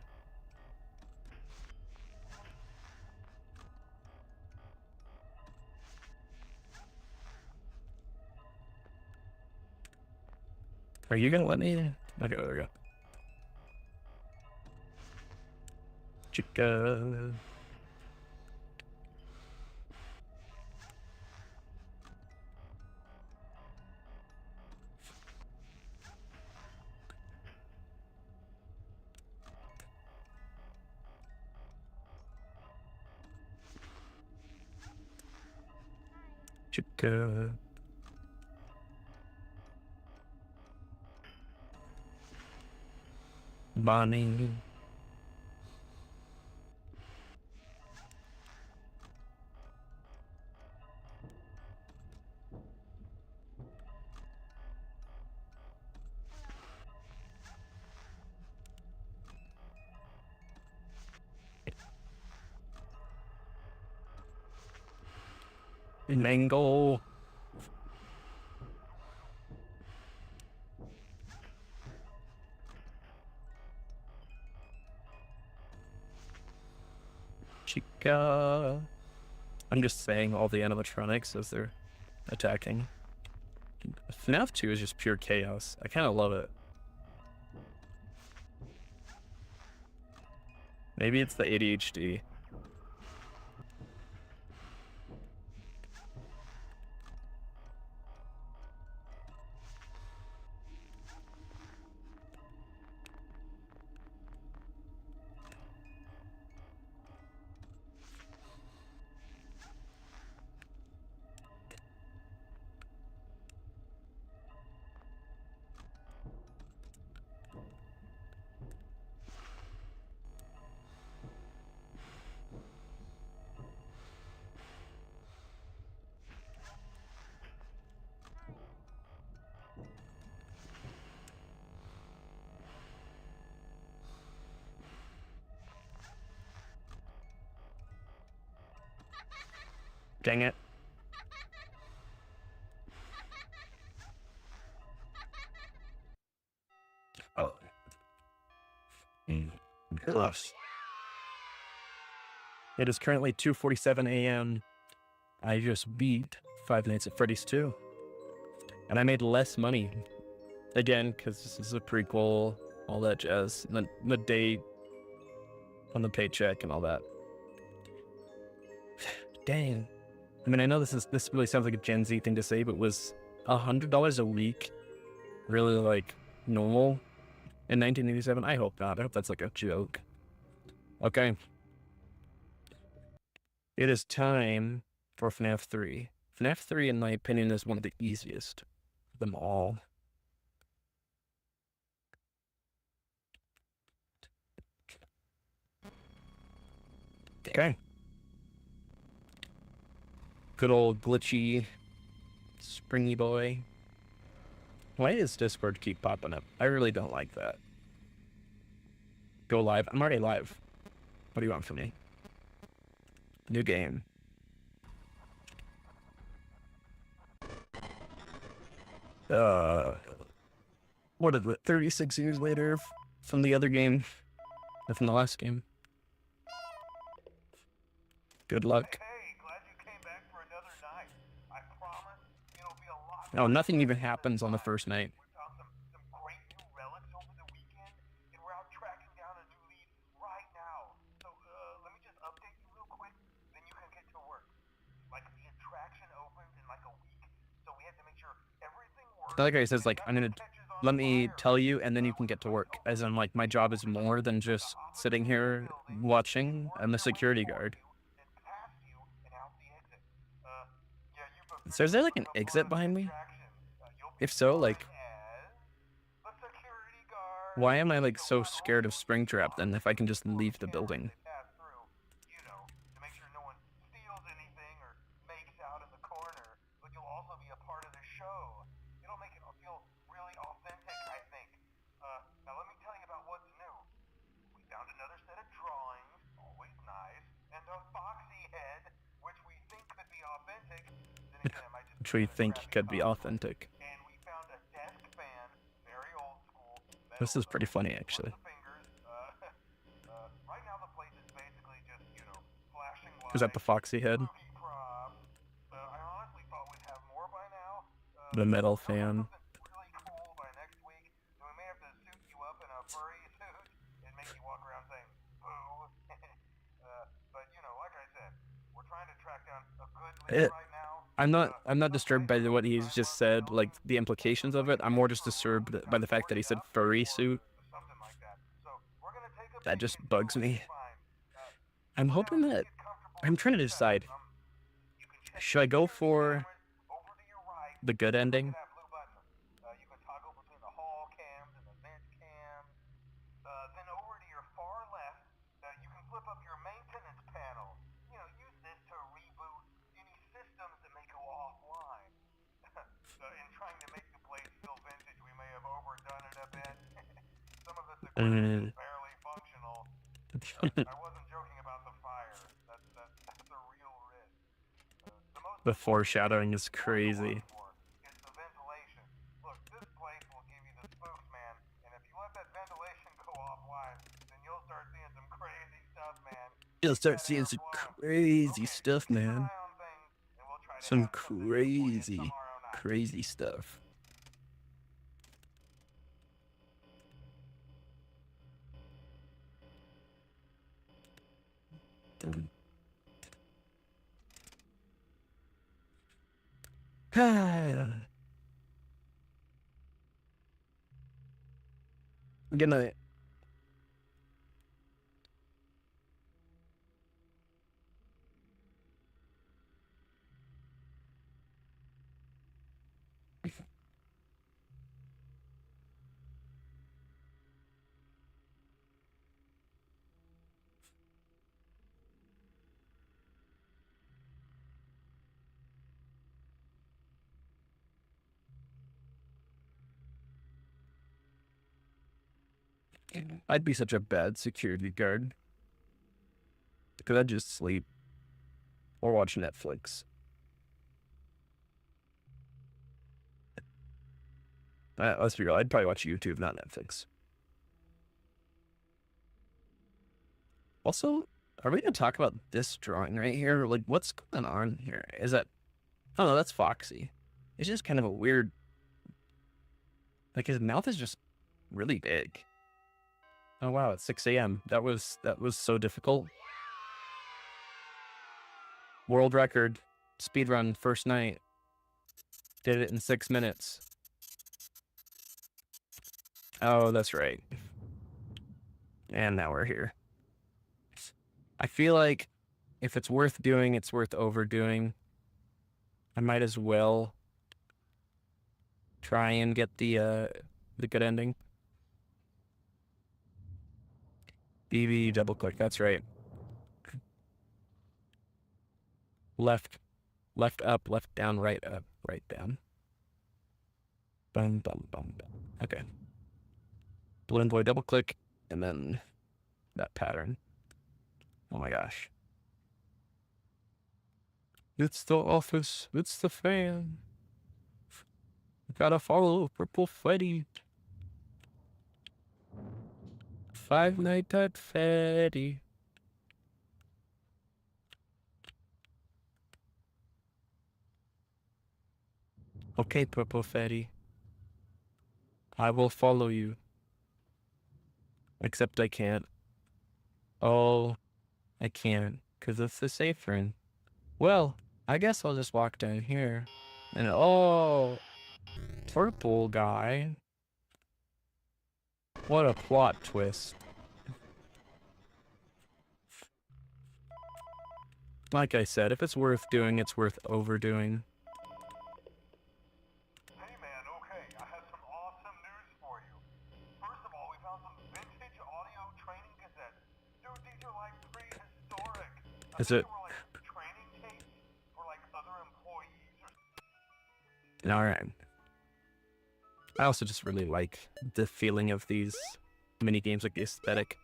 Are you gonna let me? Okay, there we go. Chica. Chica. Bonnie. Mangle. Chica. I'm just saying all the animatronics as they're attacking. FNAF 2 is just pure chaos. I kind of love it. Maybe it's the ADHD. Dang it. Oh. Close. It is currently 2:47 a.m. I just beat Five Nights at Freddy's 2. And I made less money. Again, because this is a prequel, all that jazz. The date on the paycheck and all that. Dang. I mean, I know this really sounds like a Gen Z thing to say, but was $100 a week really like normal in 1987? I hope not. I hope that's like a joke. Okay. It is time for FNAF 3. FNAF 3, in my opinion, is one of the easiest of them all. Okay. Good old glitchy, springy boy. Why does Discord keep popping up? I really don't like that. Go live. I'm already live. What do you want from me? New game. What is it? 36 years later from the other game, from the last game. Good luck. Hey, glad you came back for another night. I promise it'll be a lot. Oh, nothing even happens on the first night. We found some great new relics over the weekend, and we're out tracking down a new lead right now. So, let me just update you real quick, then you can get to work. Like, the attraction opens in like a week, so we have to make sure everything works. The other guy says, like, let me tell you, and then you can get to work. As in, like, my job is more than just sitting here watching. I'm the security guard. So is there like an exit behind me? If so, like, why am I like so scared of Springtrap then if I can just leave the building? Which we think could be authentic. This is pretty funny, actually. Is that the Foxy head? The metal fan. I'm not disturbed by what he's just said, like the implications of it. I'm more just disturbed by the fact that he said furry suit. That just bugs me. I'm hoping that I'm trying to decide. Should I go for the good ending? Then over to your far left, you can flip up your maintenance panel. You know, use this to reboot any systems that may go offline. In trying to make the place feel vintage, we may have overdone it a bit. Some of this equipment is barely functional. I wasn't joking about the fire. That's a real risk. The foreshadowing is crazy. It's the ventilation. Look, this place will give you the spooks, man. And if you let that ventilation go offline, then you'll start seeing some crazy stuff, man. You'll start seeing some crazy stuff, man. Some crazy stuff. Good night. I'd be such a bad security guard. Because I'd just sleep or watch Netflix. Let's be real. I'd probably watch YouTube, not Netflix. Also, are we gonna talk about this drawing right here? Like, what's going on here? Is that? Oh no, that's Foxy. It's just kind of a weird. Like his mouth is just really big. Oh wow, it's 6 a.m. That was so difficult. World record, speedrun, first night. Did it in 6 minutes. Oh, that's right. And now we're here. I feel like if it's worth doing, it's worth overdoing. I might as well try and get the good ending. BB double click, that's right. Left up, left down, right up, right down. Bum, bum, bum, bum. Okay. Balloon boy double click, and then that pattern. Oh my gosh. It's the office. It's the fan. Gotta follow Purple Freddy. Five Nights at Freddy. Okay, Purple Freddy. I will follow you. Except I can't. Oh, I can't, because it's the safe room. Well, I guess I'll just walk down here. And oh, purple guy. What a plot twist. Like I said, if it's worth doing, it's worth overdoing. Hey man, okay, I have some awesome news for you. First of all, we found some vintage audio training cassettes. Dude, these are like prehistoric. I Is think it? they were like training tapes for like other employees or Alright. I also just really like the feeling of these mini games, like the aesthetic.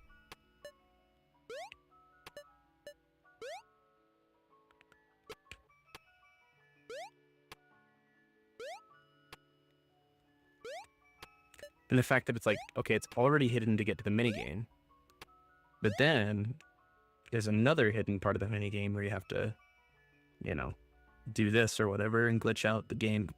And the fact that it's like, okay, it's already hidden to get to the minigame. But then there's another hidden part of the minigame where you have to, you know, do this or whatever and glitch out the game.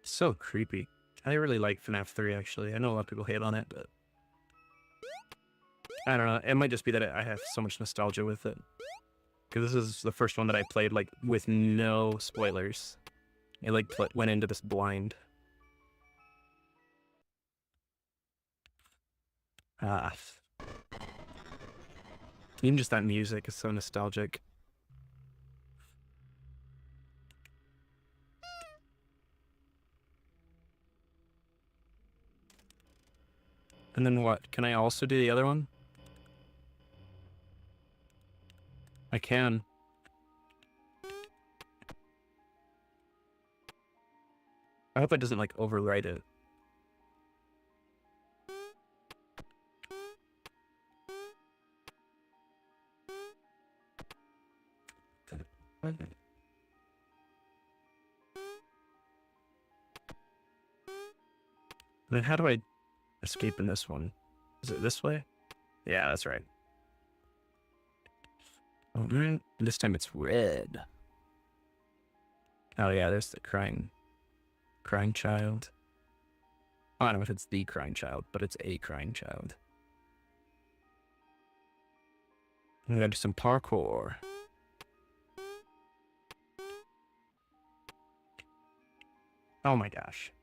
So creepy. I really like FNAF 3, actually. I know a lot of people hate on it, but I don't know. It might just be that I have so much nostalgia with it. Because this is the first one that I played, like, with no spoilers. It, like, went into this blind. Ah. Even just that music is so nostalgic. And then what? Can I also do the other one? I can. I hope it doesn't, like, overwrite it. Then how do I escape in this one? Is it this way? Yeah, that's right. Oh, this time it's red. Oh yeah, there's the crying child. I don't know if it's the crying child, but it's a crying child. I'm gonna do some parkour. Oh my gosh.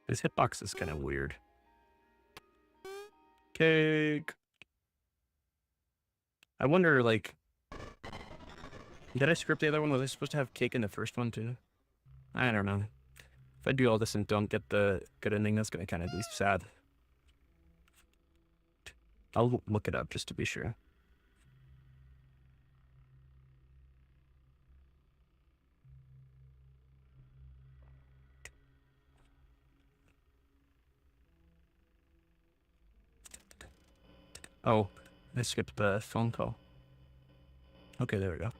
This hitbox is kind of weird. Cake. I wonder, like, did I script the other one? Was I supposed to have cake in the first one too? I don't know. If I do all this and don't get the good ending, that's gonna kind of be sad. I'll look it up just to be sure. Oh, I skipped the phone call. Okay, there we go.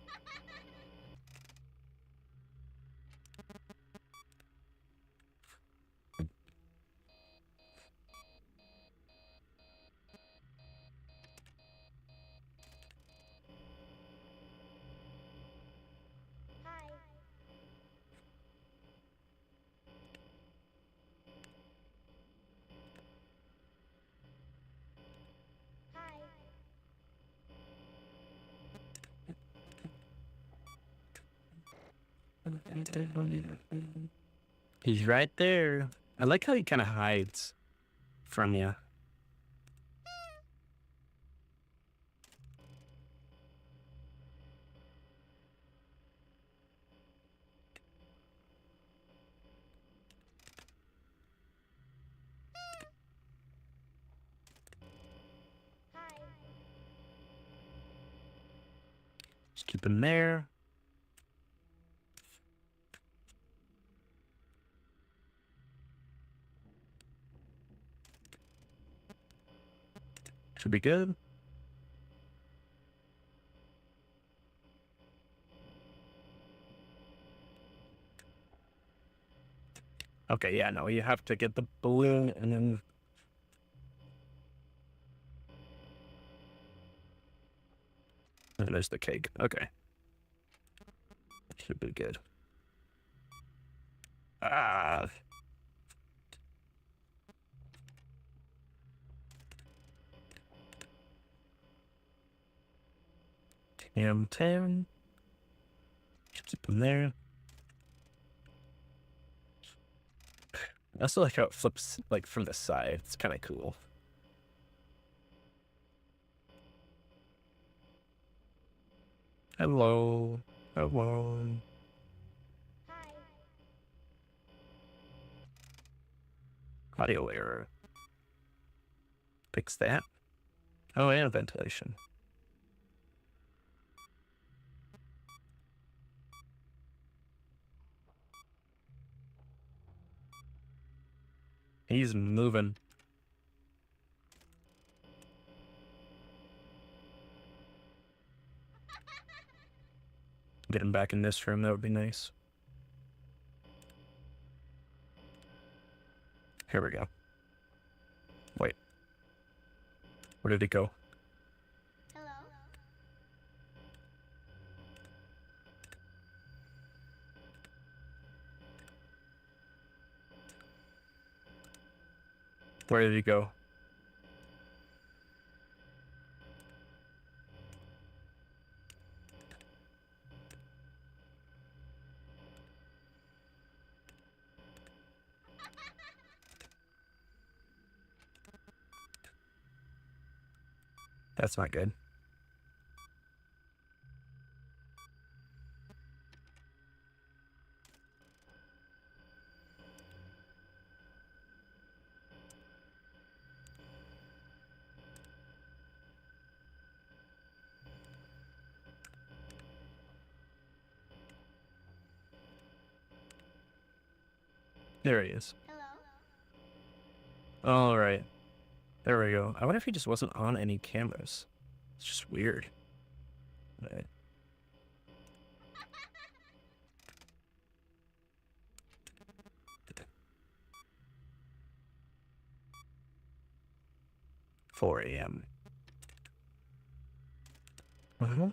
He's right there. I like how he kind of hides from you. Just keep him there. Should be good. Okay, yeah, no, you have to get the balloon and then... And there's the cake. Okay. Should be good. Ah. Tam. Keep him there. I also like how it flips like from the side. It's kind of cool. Hello. Hello. Audio error. Fix that. Oh, and ventilation. He's moving. Get him back in this room. That would be nice. Here we go. Wait. Where did he go? Hello? Where did he go? That's not good. There he is. Hello? All right. There we go. I wonder if he just wasn't on any cameras. It's just weird. Right. 4 a.m. Hi.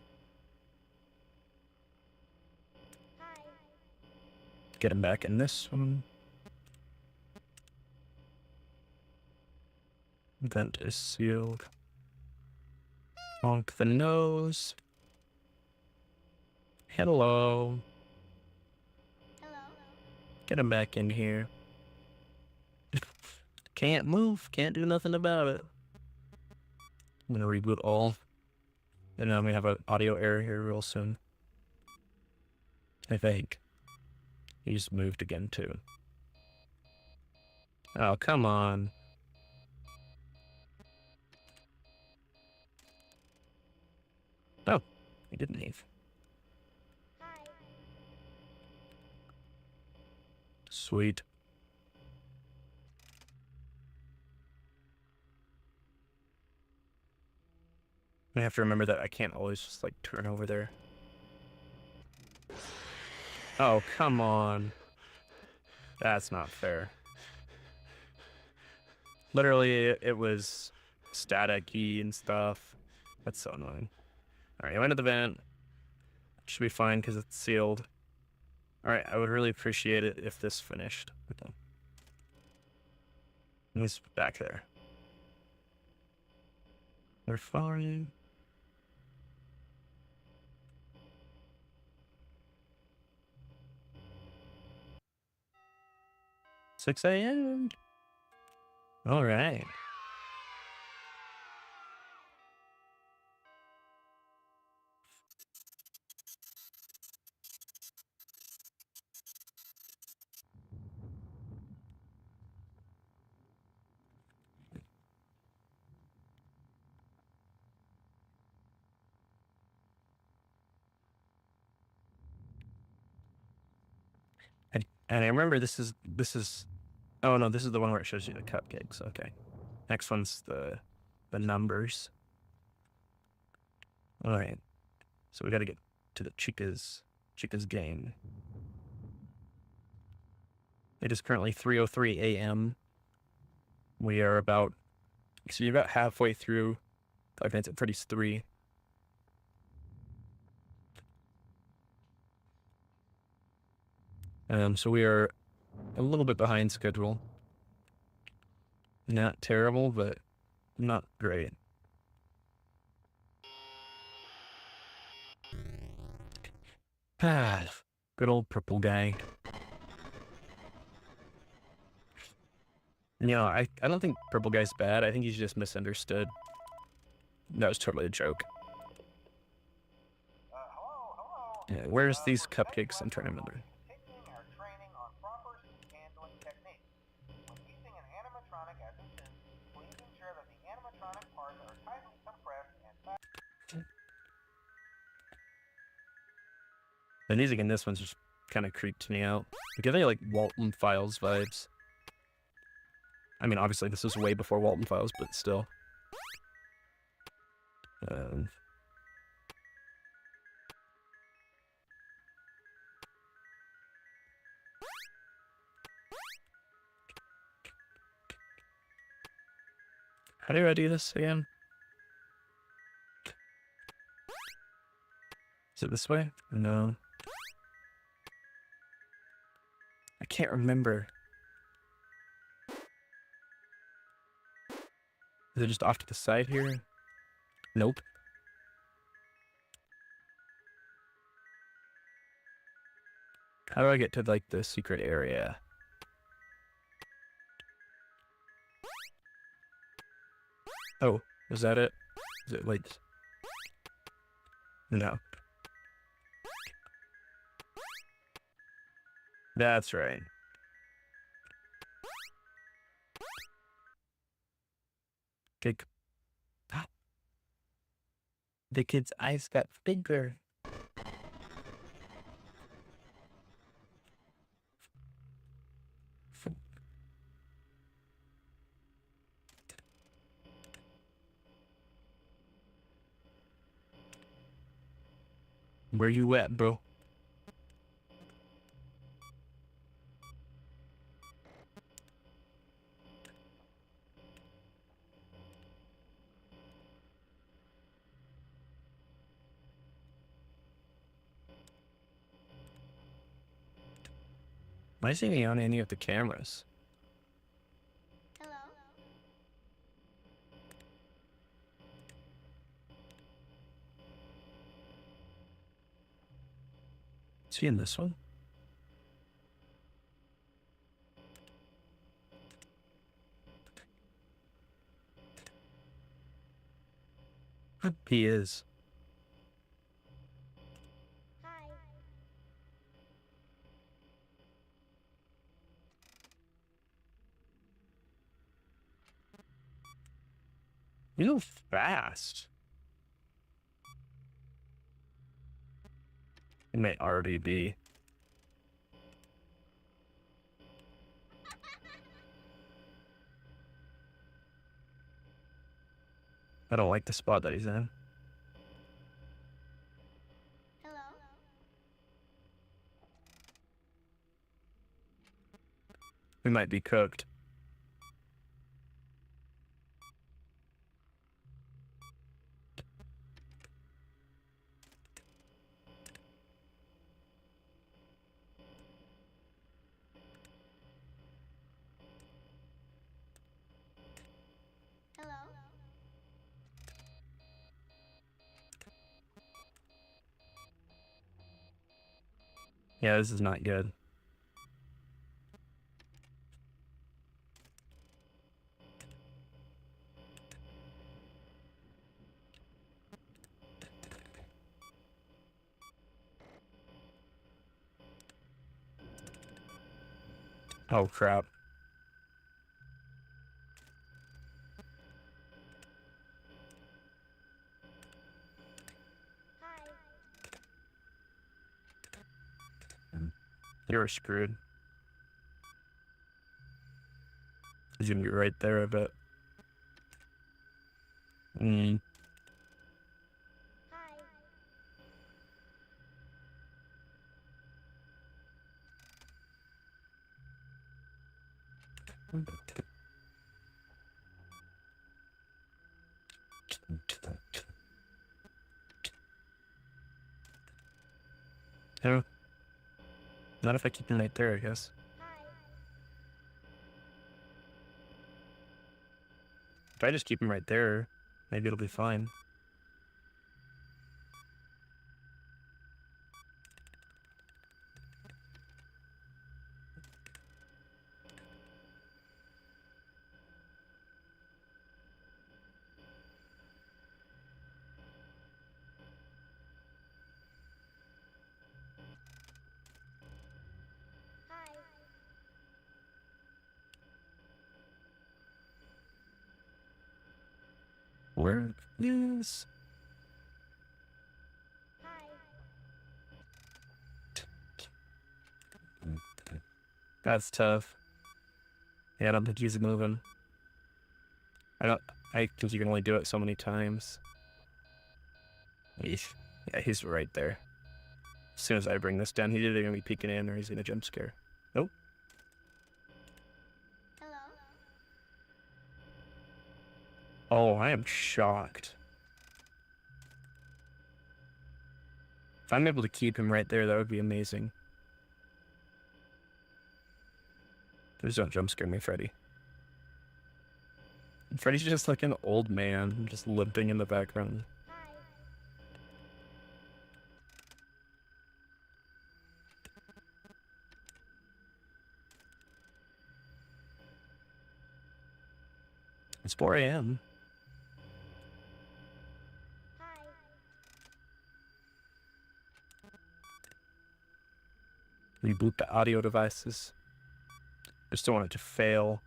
Get him back in this one. Vent is sealed. Honk the nose. Hello. Hello? Get him back in here. Can't move. Can't do nothing about it. I'm gonna reboot all. And I'm gonna have an audio error here real soon. I think. He's moved again too. Oh, come on. He didn't leave. Hi. Sweet. I have to remember that I can't always just like turn over there. Oh, come on. That's not fair. Literally, it was static-y and stuff. That's so annoying. All right, I went to the vent. Should be fine because it's sealed. All right, I would really appreciate it if this finished. Okay. He's back there. They're following. Six a.m. All right. And I remember this is oh no, this is the one where it shows you the cupcakes. Okay. Next one's the numbers. All right. So we got to get to the Chica's game. It is currently 3:03 a.m. We are about halfway through 5 minutes at Freddy's 3. So we are a little bit behind schedule. Not terrible, but not great. Ah, good old purple guy. You know, I don't think purple guy's bad. I think he's just misunderstood. That was totally a joke. Hello. Yeah, where's these For today's cupcakes? I'm lesson, trying to we'll remember. be continuing our training on proper soup handling techniques. When using an animatronic as a soup, please ensure that the animatronic parts are tightly compressed and The music in this one's just kind of creeped me out. I'm getting like Walton Files vibes. I mean, obviously this was way before Walton Files, but still. How do I do this again? Is it this way? No. I can't remember. Is it just off to the side here? Nope. How do I get to like the secret area? Oh, is that it? Is it like... No. That's right. Okay. The kid's eyes got bigger. Where you at, bro? Am I seeing on any of the cameras? Hello. Is he in this one? He is. Hi. You go fast. It may already be. I don't like the spot that he's in. Hello? We might be cooked. Hello? Yeah, this is not good. Oh, crap. Hi. You're screwed. He's gonna be right there, I bet. Hi. Oh, not if I keep him right there, I guess. Hi. If I just keep him right there, maybe it'll be fine. Hi. Where is... Hi. That's tough. Yeah, I don't think he's moving. I think you can only do it so many times. Eesh. Yeah, he's right there. As soon as I bring this down, he's either gonna be peeking in or he's gonna jump scare. Nope. Hello? Oh, I am shocked. If I'm able to keep him right there, that would be amazing. Please don't jump scare me, Freddy. Freddy's just like an old man, just limping in the background. Hi. It's 4 a.m. Hi. Reboot the audio devices. Just don't want it to fail.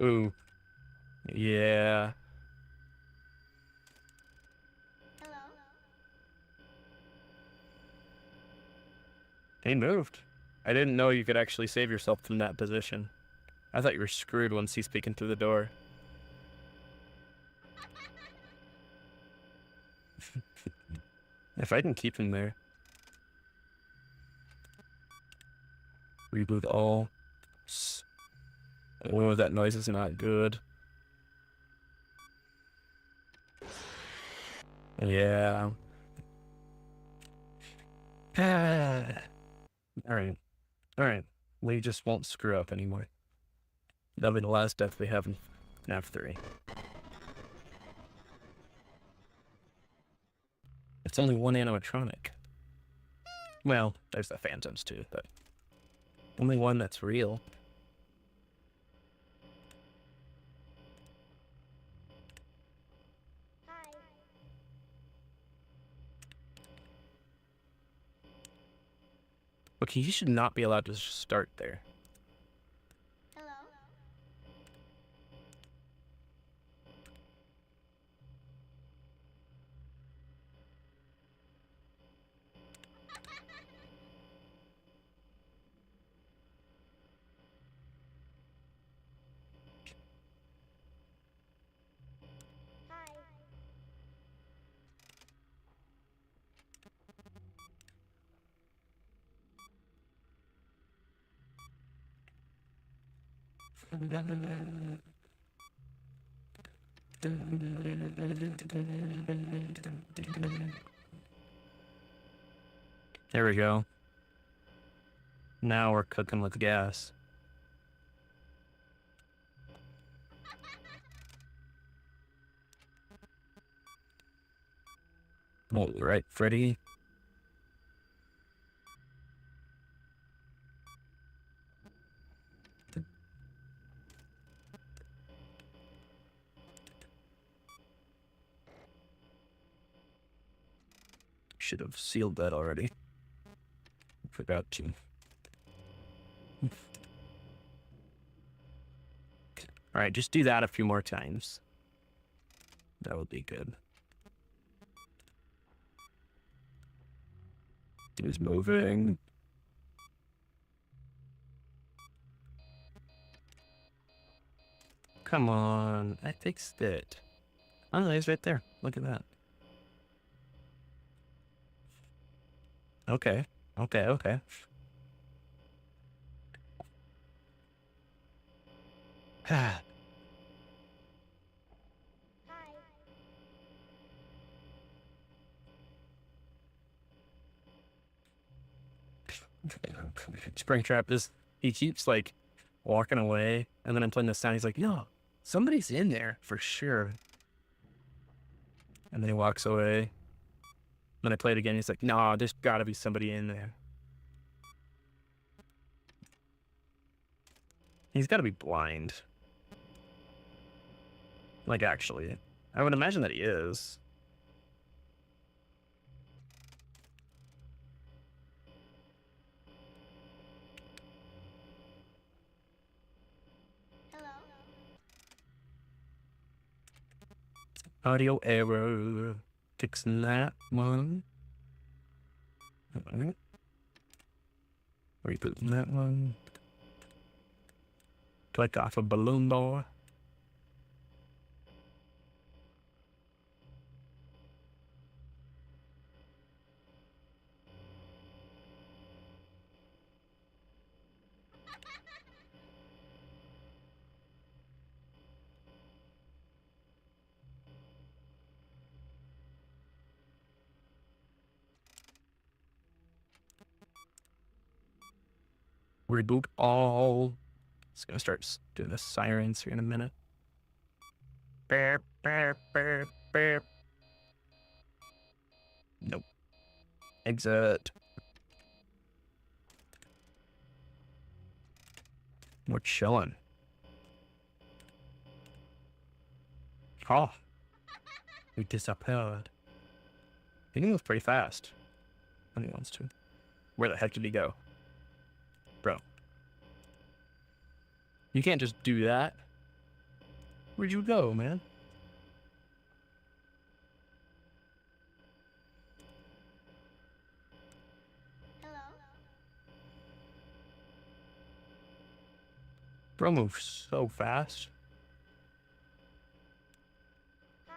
Ooh. Yeah. Hello? He moved. I didn't know you could actually save yourself from that position. I thought you were screwed once he's peeking through the door. If I can keep him there. Reboot all. Oh, that noise is not good. Yeah. Alright. Alright. We just won't screw up anymore. That'll be the last death we have in FNAF 3. It's only one animatronic. Well, there's the phantoms too, but only one that's real. Hi. Okay, you should not be allowed to start there. Hello? There we go. Now we're cooking with gas. All right, Freddy. Should have sealed that already. Forgot to. All right, just do that a few more times. That would be good. He's moving. Come on, I fixed it. Oh, he's right there. Look at that. Okay, okay. Hi. Springtrap is, he keeps like walking away, and then I'm playing this sound. He's like, no, somebody's in there for sure. And then he walks away. Then I play it again. He's like, no, there's gotta be somebody in there. He's gotta be blind. Like, actually, I would imagine that he is. Hello. Audio error. Fixing that one. Alright. Rebooting that one. Click off a balloon door. Reboot all. It's gonna start doing the sirens here in a minute. Beep, beep, beep, beep. Nope. Exit. We're chilling. Oh. We disappeared. He can move pretty fast when he wants to. Where the heck did he go? Bro. You can't just do that. Where'd you go, man? Hello. Bro moves so fast. Hi.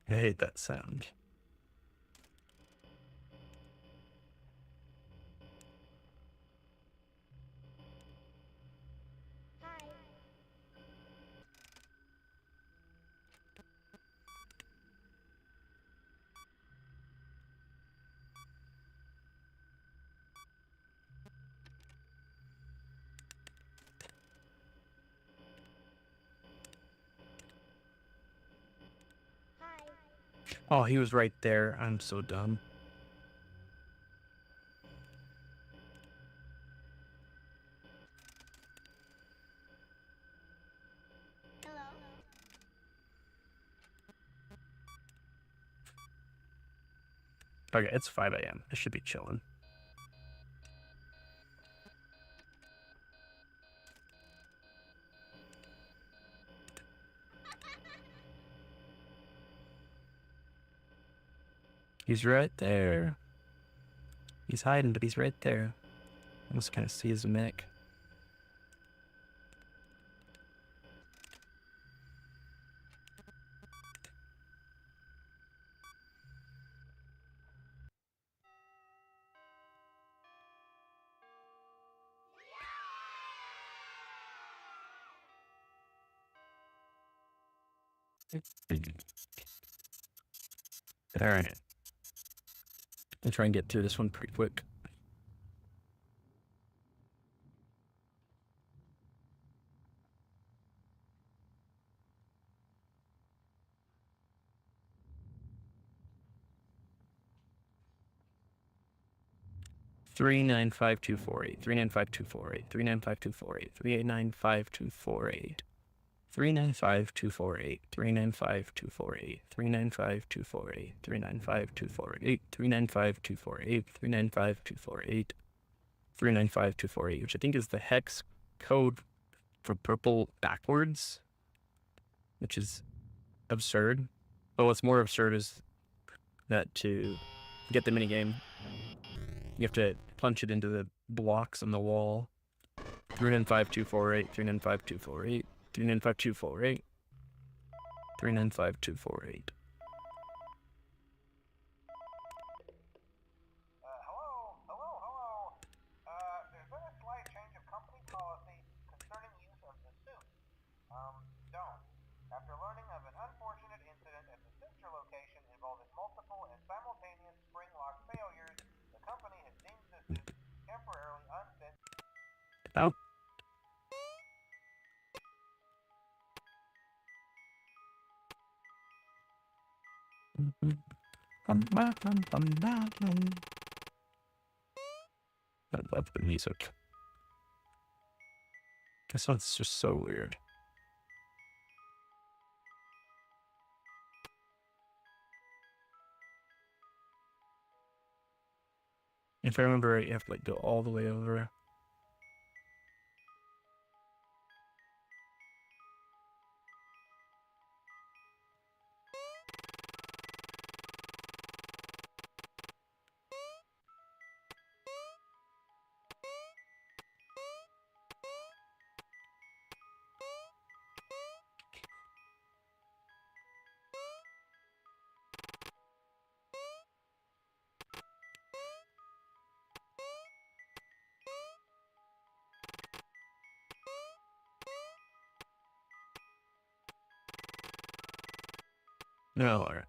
I hate that sound. Hi. Hi. Oh, he was right there. I'm so dumb. Hello. Okay, it's 5 a.m. I should be chilling. He's right there. He's hiding, but he's right there. I just kind of see his neck. Alright. I'll try and get through this one pretty quick. Three 95248 395 395 395 395 395 395 395 which I think is the hex code for purple backwards, which is absurd. But what's more absurd is that to get the minigame, you have to punch it into the blocks on the wall. 395 395 395 395 Hello. There's been a slight change of company policy concerning use of the suit. Don't. After learning of an unfortunate incident at the sister location involving multiple and simultaneous spring lock failures, the company has deemed the suit temporarily unfit. Oh. I love the music. This one's just so weird. If I remember right, you have to like go all the way over. No, alright.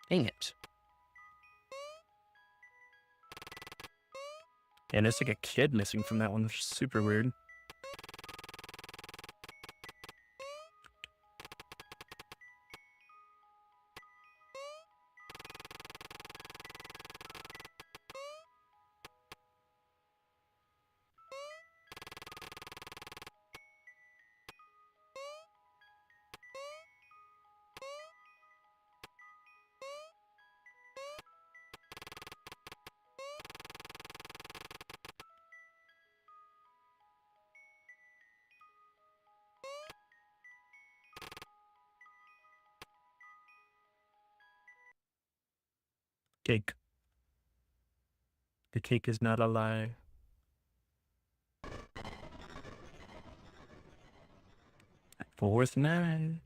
Dang it. And it's like a kid missing from that one, which is super weird. Cake. The cake is not a lie. Fourth night.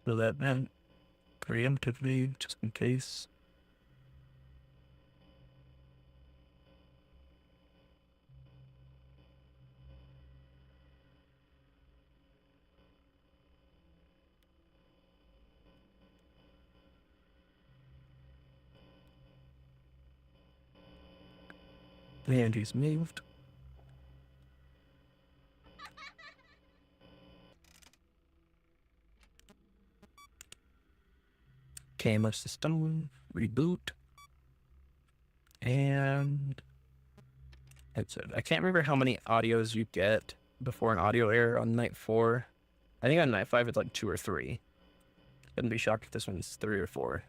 So that meant preemptively, just in case. The Andy's moved. Camera system, reboot. And headset. I can't remember how many audios you get before an audio error on night 4. I think on night 5 it's like 2 or 3. Wouldn't be shocked if this one's 3 or 4.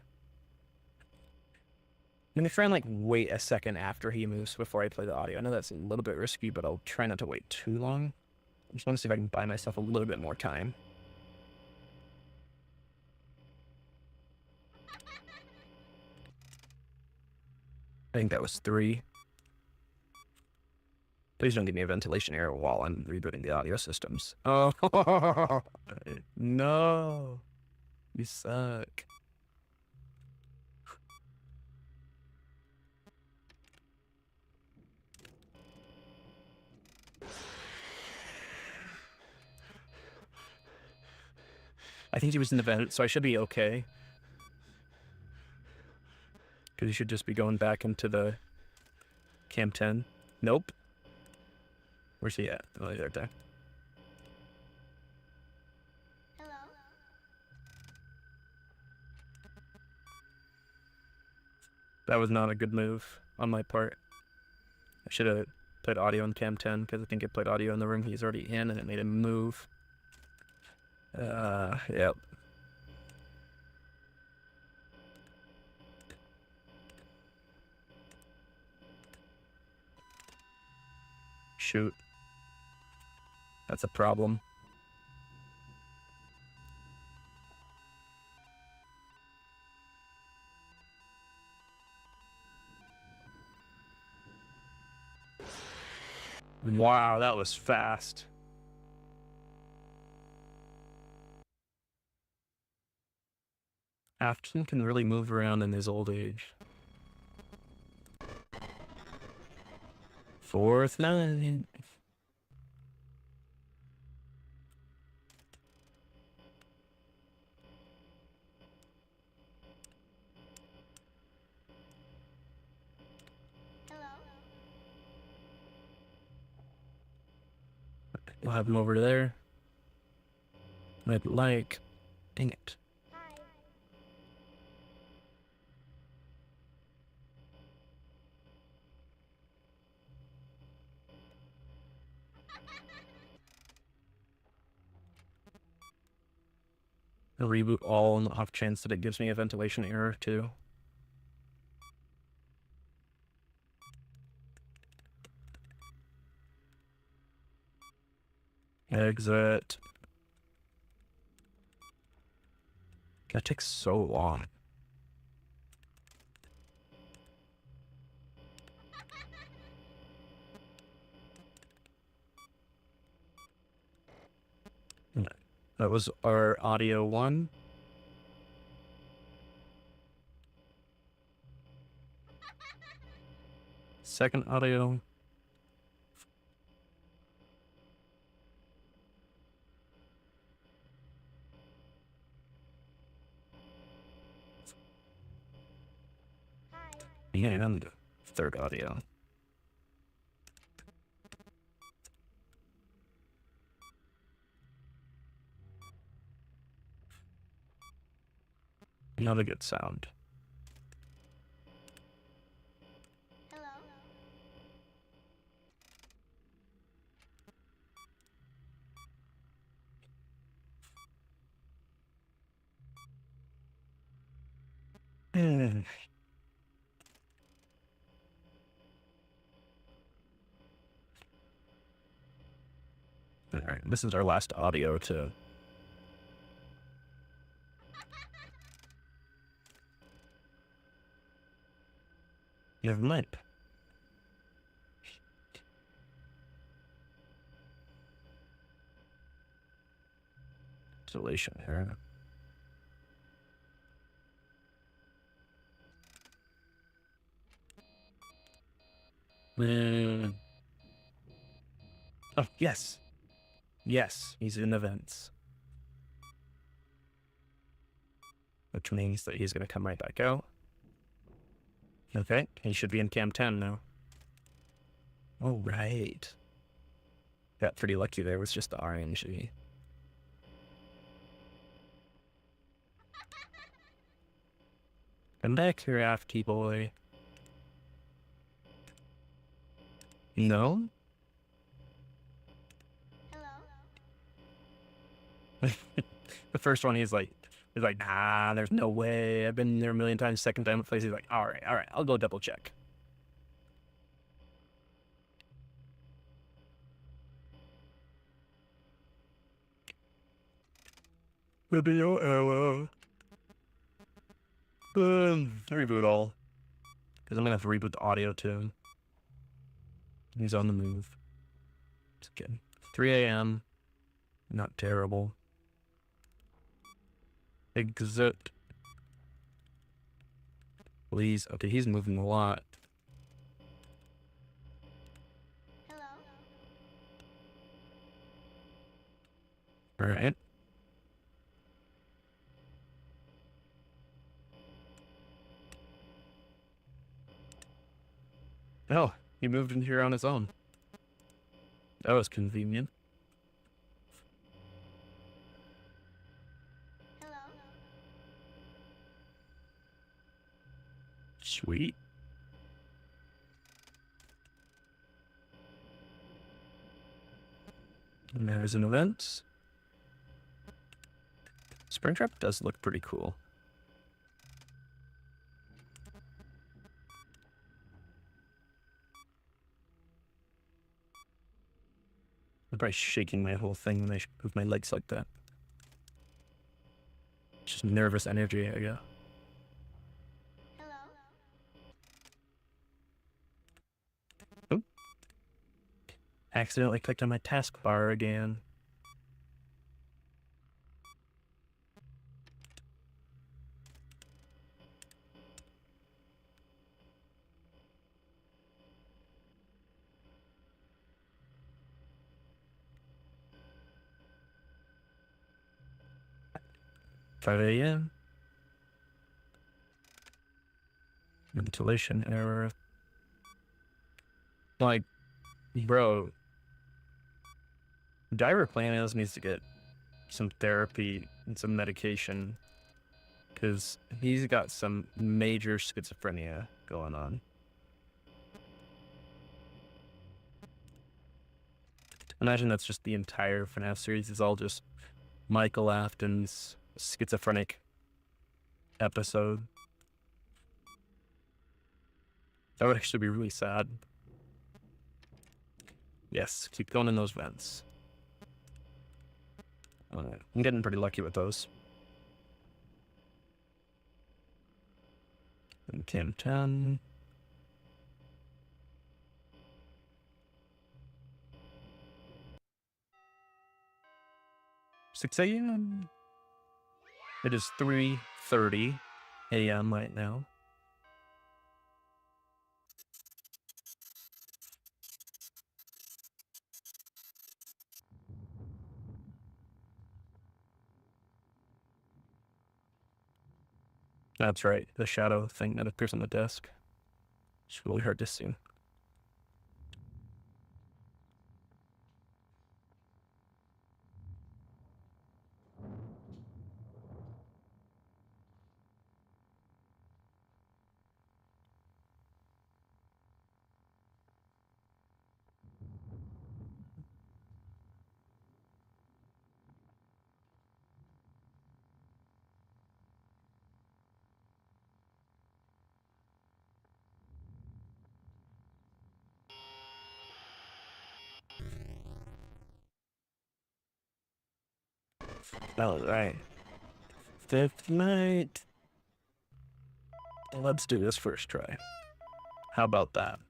I'm gonna try and like wait a second after he moves before I play the audio. I know that's a little bit risky, but I'll try not to wait too long. I just want to see if I can buy myself a little bit more time. I think that was 3. Please don't give me a ventilation error while I'm rebooting the audio systems. Oh, no. You suck. I think he was in the vent, so I should be okay. Because he should just be going back into the Cam 10. Nope. Where's he at? Oh, he's right there. Hello? That was not a good move on my part. I should have played audio in Cam 10 because I think it played audio in the room he's already in and it made him move. Yep. Shoot. That's a problem. Wow, that was fast. Afton can really move around in his old age. 4th 9. Hello? We'll have him over there. I'd like. Dang it. Hi. I'll reboot all on the off chance that it gives me a ventilation error too. Exit. That takes so long. That was our audio 1. Second audio. Hi. And third audio. Not a good sound. Hello? Alright, this is our last audio to. Never mind. Installation here. Oh, yes. Yes, he's in events. Which means that he's going to come right back out. Okay, he should be in Cam 10 now. Oh, right. Got pretty lucky there with just the RNG. Come back here, Afty boy. No? Hello? The first one, he's like, nah, there's no way. I've been there a million times. Second time it plays, he's like, all right, I'll go double check. Video error. Reboot all. Because I'm gonna have to reboot the audio tune. He's on the move. It's good. 3 a.m. Not terrible. Exit. Please. Okay, he's moving a lot. Hello. Alright. Oh, he moved in here on his own. That was convenient. Hello. Sweet. And there's an event. Springtrap does look pretty cool. I'm probably shaking my whole thing when I move my legs like that. Just nervous energy, I guess. Hello. Accidentally clicked on my taskbar again. Five a.m. Ventilation error. Like, bro, Diver Planet needs to get some therapy and some medication because he's got some major schizophrenia going on. Imagine that's just the entire FNAF series is all just Michael Afton's schizophrenic episode. That would actually be really sad. Yes, keep going in those vents. I'm getting pretty lucky with those. And 10. 6 a.m. It is 3:30 a.m. right now. That's right, the shadow thing that appears on the desk. It's really hard to see. That was right. Fifth night. Let's do this first try. How about that?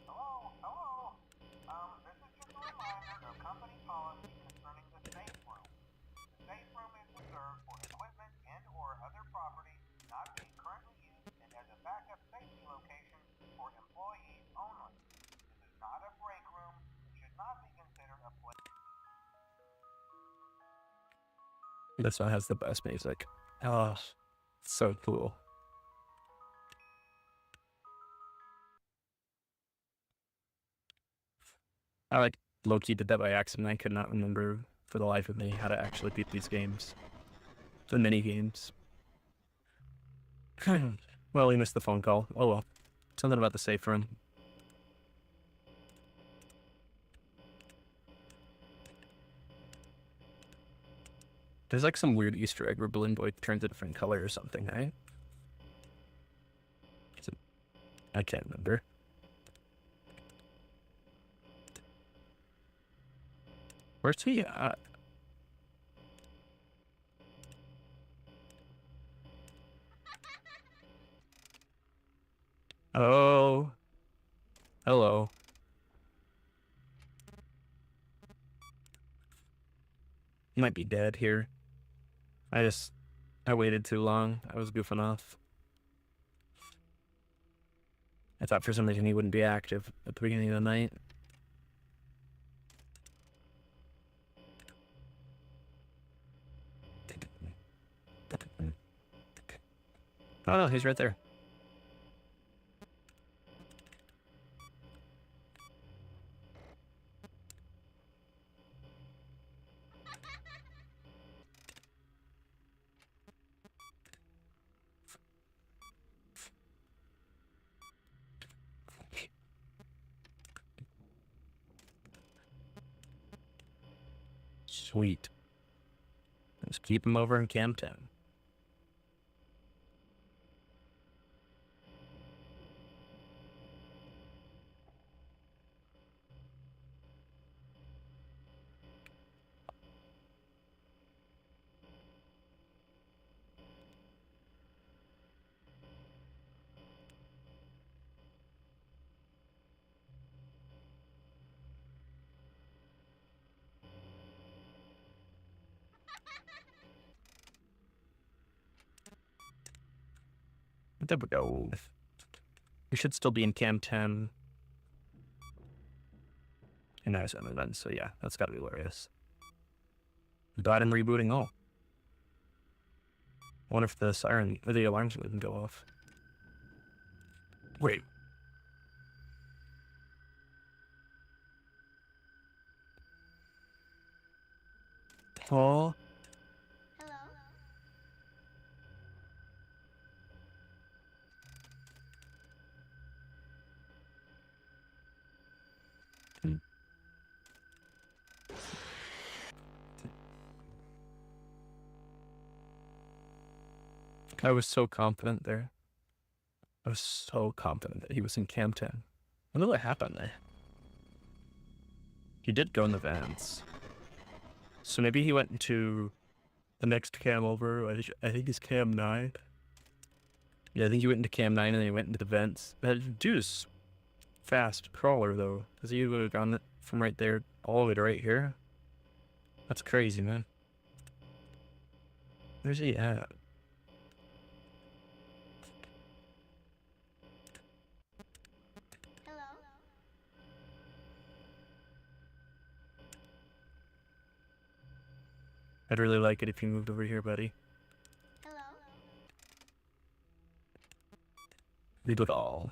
Hello, hello. This is just a reminder of company policy concerning the safe room. The safe room is reserved for equipment and or other property not being currently used and as a backup safety location for employees only. This is not a break room and should not be considered a place. This one has the best music. Oh, so cool. I like low-key did that by accident. I could not remember for the life of me how to actually beat these games. The mini games. Well, we missed the phone call. Oh well. Something about the safe room. There's like some weird Easter egg where Balloon Boy turns a different color or something, right? I can't remember. Where's he at? Oh. Hello. He might be dead here. I waited too long. I was goofing off. I thought for some reason he wouldn't be active at the beginning of the night. Oh no, he's right there. Sweet. Let's keep him over in Camptown. There we go. We should still be in Camp 10. And I was on events, so yeah, that's gotta be hilarious. Died in rebooting all. I wonder if the siren or the alarms wouldn't go off. Wait. Oh. Hello? I was so confident there. I was so confident that he was in Camp 10. I wonder what happened there. He did go in the vans. So maybe he went into the next cam over. I think it's cam 9. Yeah, I think he went into cam 9 and then he went into the vents. That dude is fast crawler though. Because he would have gone from right there all the way to right here. That's crazy, man. Where's he at? Hello? I'd really like it if you moved over here, buddy. Hello? Lead with all.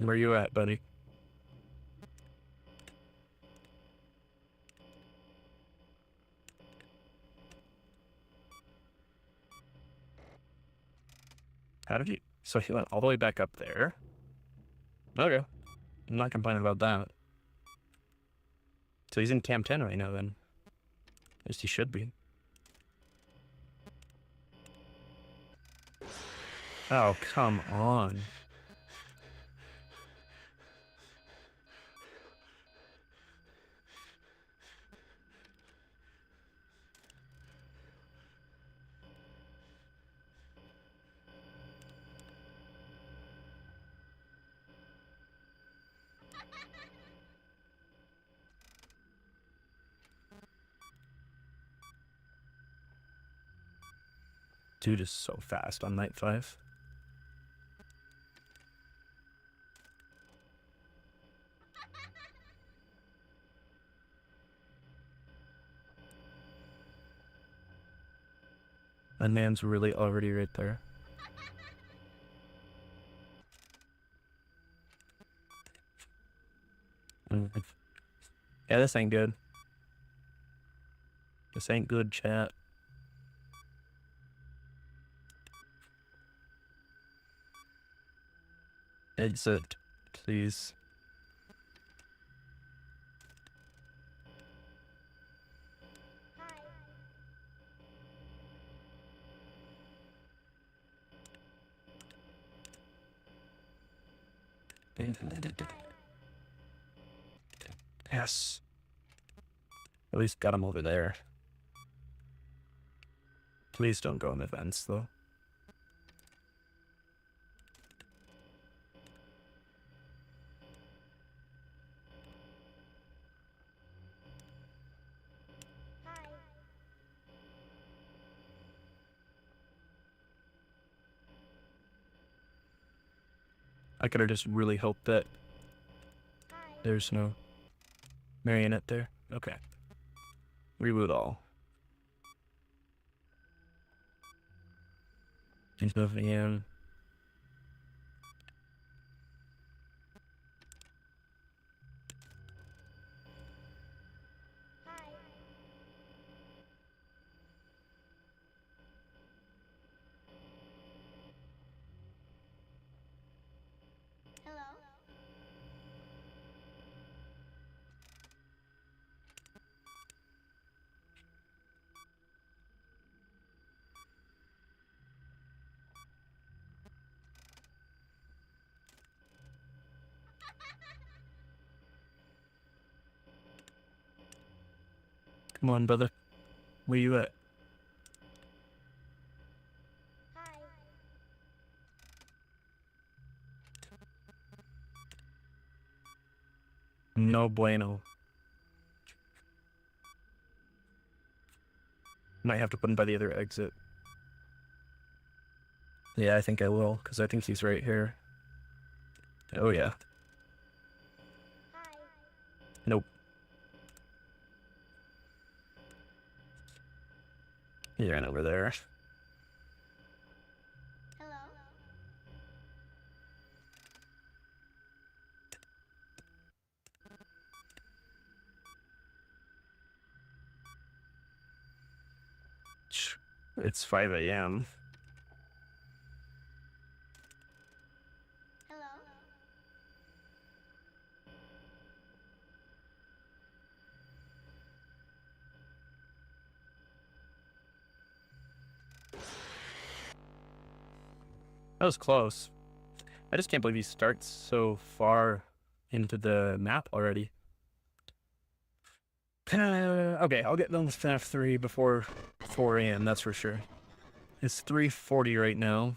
Where you at, buddy? How did you... So he went all the way back up there. Okay. I'm not complaining about that. So he's in Camp 10 right now then. At least he should be. Oh, come on. Dude is so fast on night 5. That man's really already right there. Yeah, this ain't good. This ain't good, chat. Exit, please. Yes. At least got him over there. Please don't go in the vents, though. I could have just really hoped that there's no marionette there. Okay. Reboot all. He's moving in. Hello? Come on, brother. Where you at? No bueno. Might have to put him by the other exit. Yeah, I think I will, because I think he's right here. Oh, yeah. Nope. He ran over there. Hello? It's 5 a.m. Hello? That was close. I just can't believe he starts so far into the map already. Okay, I'll get done with FNAF 3 before 4 a.m., that's for sure. It's 3:40 right now.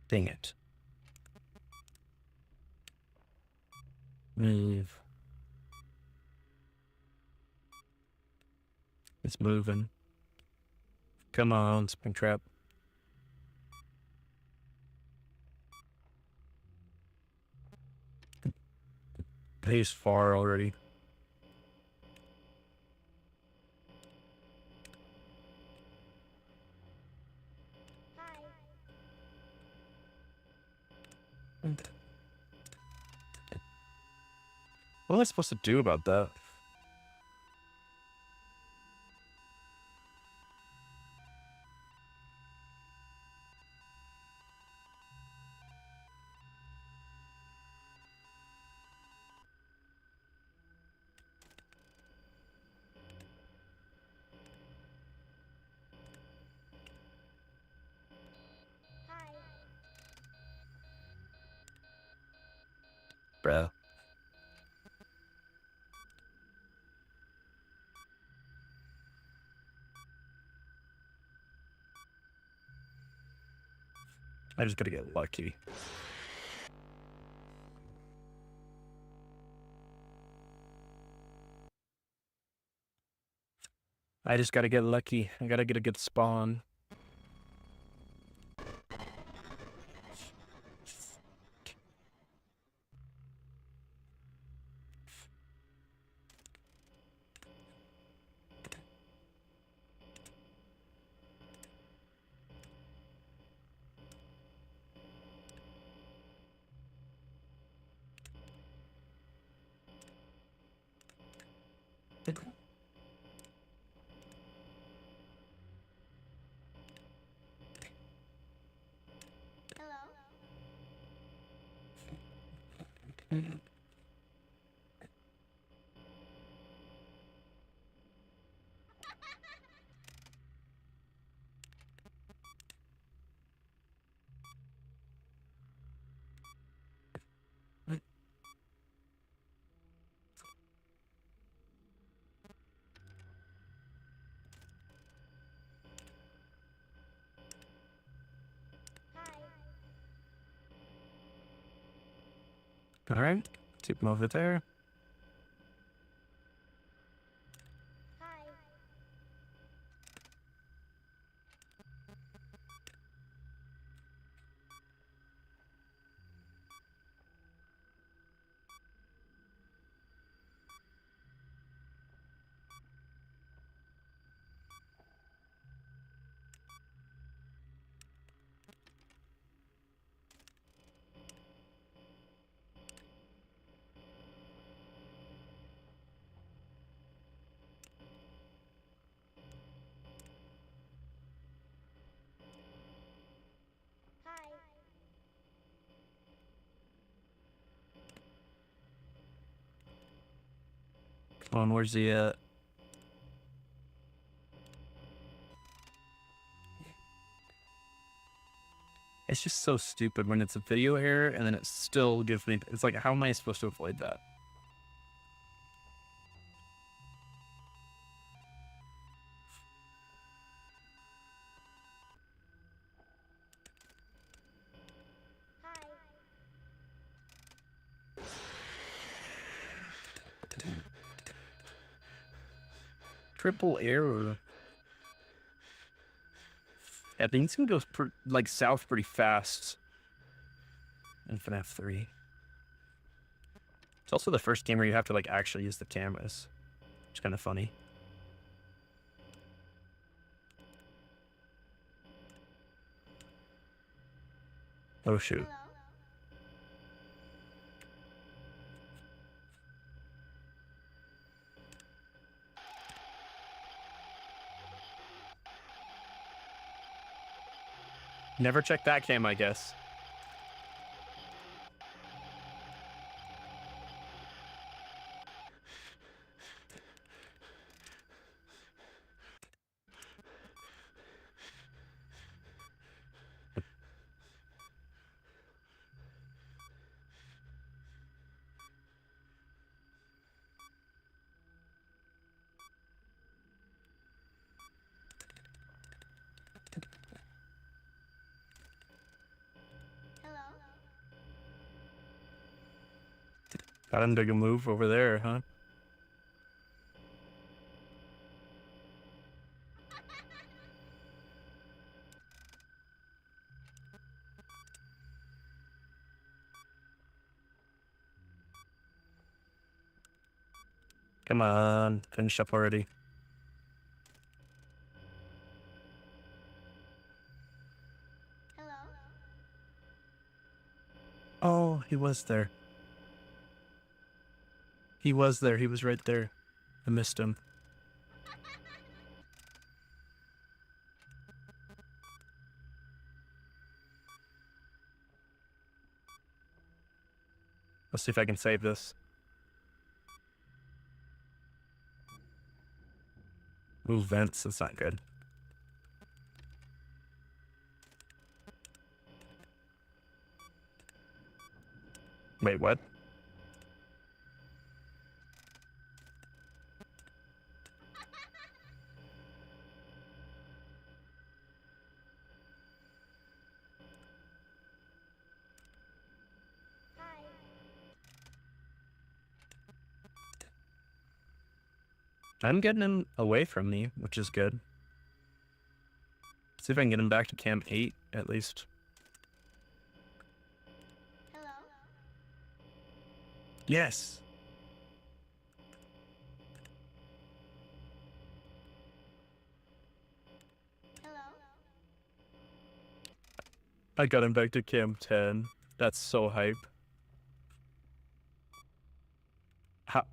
Dang it. Move. It's moving. Come on, Springtrap. He's far already. What am I supposed to do about that? Bruh. I just gotta get lucky. I just gotta get lucky. I gotta get a good spawn. Hello. Hi. All right, take him over there. Hi. Hi. Come on, where's he at? It's just so stupid when it's a video error and then it still gives me. It's like, how am I supposed to avoid that? Hi. Triple error. Yeah, things can go like south pretty fast in FNAF 3. It's also the first game where you have to like actually use the cameras. It's kind of funny. Oh shoot. Hello. Never check that cam, I guess. Hello. Got him to go move over there, huh? Come on, finish up already. Hello. Oh, he was there. He was there. He was right there. I missed him. Let's see if I can save this. Move vents. That's not good. Wait, what? Hi. I'm getting him away from me, which is good. See if I can get him back to Camp 8, at least. Hello? Yes! Hello? I got him back to Camp 10. That's so hype.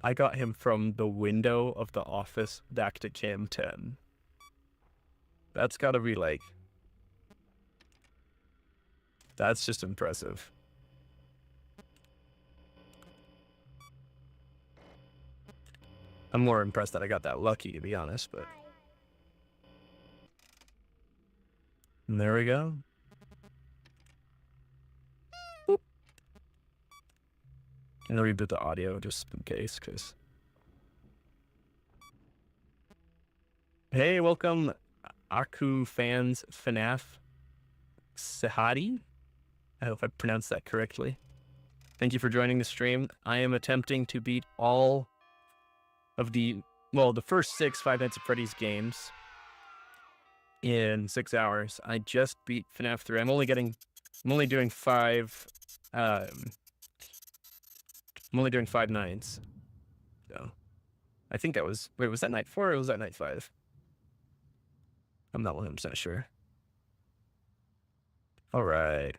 I got him from the window of the office back to Camp 10. That's gotta be like... That's just impressive. I'm more impressed that I got that lucky, to be honest, but... Hi. And there we go. Boop. And I'll reboot the audio just in case, because... Hey, welcome, Aku fans, FNAF Sahadi. I hope I pronounced that correctly. Thank you for joining the stream. I am attempting to beat all of the first 6 Five Nights at Freddy's games in 6 hours. I just beat FNAF 3. I'm only doing 5. I'm only doing 5 nights. So I think that was was that night 4 or was that night 5? I'm not 100% sure. All right.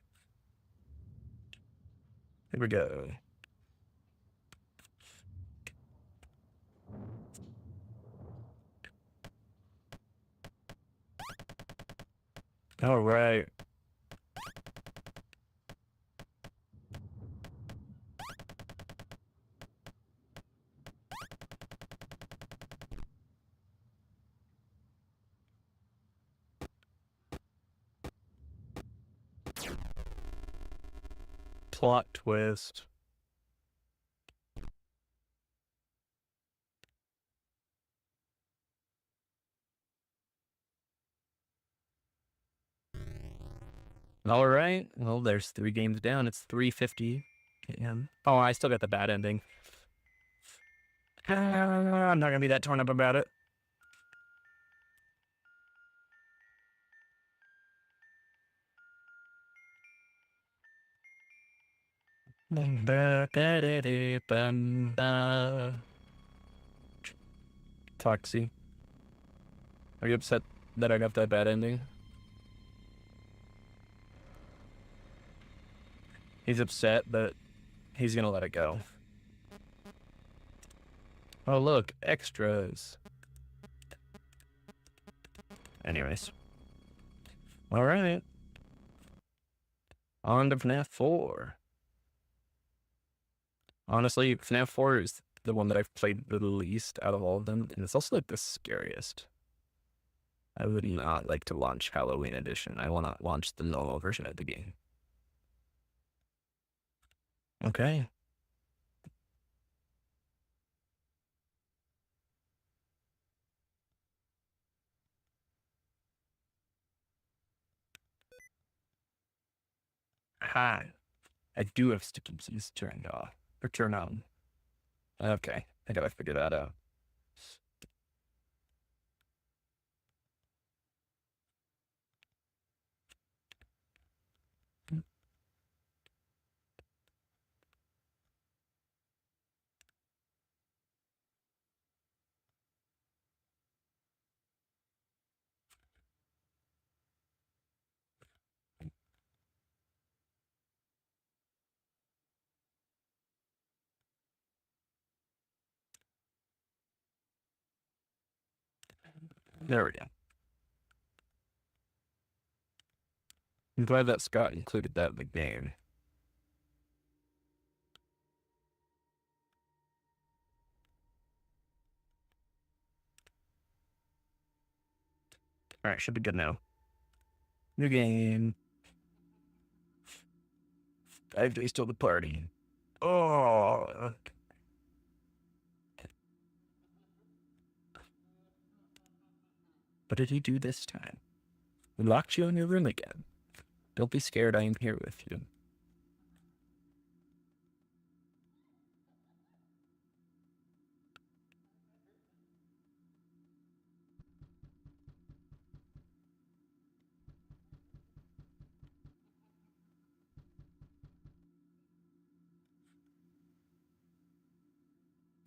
Here we go. All right. Plot twist. All right. Well, there's 3 games down. It's 3:50 a.m. Oh, I still got the bad ending. I'm not gonna be that torn up about it. Toxie. Are you upset that I got that bad ending? He's upset, but he's gonna let it go. Oh, look, extras. Anyways. All right. On to FNAF 4. Honestly, FNAF 4 is the one that I've played the least out of all of them, and it's also like the scariest. I would not like to launch Halloween Edition. I want to launch the normal version of the game. Okay. Hi. I do have stickies turned off. Or turn on. Okay. I gotta figure that out. There we go. I'm glad that Scott included that in the game. Alright, should be good now. New game. 5 days till the party. Oh. What did he do this time? We locked you in your room again. Don't be scared, I am here with you.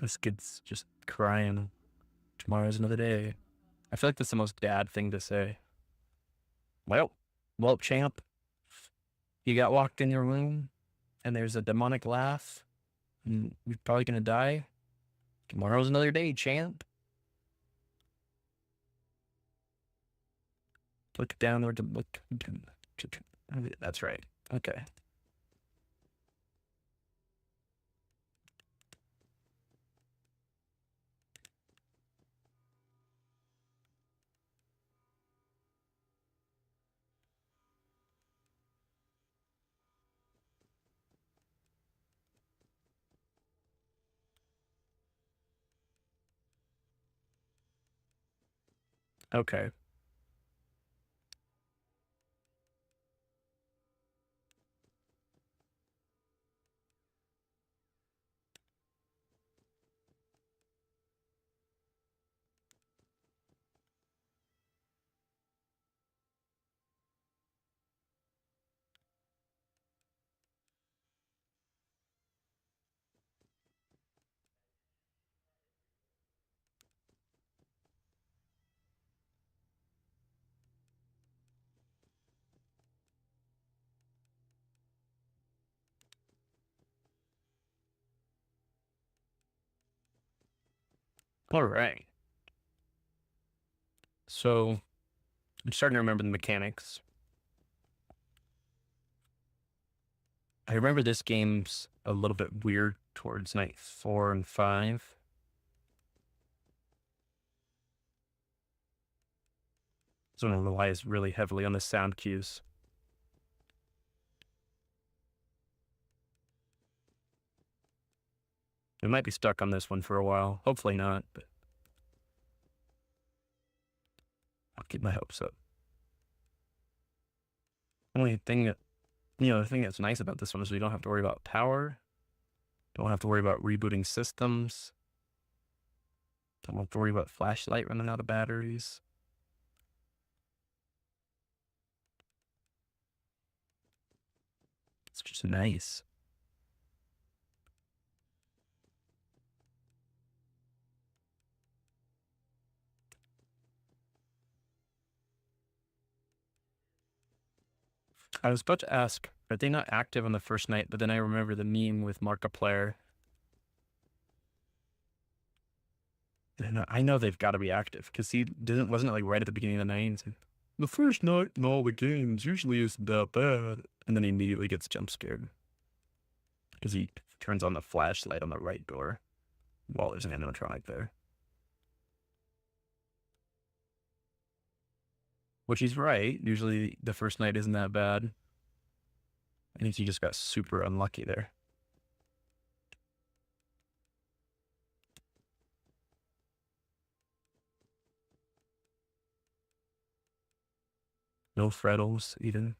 This kid's just crying. Tomorrow's another day. I feel like that's the most dad thing to say. Well, champ, you got locked in your room and there's a demonic laugh and you're probably gonna die. Tomorrow's another day, champ. Look downward to look. That's right. Okay. Okay. All right. So I'm starting to remember the mechanics. I remember this game's a little bit weird towards night 4 and 5. So it relies really heavily on the sound cues. We might be stuck on this one for a while. Hopefully not, but I'll keep my hopes up. Only thing that, the thing that's nice about this one is we don't have to worry about power. Don't have to worry about rebooting systems. Don't have to worry about flashlight running out of batteries. It's just nice. I was about to ask, are they not active on the first night? But then I remember the meme with Markiplier. And I know they've got to be active because wasn't it like right at the beginning of the night? And said, the first night in all the games usually isn't that bad. And then he immediately gets jump scared because he turns on the flashlight on the right door while there's an animatronic there. Which he's right. Usually the first night isn't that bad. I think he just got super unlucky there. No frettles even.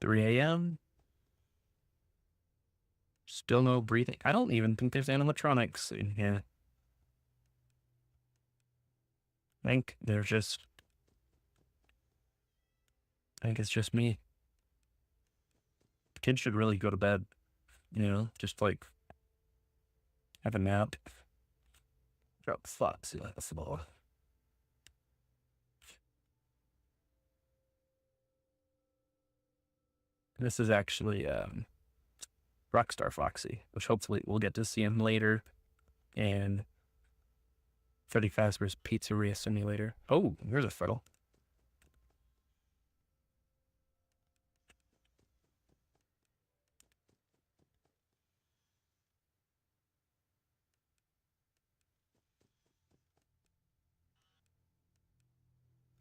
$3 a.m. Still no breathing. I don't even think there's animatronics in here. I think it's just me. Kids should really go to bed, just like have a nap. Drop Foxy like a small. This is actually Rockstar Foxy, which hopefully we'll get to see him later. And Freddy Fazbear's Pizzeria Simulator. Oh, here's a Frettle.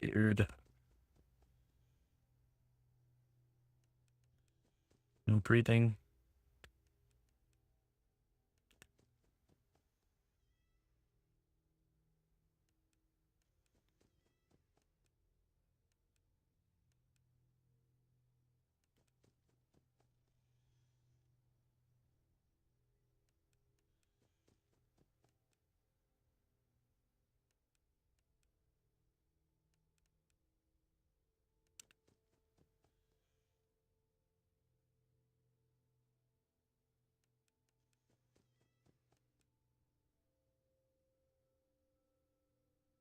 Weird. No breathing.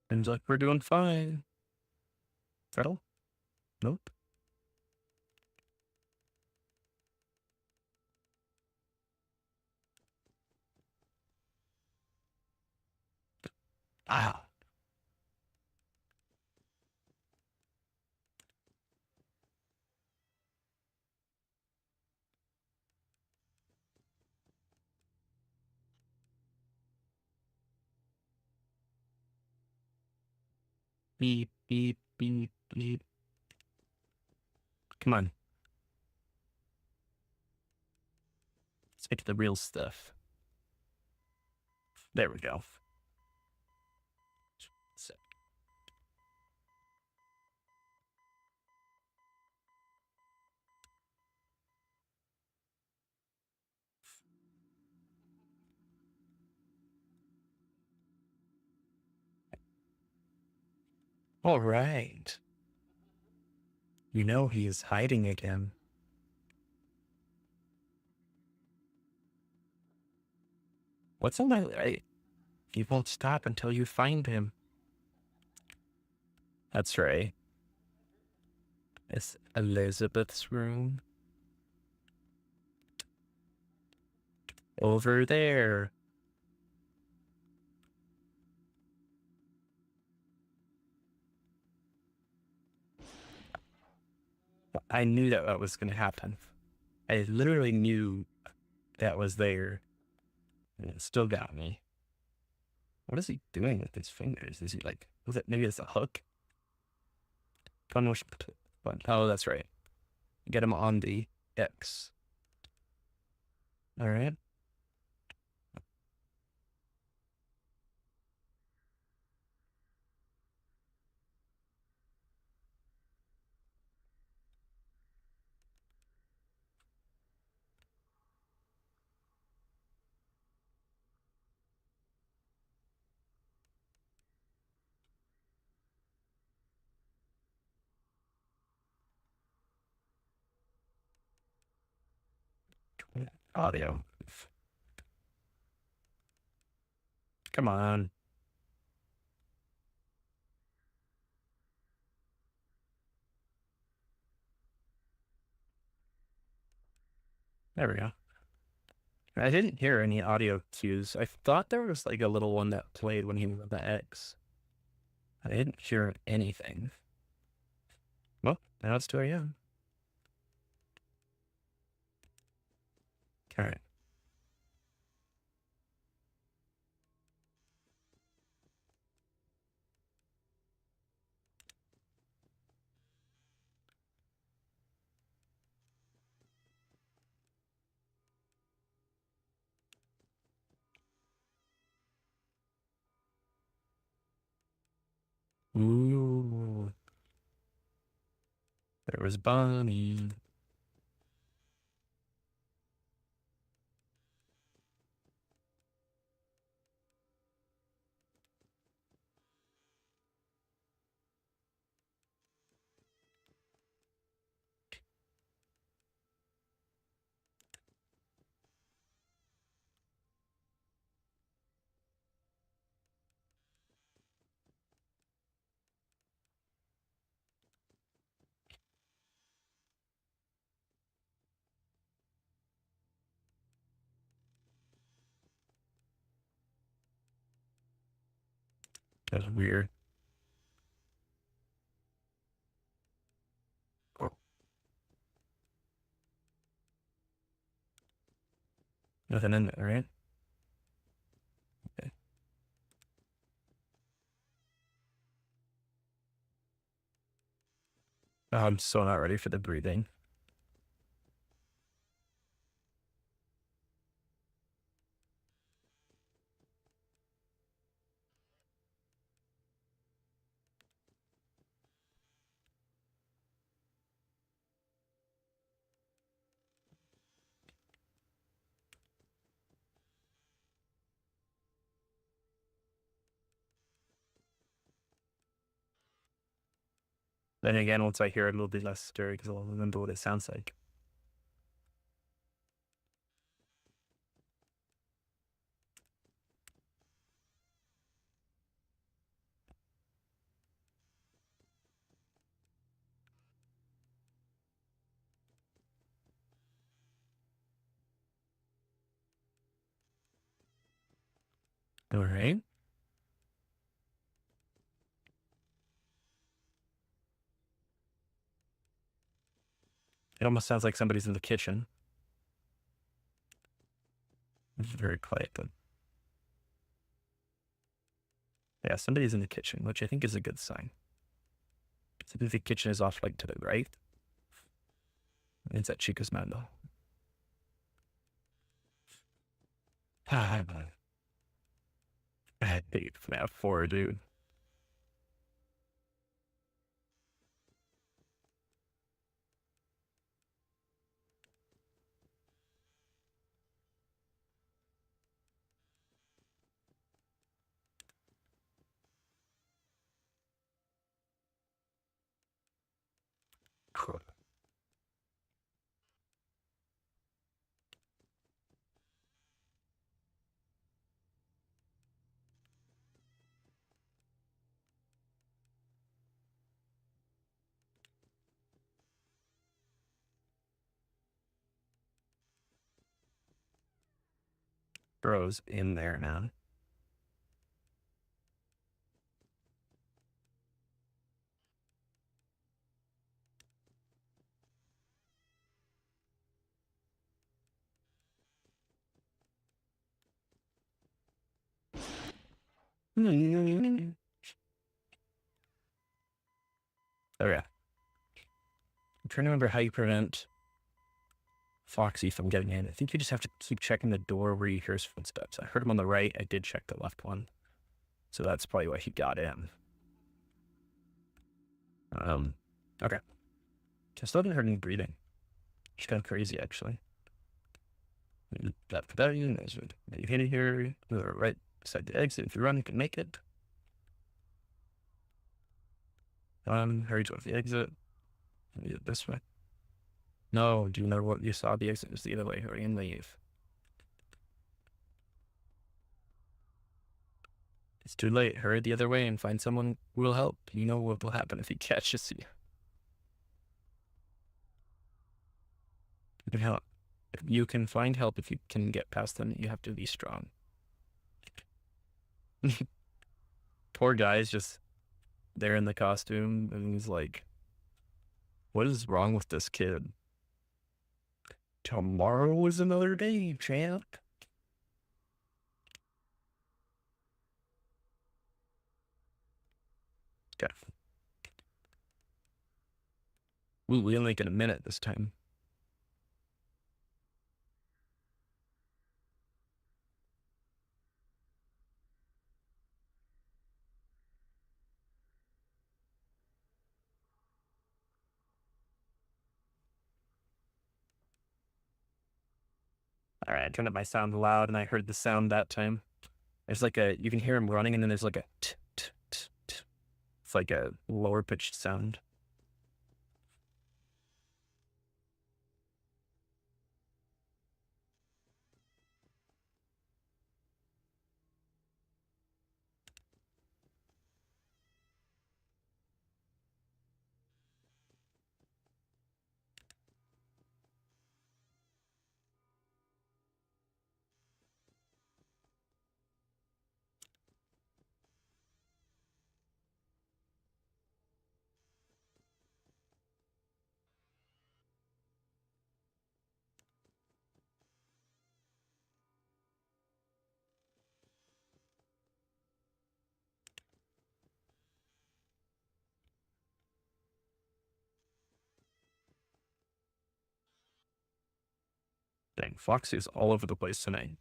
Seems like we're doing fine. Gretel? Nope. Ah. Beep, beep, beep, beep. Come on. Let's get to the real stuff. There we go. So, all right. You know he is hiding again. What's on my right? He won't stop until you find him. That's right. It's Elizabeth's room. Over there. I knew that was going to happen. I literally knew that was there. And it still got me. What is he doing with his fingers? Is he like, was it, maybe it's a hook? Punish button. Oh, that's right. Get him on the X. All right. Audio. Come on. There we go. I didn't hear any audio cues. I thought there was like a little one that played when he was on the X. I didn't hear anything. Well, now it's 2 a.m. All right. Ooh. There was Bonnie. That was weird. Oh, nothing in there, right? Okay. Oh, I'm so not ready for the breathing. Then again, once I hear it, it'll be less scary because I'll remember what it sounds like. All right. It almost sounds like somebody's in the kitchen. It's very quiet, but yeah, somebody's in the kitchen, which I think is a good sign. So the kitchen is off like to the right. It's at Chica's Mando. I hate FNAF 4, dude. Cool. Bro's in there now. Oh yeah. I'm trying to remember how you prevent Foxy from getting in. I think you just have to keep checking the door where you hear his footsteps. I heard him on the right. I did check the left one. So that's probably why he got in. Okay. I still haven't heard any breathing. It's kind of crazy, actually. That pavilion is you hit it here, right beside the exit. If you run, you can make it. Hurry towards the exit. This way. No, do you know what you saw? The exit is the other way. Hurry and leave. It's too late. Hurry the other way and find someone who will help. You know what will happen if he catches you. You can help. You can find help if you can get past them. You have to be strong. Poor guy's just there in the costume, and he's like, what is wrong with this kid? Tomorrow is another day, champ. Okay. Ooh, we only get a minute this time. All right, I turned up my sound loud, and I heard the sound that time. There's like a, you can hear him running, and then there's like a t t t t. It's like a lower pitched sound. Dang, Foxy's all over the place tonight.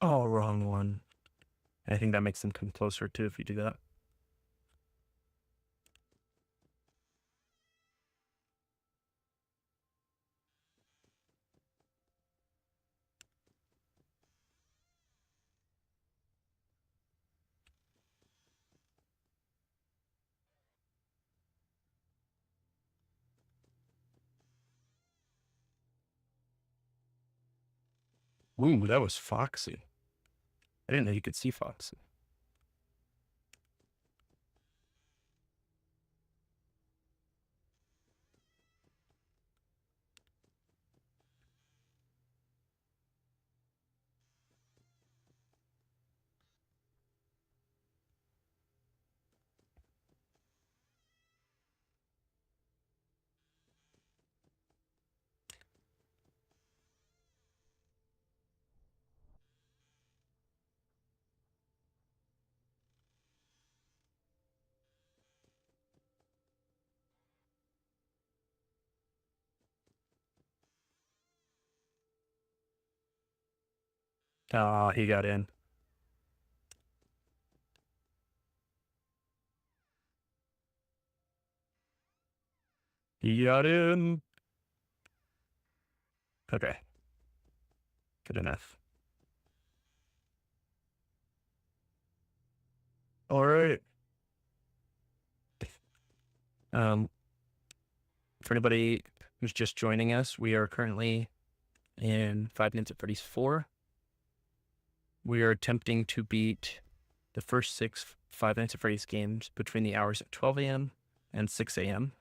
Oh, wrong one. I think that makes them come closer too if you do that. Ooh, that was Foxy. I didn't know you could see Foxy. Ah, he got in. He got in. Okay, good enough. All right. Um, for anybody who's just joining us, we are currently in 5 Nights at Freddy's 4. We are attempting to beat the first 6 Five Nights at Freddy's games between the hours of 12 a.m. and 6 a.m.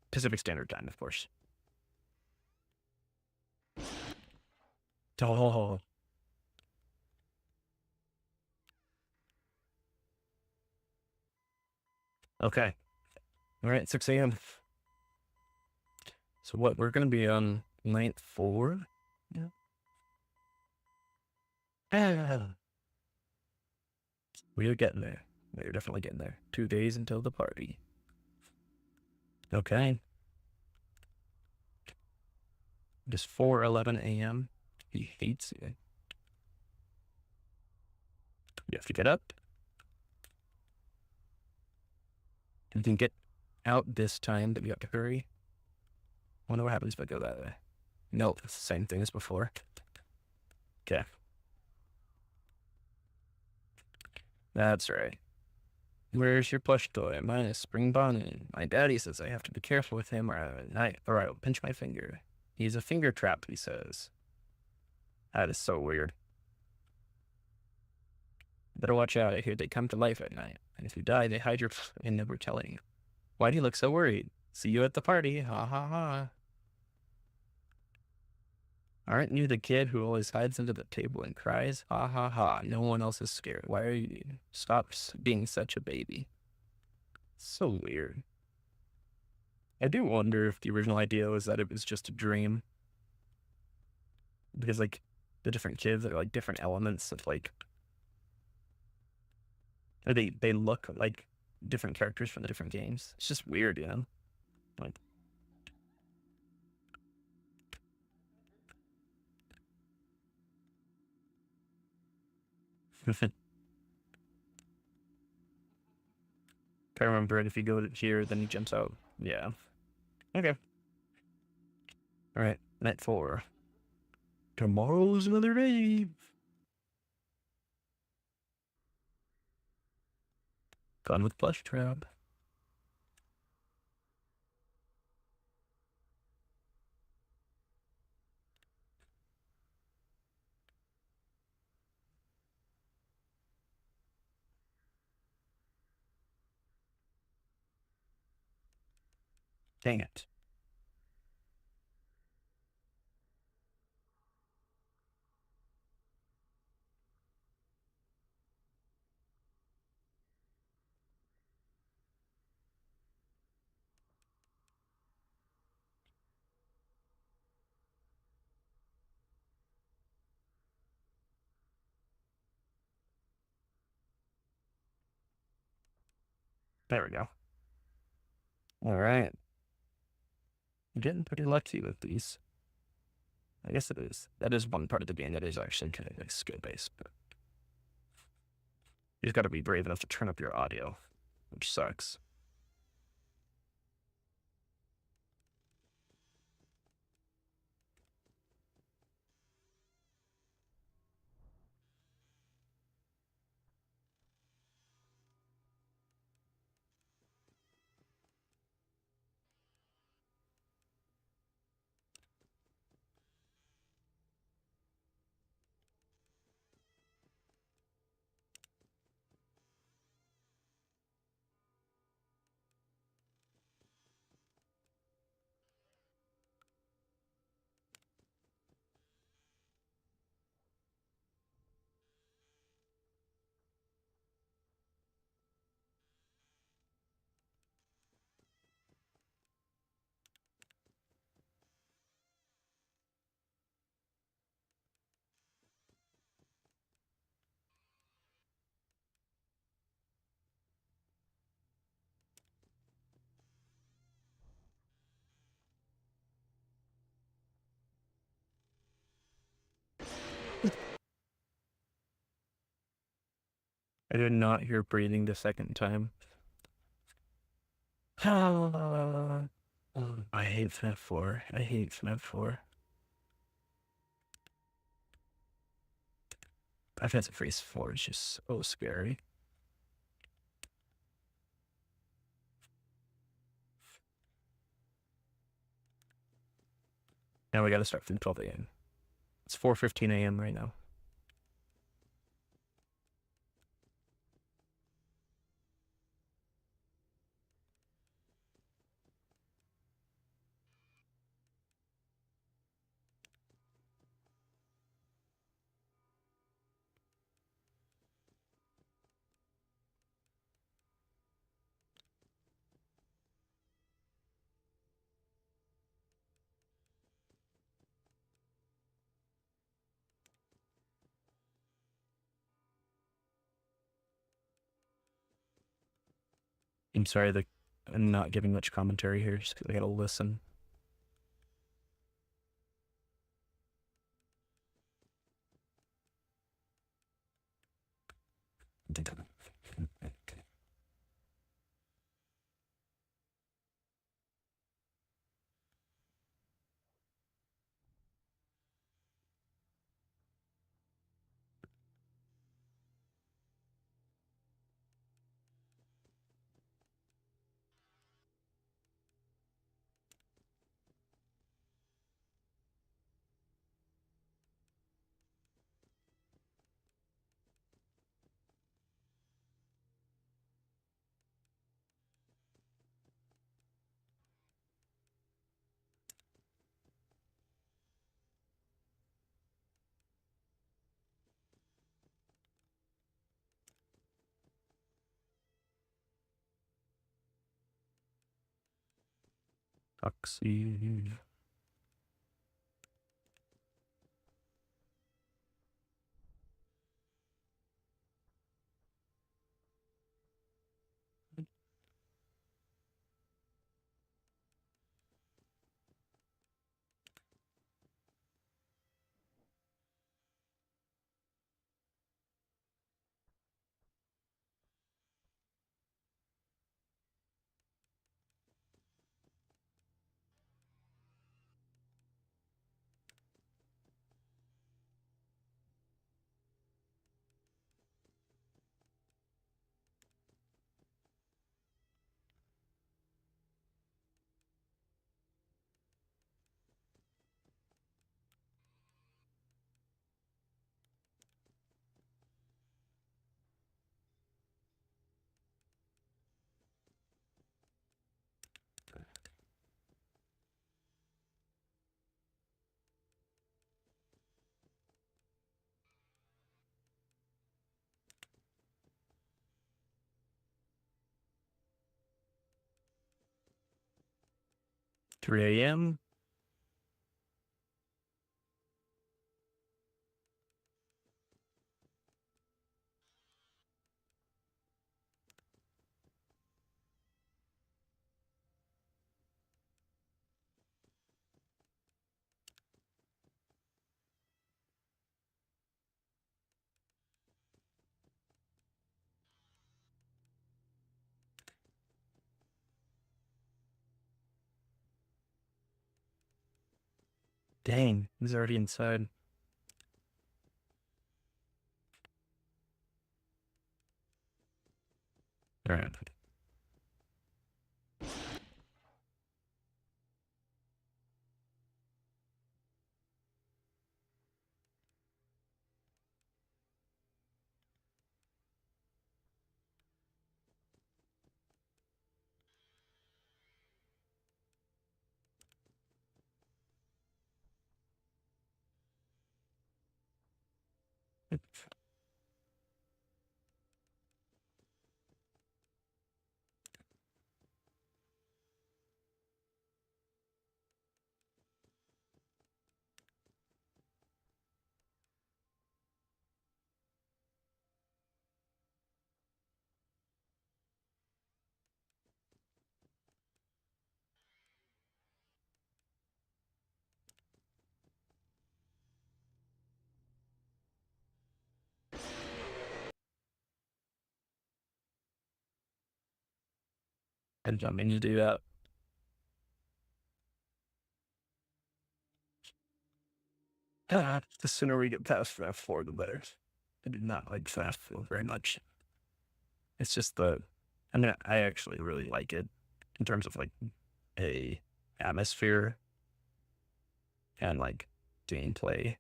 Pacific Standard Time, of course. Oh, okay. All right, 6 a.m. So what, we're going to be on night 4? Yeah. Ah, we are getting there. We are definitely getting there. 2 days until the party. Okay. It is 4:11 a.m. He hates it. You have to get up. You can get out this time, but you have to hurry. Wonder what happens if I go that way. Nope, it's the same thing as before. Okay. That's right. Where's your plush toy? Mine is Spring Bonnet. My daddy says I have to be careful with him or I will pinch my finger. He's a finger trap, he says. That is so weird. Better watch out. I hear they come to life at night. And if you die, they hide your and never telling you. Why do you look so worried? See you at the party. Ha ha ha. Aren't you the kid who always hides under the table and cries? Ha ha ha. No one else is scared. Why are you? Stop being such a baby. So weird. I do wonder if the original idea was that it was just a dream. Because, like, the different kids are, like, different elements of, like, or they look like different characters from the different games. It's just weird, you know? Like, if I remember it, if you go to here, then he jumps out. Yeah. Okay. All right. Night 4. Tomorrow's another day. Fun with Plush Trap. Dang it. There we go. All right. I'm getting pretty lucky with these. I guess it is. That is one part of the game that is actually kind of like skill based. But you just got to be brave enough to turn up your audio, which sucks. I did not hear breathing the second time. I hate FNAF 4. I hate FNAF 4. I've had to face 4. It's just so scary. Now we got to start from 12 a.m. It's 4:15 a.m. right now. I'm sorry that I'm not giving much commentary here. Just 'cause I gotta listen. Toxie. Three a.m. Dang, he's already inside. All right. I didn't mean to do that. The sooner we get past FNAF 4, the better. I do not like FNAF 4 very much. It's just I actually really like it in terms of like a atmosphere and like gameplay.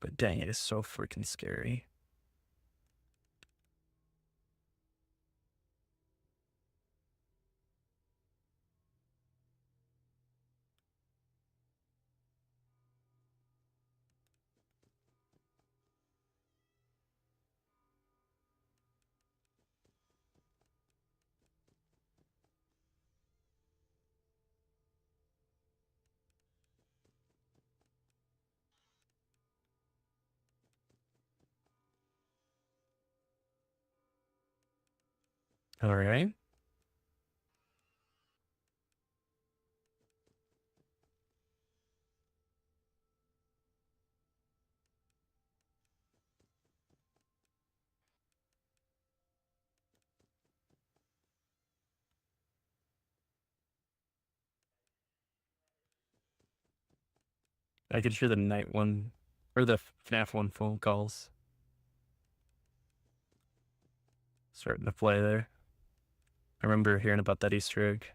But dang, it is so freaking scary. All right. I could hear the night one or the FNAF 1 phone calls starting to play there. I remember hearing about that Easter egg.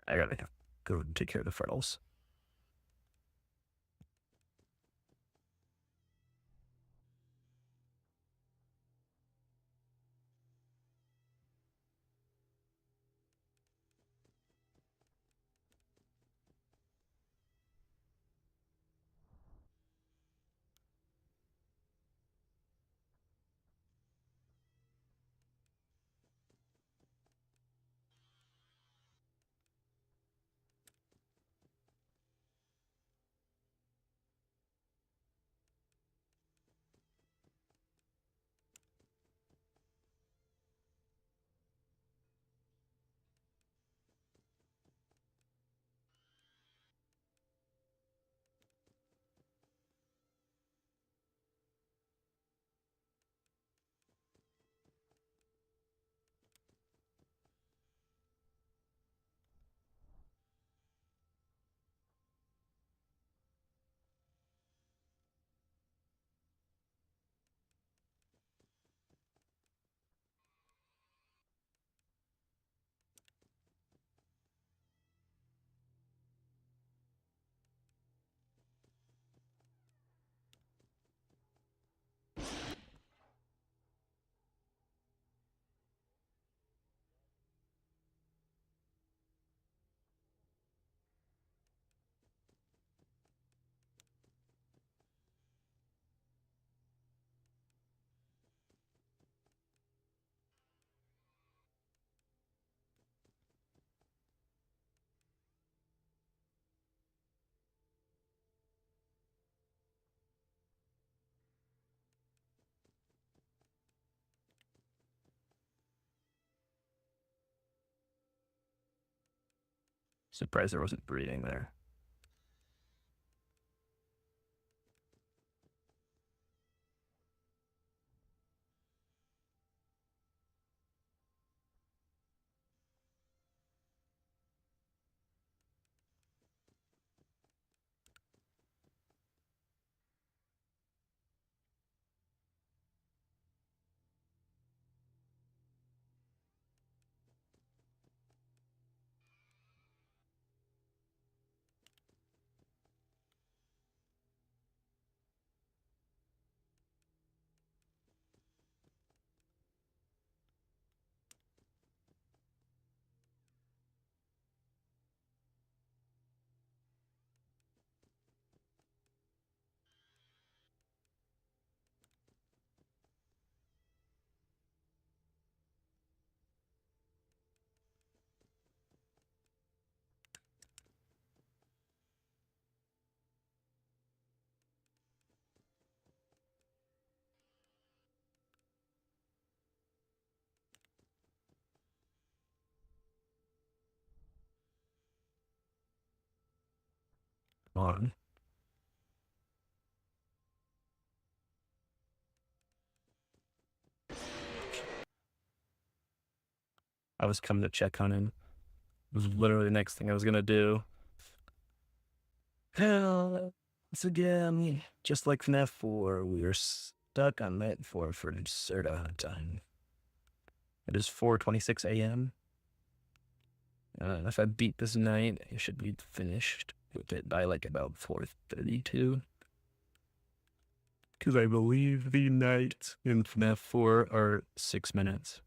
I gotta go and take care of the freckles. Surprised there wasn't breathing there. On. I was coming to check on him. It was literally the next thing I was gonna do. Hell, once again, just like FNAF 4, we are stuck on that 4 for an absurd amount of time. It is 4:26 a.m. If I beat this night, I should be finished with it by like about 4:32. Because I believe the nights in FNAF 4 are 6 minutes.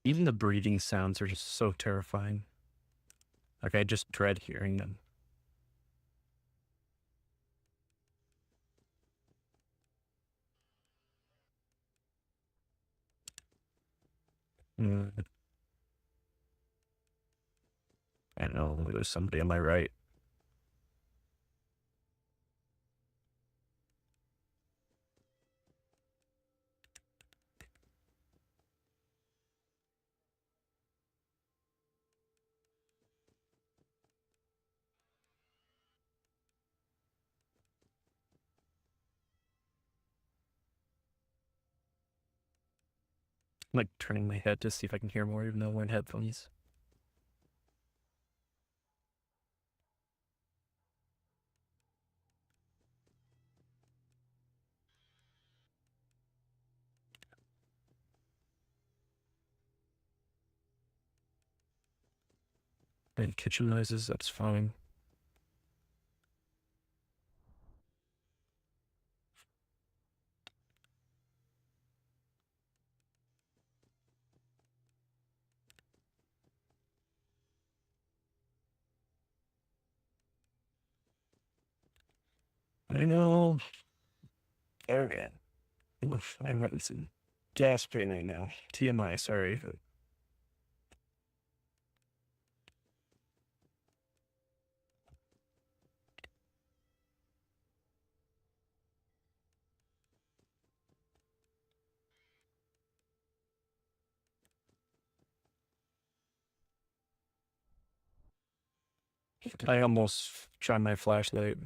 Even the breathing sounds are just so terrifying. Like, I just dread hearing them. Mm. I know, there's somebody on my right. I'm like turning my head to see if I can hear more, even though I'm wearing headphones. And kitchen noises, that's fine. I know. Arrogant. I'm running some gas pain right now. TMI, sorry. I almost shot my flashlight.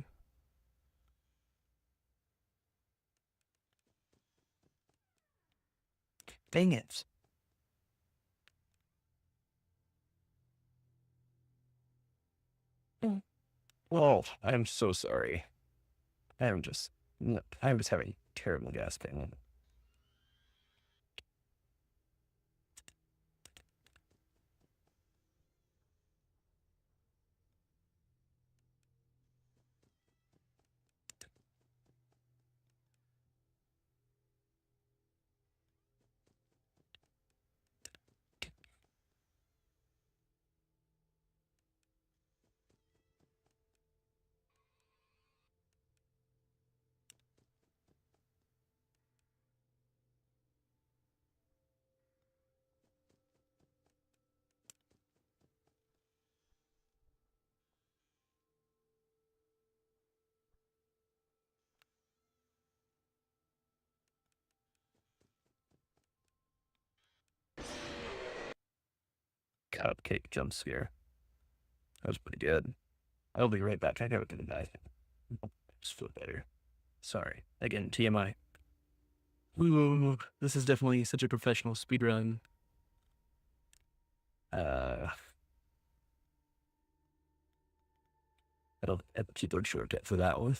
Dang it. Well, I'm so sorry. I'm just, I was having terrible gas pain. Cupcake jump scare. That was pretty good. I'll be right back. I gotta get a die. Just feel better. Sorry. Again, TMI. Ooh, this is definitely such a professional speedrun. Uh, I'll have a keyboard shortcut for that one.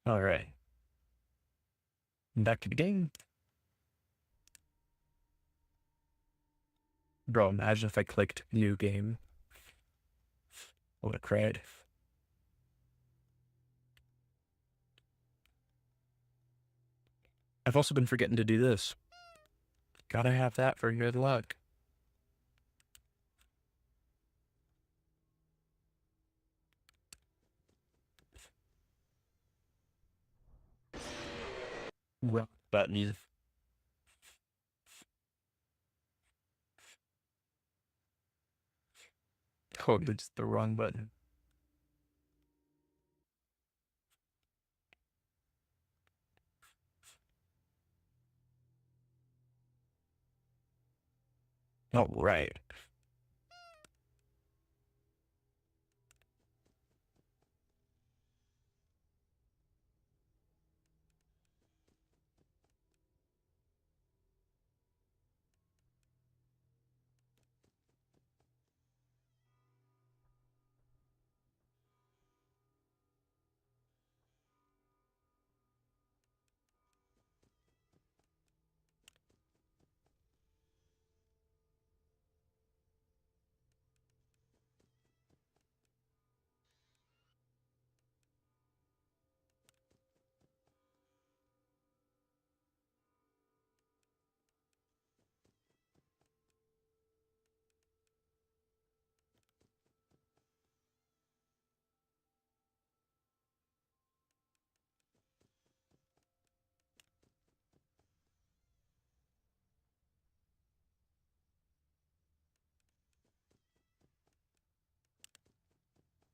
All right. Back to the game. Bro, imagine if I clicked new game. I would have cried. I've also been forgetting to do this. Gotta have that for good luck. Well, button. Oh, it's the wrong button. All right.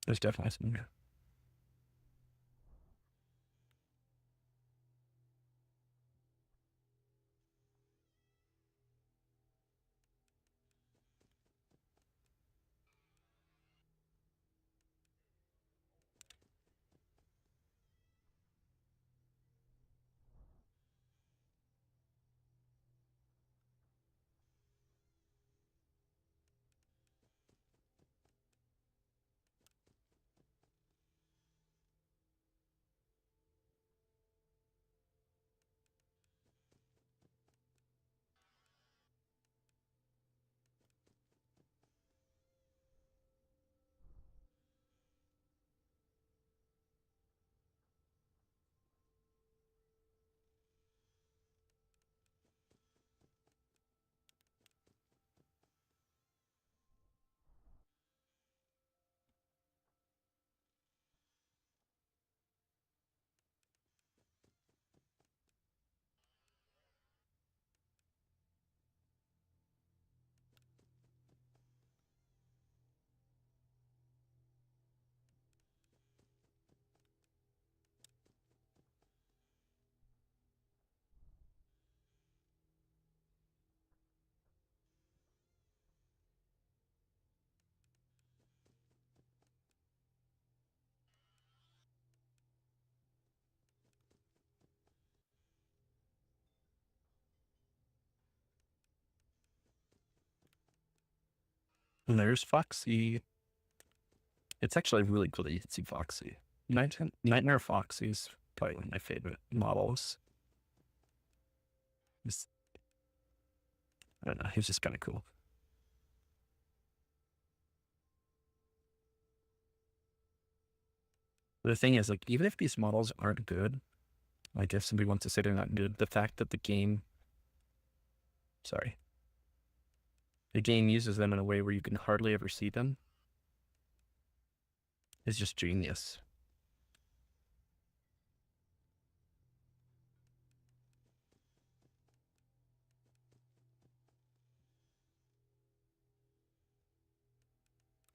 There's definitely something. And there's Foxy. It's actually really cool that you can see Foxy. Nightmare Foxy is probably one of my favorite models. Just, I don't know, he's just kind of cool. The thing is, like, even if these models aren't good, like if somebody wants to say they're not good, the fact that sorry, the game uses them in a way where you can hardly ever see them is just genius.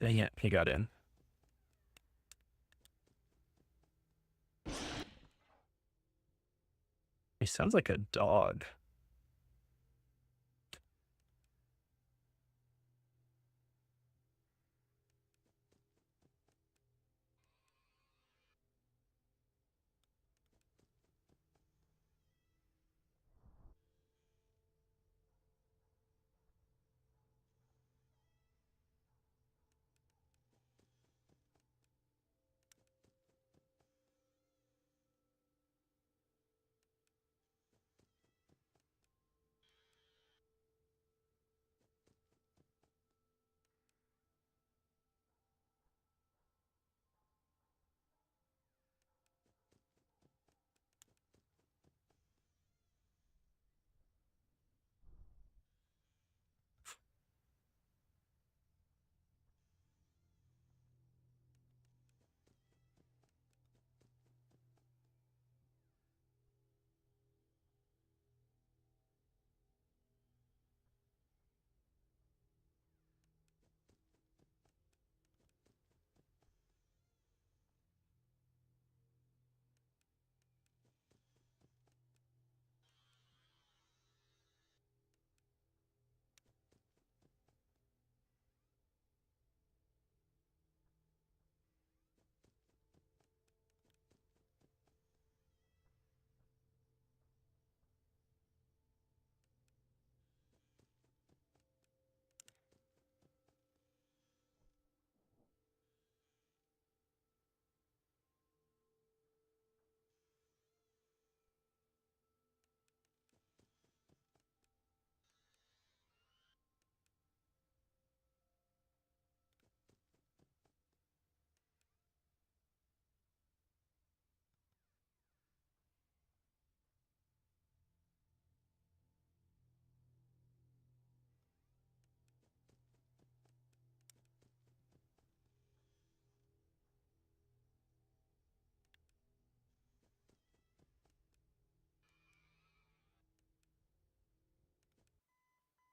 Dang it, he got in. He sounds like a dog.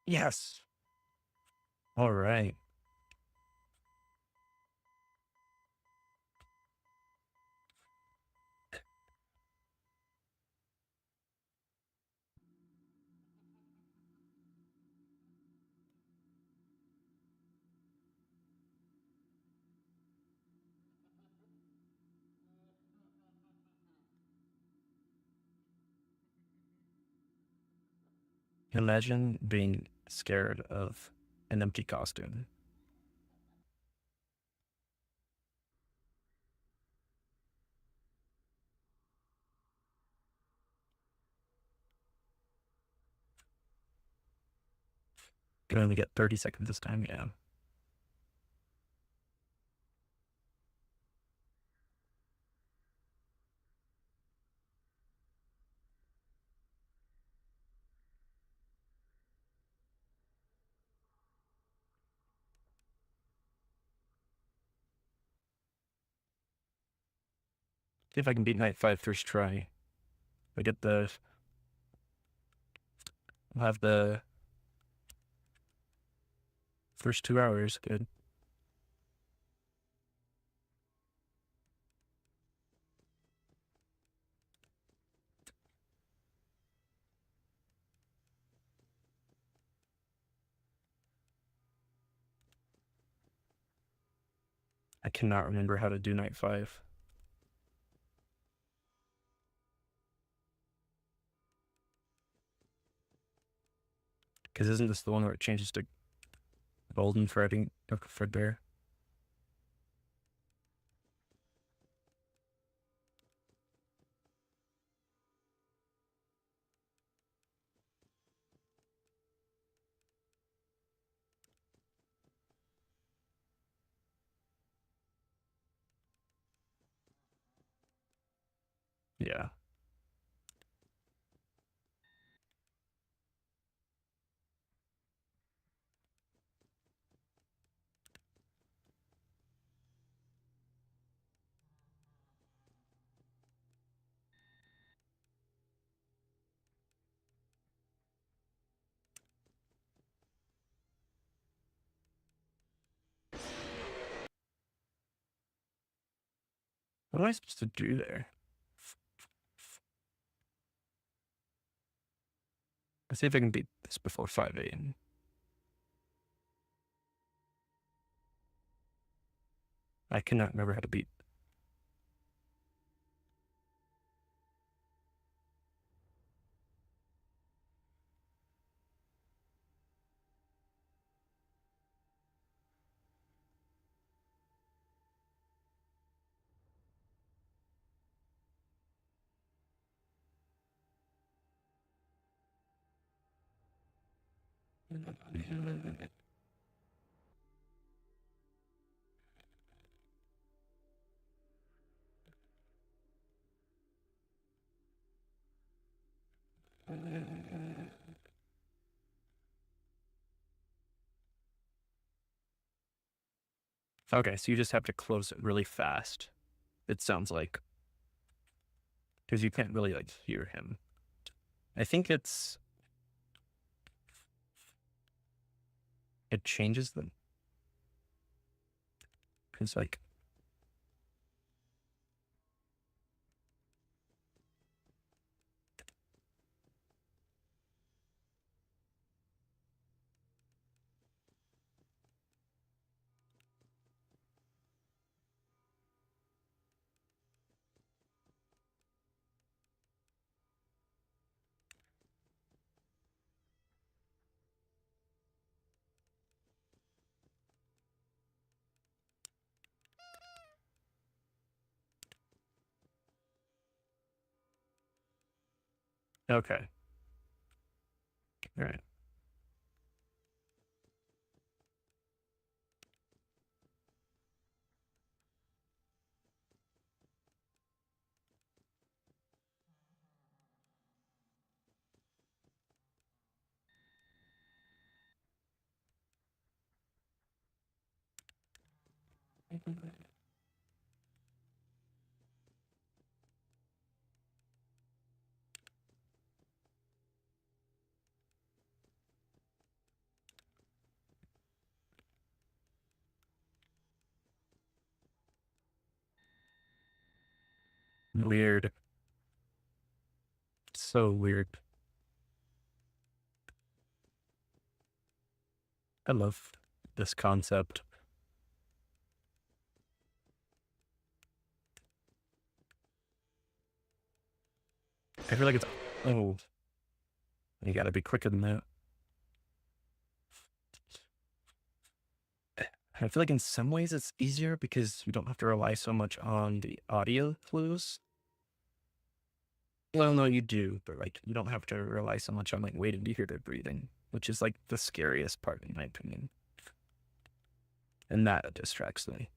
Yes. All right. Imagine being scared of an empty costume. Can only get 30 seconds this time, yeah. See if I can beat night 5 first try. I get the... I'll have the first 2 hours. Good. I cannot remember how to do night 5. Because isn't this the one where it changes to golden Fredbear? Yeah. What am I supposed to do there? Let's see if I can beat this before 5 a.m. I cannot remember how to beat. Okay, so you just have to close it really fast. It sounds like. Because you can't really, like, hear him. I think it's... It changes them. Because, like... Okay. All right. Weird. So weird. I love this concept. I feel like it's... Oh. You gotta be quicker than that. I feel like in some ways it's easier because we don't have to rely so much on the audio clues. Well, no, you do, but like you don't have to rely so much on like waiting to hear their breathing, which is like the scariest part in my opinion. And that distracts me.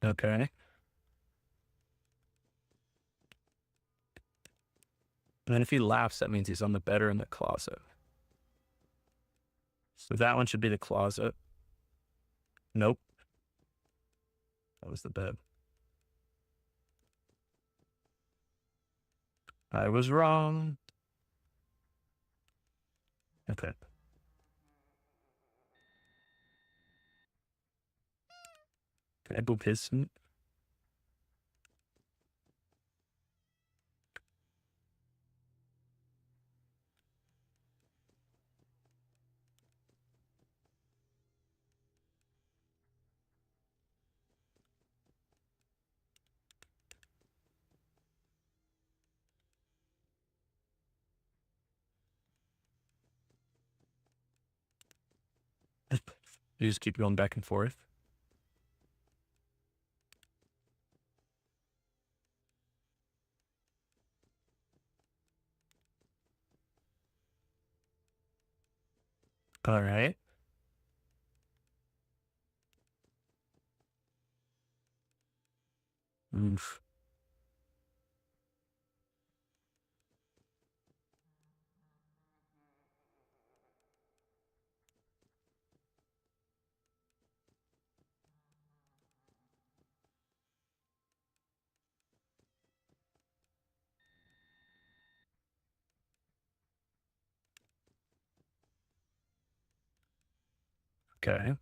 Okay. And then if he laughs, that means he's on the bed or in the closet. So that one should be the closet. Nope. That was the bed. I was wrong. Okay. Can I boop his suit? You just keep going back and forth. All right. Oof. Okay.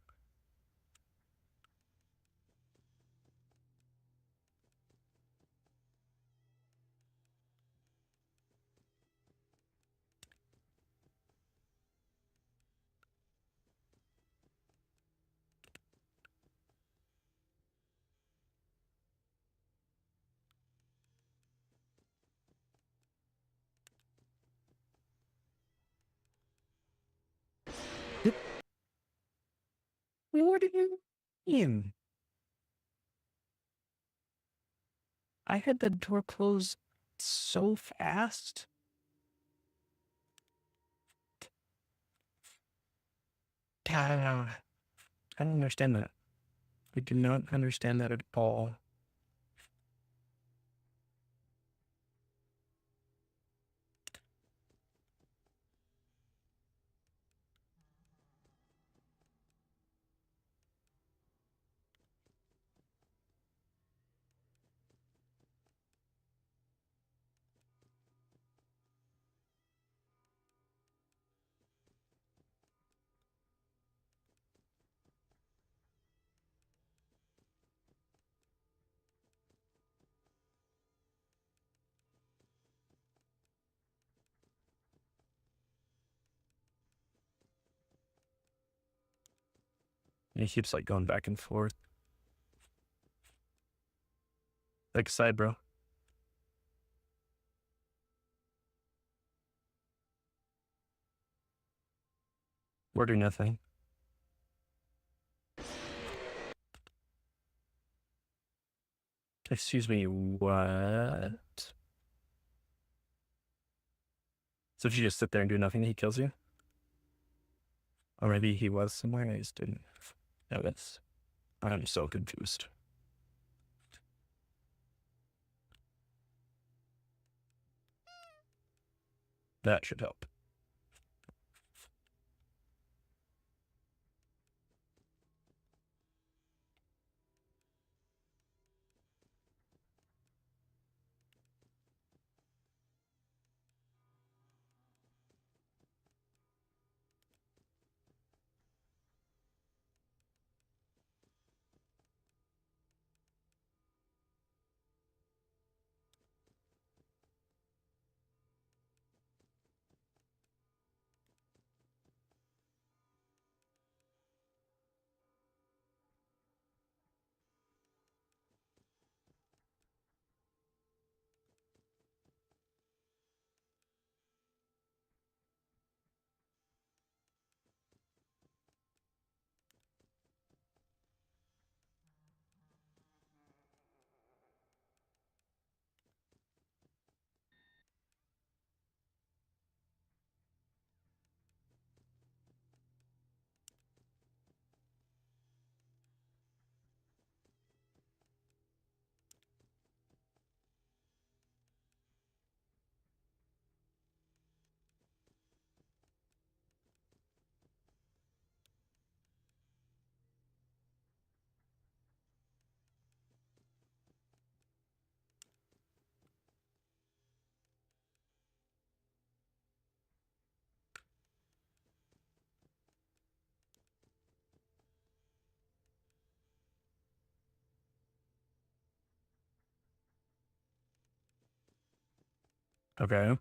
What did you mean? I had the door closed so fast. I don't understand that. I do not understand that at all. And he keeps like going back and forth. Like a side, bro. Word or nothing. Excuse me, what? So if you just sit there and do nothing, he kills you? Or maybe he was somewhere and I just didn't notice. I'm so confused. That should help. Okay.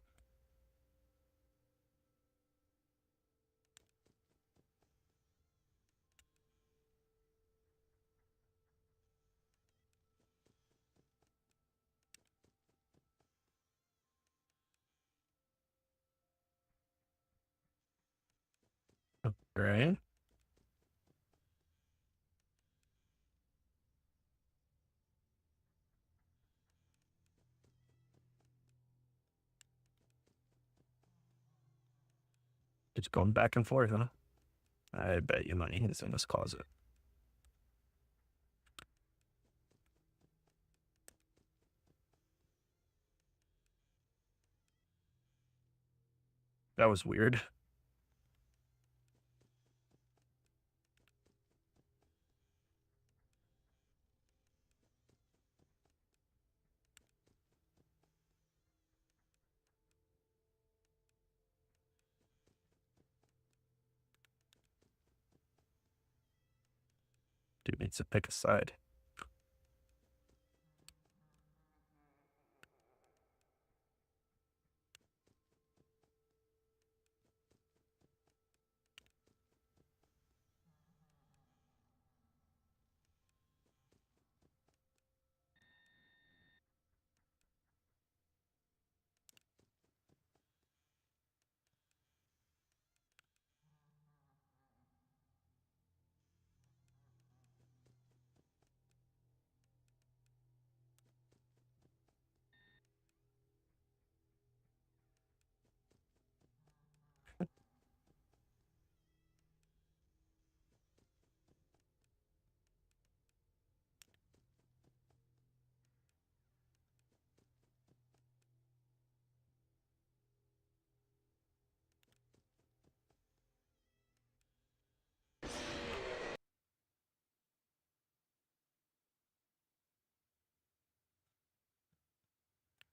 Right. It's going back and forth, huh? I bet you money is in this closet. That was weird. Dude needs to pick a side.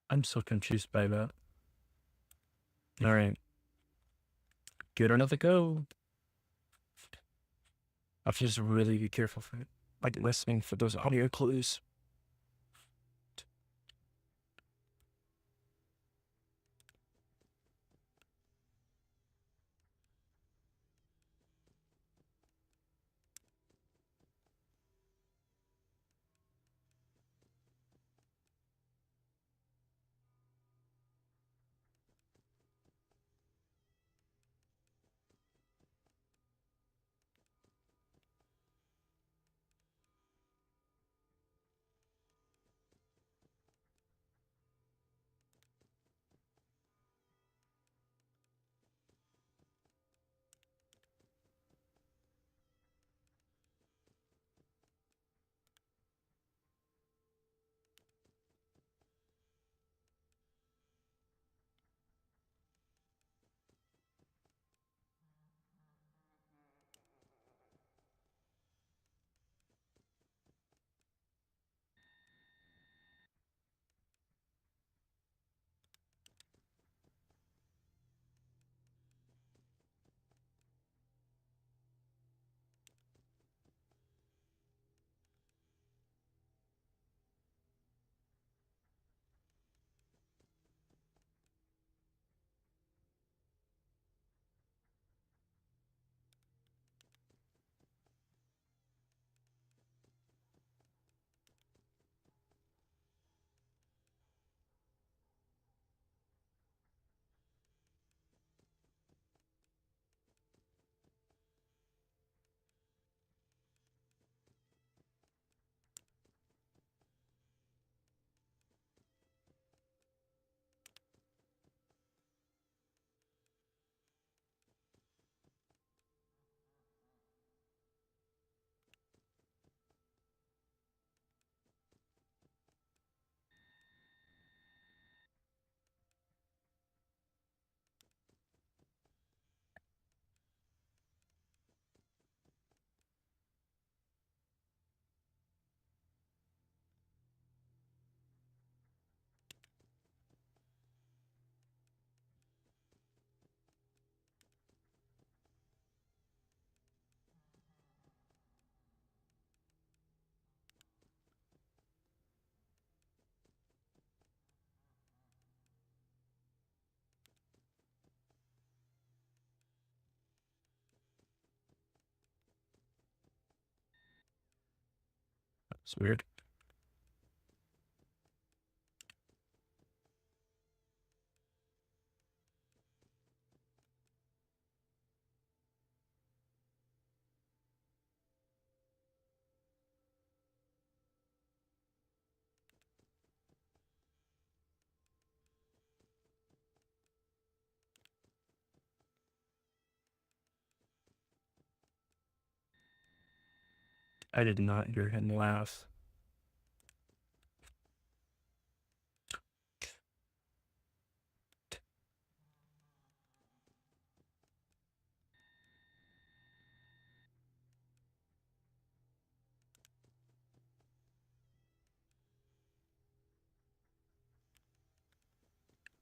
I'm so confused by that. All right. Give it another go. I have to just really be careful for it. Like listening for those audio clues. It's weird. I did not hear him laugh.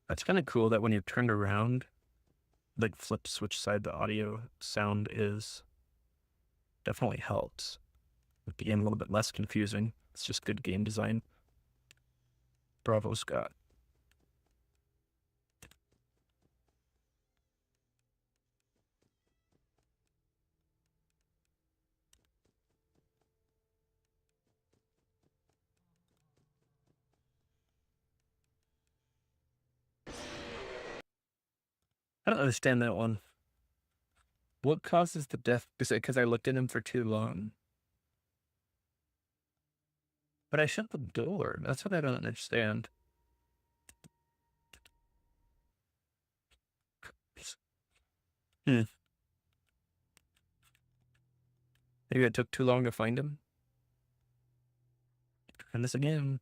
That's kind of cool that when you turned around, like flips which side the audio sound is. Definitely helps. Make the game a little bit less confusing. It's just good game design. Bravo, Scott. I don't understand that one. What causes the death? Because I looked at him for too long. But I shut the door. That's what I don't understand. Hmm. Maybe it took too long to find him. And this again.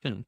Hmm.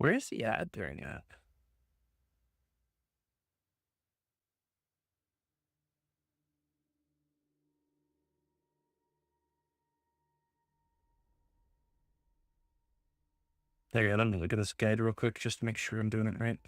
Where is he at during that? There you go. Let me look at this guide real quick just to make sure I'm doing it right.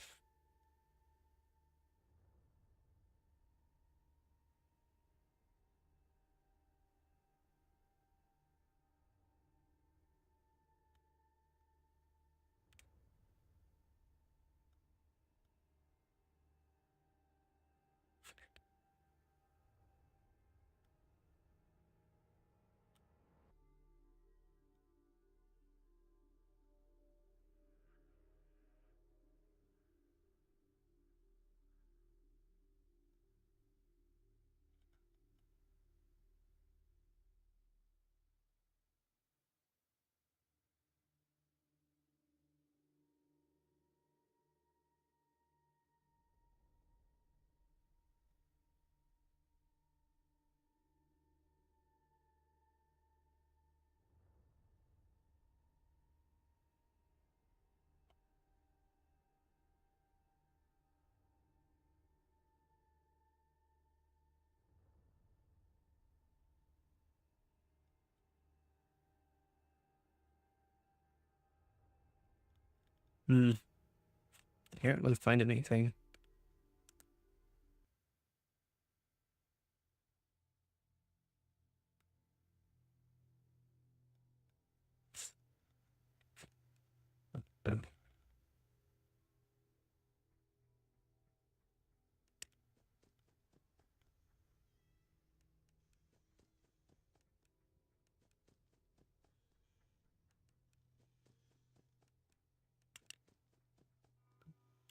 Can't really find anything.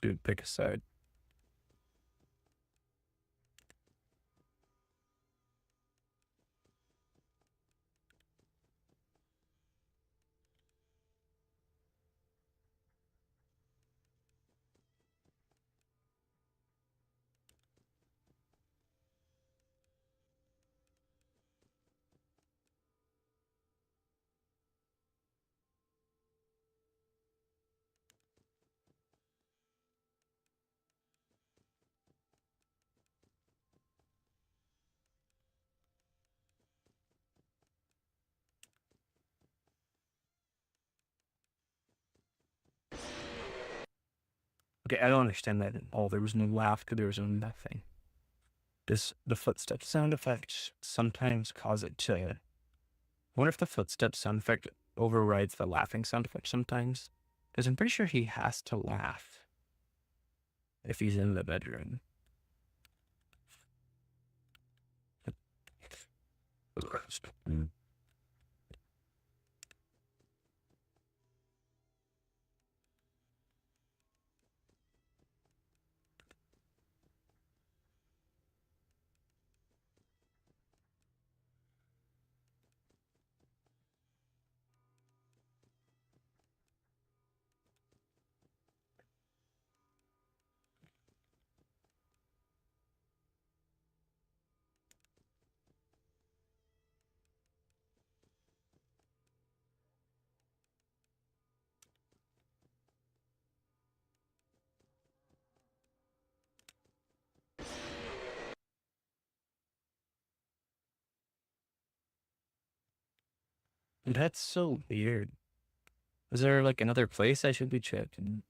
Dude, pick a side. Okay, I don't understand that at all. There was no laughter, there was no nothing. The footstep sound effect sometimes cause it to. I wonder if the footstep sound effect overrides the laughing sound effect sometimes. Because I'm pretty sure he has to laugh if he's in the bedroom. That's so weird. Is there like another place I should be checking?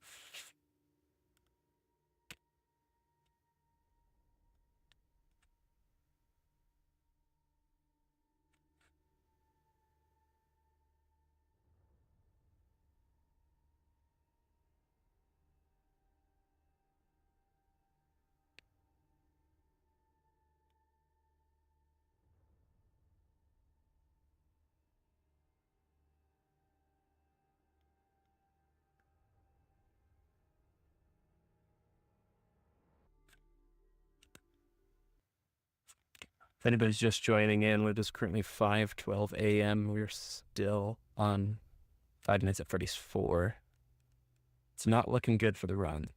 If anybody's just joining in, it is currently 5:12 a.m. We're still on Five Nights at Freddy's 4. It's not looking good for the run.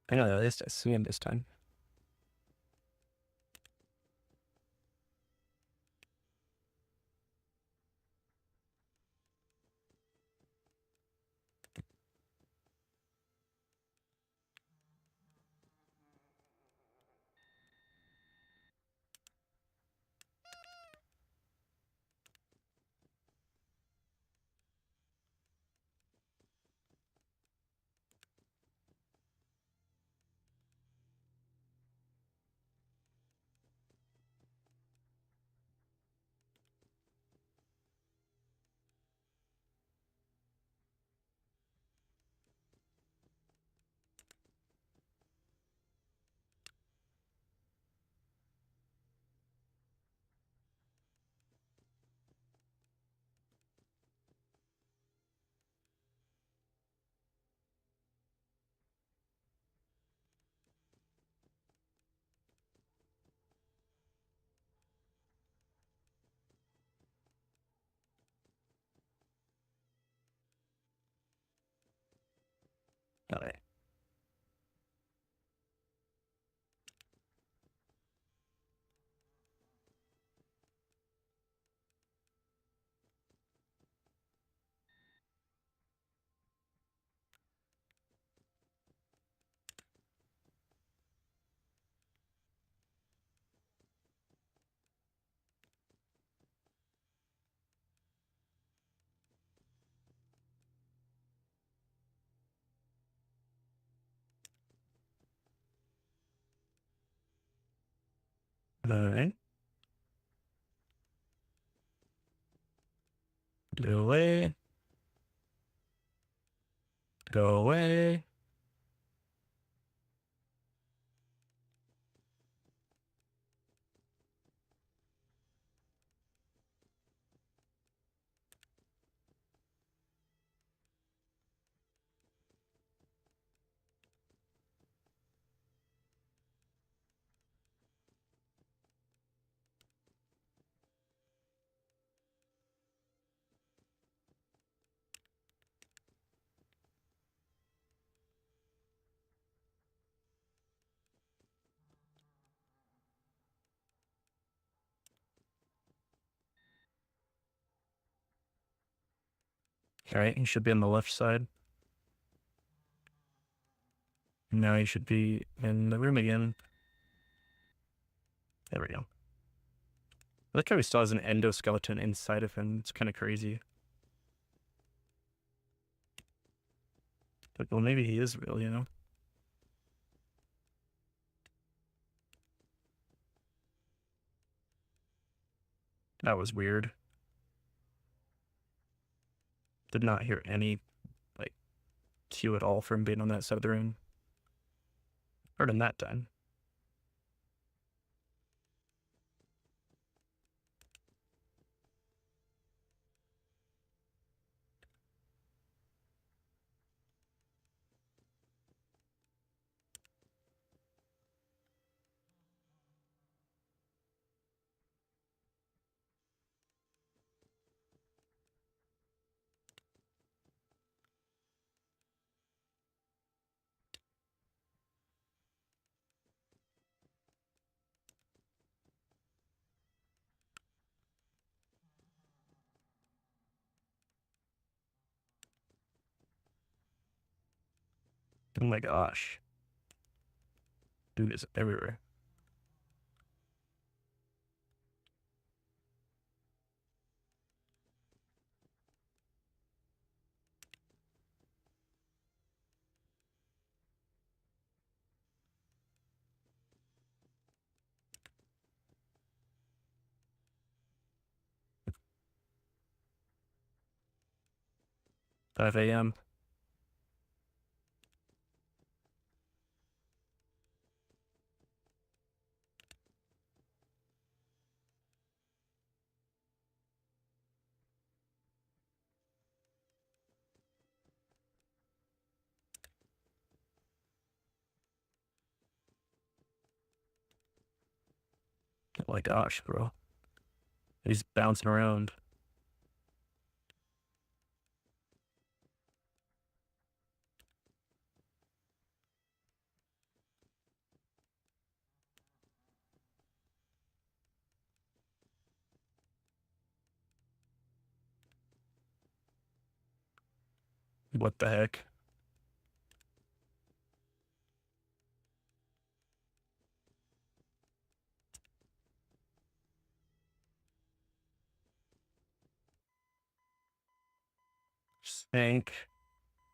I know at least I see him this time. Okay. Alright. Go away. Go away. Alright, he should be on the left side. Now he should be in the room again. There we go. I like how he still has an endoskeleton inside of him. It's kind of crazy. But, well, maybe he is real, you know? That was weird. Did not hear any, like, cue at all from being on that side of the room. Heard him that time. Oh my gosh. Dude is everywhere. Five a.m. Oh my gosh, bro. He's bouncing around. What the heck? Thank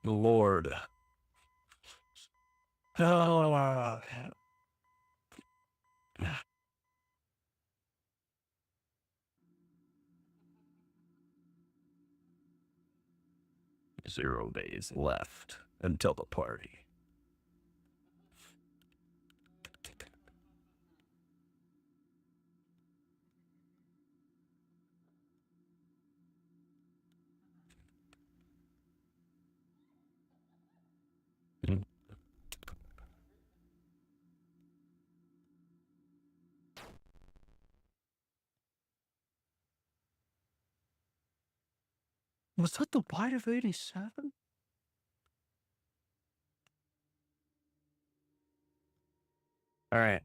the Lord. Oh, 0 days left until the party. Was that the White of 87? All right.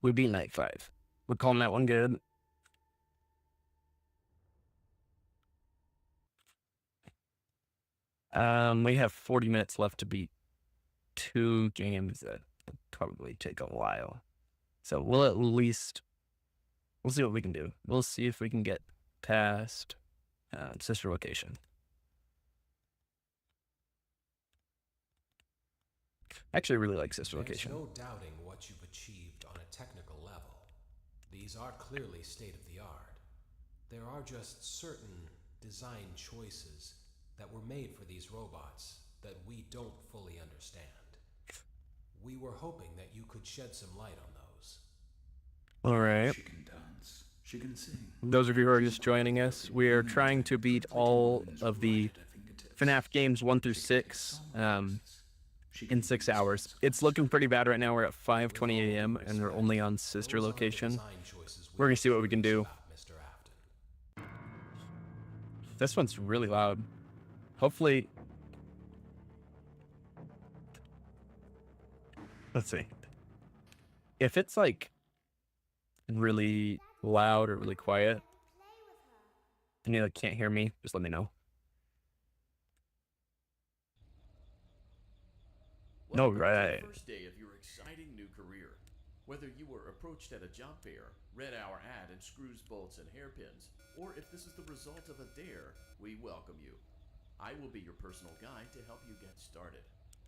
We beat night 5. We're calling that one good. We have 40 minutes left to beat 2 games that will probably take a while. So we'll at least, we'll see what we can do. We'll see if we can get past sister location. I actually really like sister location. There's no doubting what you've achieved on a technical level. These are clearly state of the art. There are just certain design choices that were made for these robots that we don't fully understand. We were hoping that you could shed some light on those. All right. She can dance. She can sing. Those of you who are just joining us, we are trying to beat all of the FNAF games 1 through 6 in 6 hours. It's looking pretty bad right now. We're at 5:20 a.m. and we're only on sister location. We're gonna see what we can do. This one's really loud. Hopefully, let's see. If it's like really loud or really quiet, and you like can't hear me, just let me know. No, right. First day of your exciting new career. Whether you were approached at a job fair, read our ad in screws, bolts, and hairpins, or if this is the result of a dare, we welcome you. I will be your personal guide to help you get started.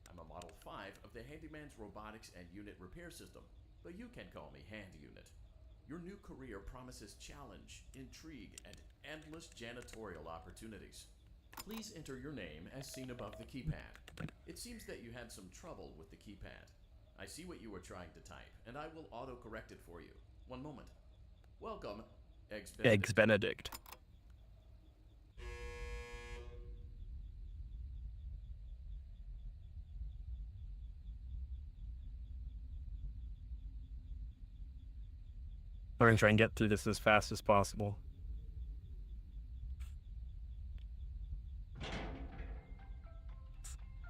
I'm a Model 5 of the Handyman's Robotics and Unit Repair System, but you can call me Hand Unit. Your new career promises challenge, intrigue, and endless janitorial opportunities. Please enter your name as seen above the keypad. It seems that you had some trouble with the keypad. I see what you were trying to type, and I will auto-correct it for you. One moment. Welcome, Eggs Benedict. Eggs Benedict. We're gonna try and get through this as fast as possible.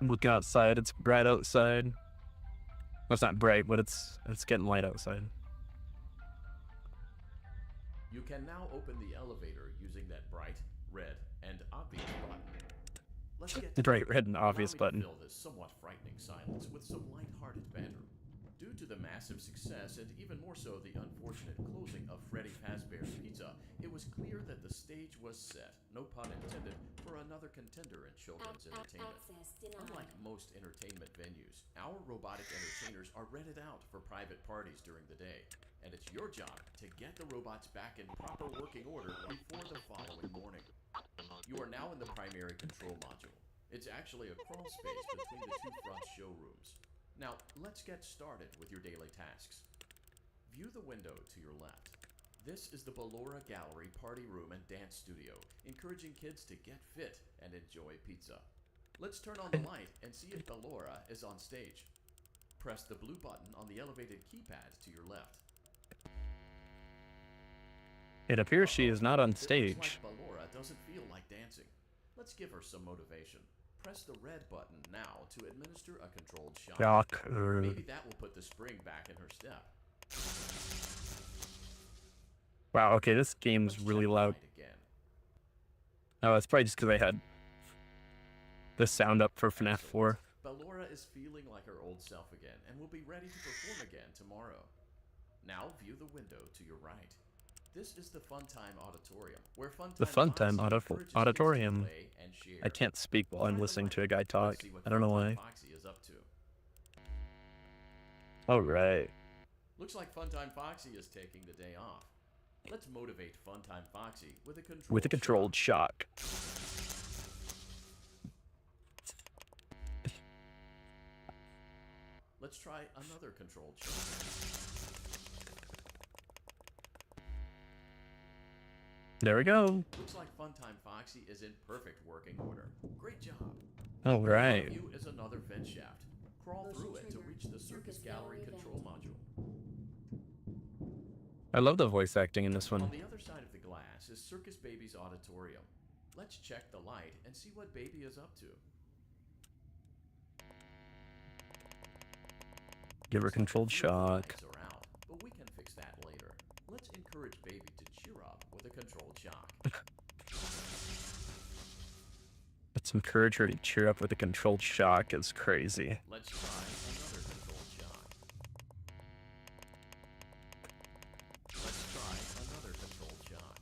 I'm looking outside. It's bright outside. Well, it's not bright, but it's getting light outside. You can now open the elevator using that bright, red, and obvious button. Let's get The bright red and obvious Allow me to button. fill this somewhat frightening silence with some light-hearted banter. Due to the massive success and even more so the unfortunate closing of Freddy Fazbear's Pizza, it was clear that the stage was set, no pun intended, for another contender in children's entertainment. Unlike most entertainment venues, our robotic entertainers are rented out for private parties during the day, and it's your job to get the robots back in proper working order before the following morning. You are now in the primary control module. It's actually a crawl space between the two front showrooms. Now, let's get started with your daily tasks. View the window to your left. This is the Ballora Gallery Party Room and Dance Studio, encouraging kids to get fit and enjoy pizza. Let's turn on the light and see if Ballora is on stage. Press the blue button on the elevated keypad to your left. It appears she is not on It looks stage. like Ballora doesn't feel like dancing. Let's give her some motivation. Press the red button now to administer a controlled shock. Maybe that will put the spring back in her step. Wow, okay, this game's Let's really check the loud. light again. Oh, it's probably just because I had the sound up for FNAF 4. Ballora is feeling like her old self again and will be ready to perform again tomorrow. Now view the window to your right. This is the Funtime Auditorium, where Funtime The Funtime Foxy encourages kids to Auditorium. play and share. I can't speak while I'm Find listening light. to a guy talk. Let's see what I don't know Funtime why. Foxy is up to. All right. Looks like Funtime Foxy is taking the day off. Let's motivate Funtime Foxy with a controlled With a controlled shock. Let's try another controlled shock. There we go. Looks like Funtime Foxy is in perfect working order. Great job. All right. Above you is another vent shaft. Crawl through it to reach the Circus Gallery control module. I love the voice acting in this On one. the other side of the glass is Circus Baby's auditorium. Let's check the light and see what Baby is up to. Give her Looks like controlled a few of the shock. lights are out, but we can fix that later. Let's encourage Baby to cheer up with a controlled shock. Let's encourage her to cheer up with a controlled shock. Is crazy. Let's try another controlled shock. Let's try another controlled shock.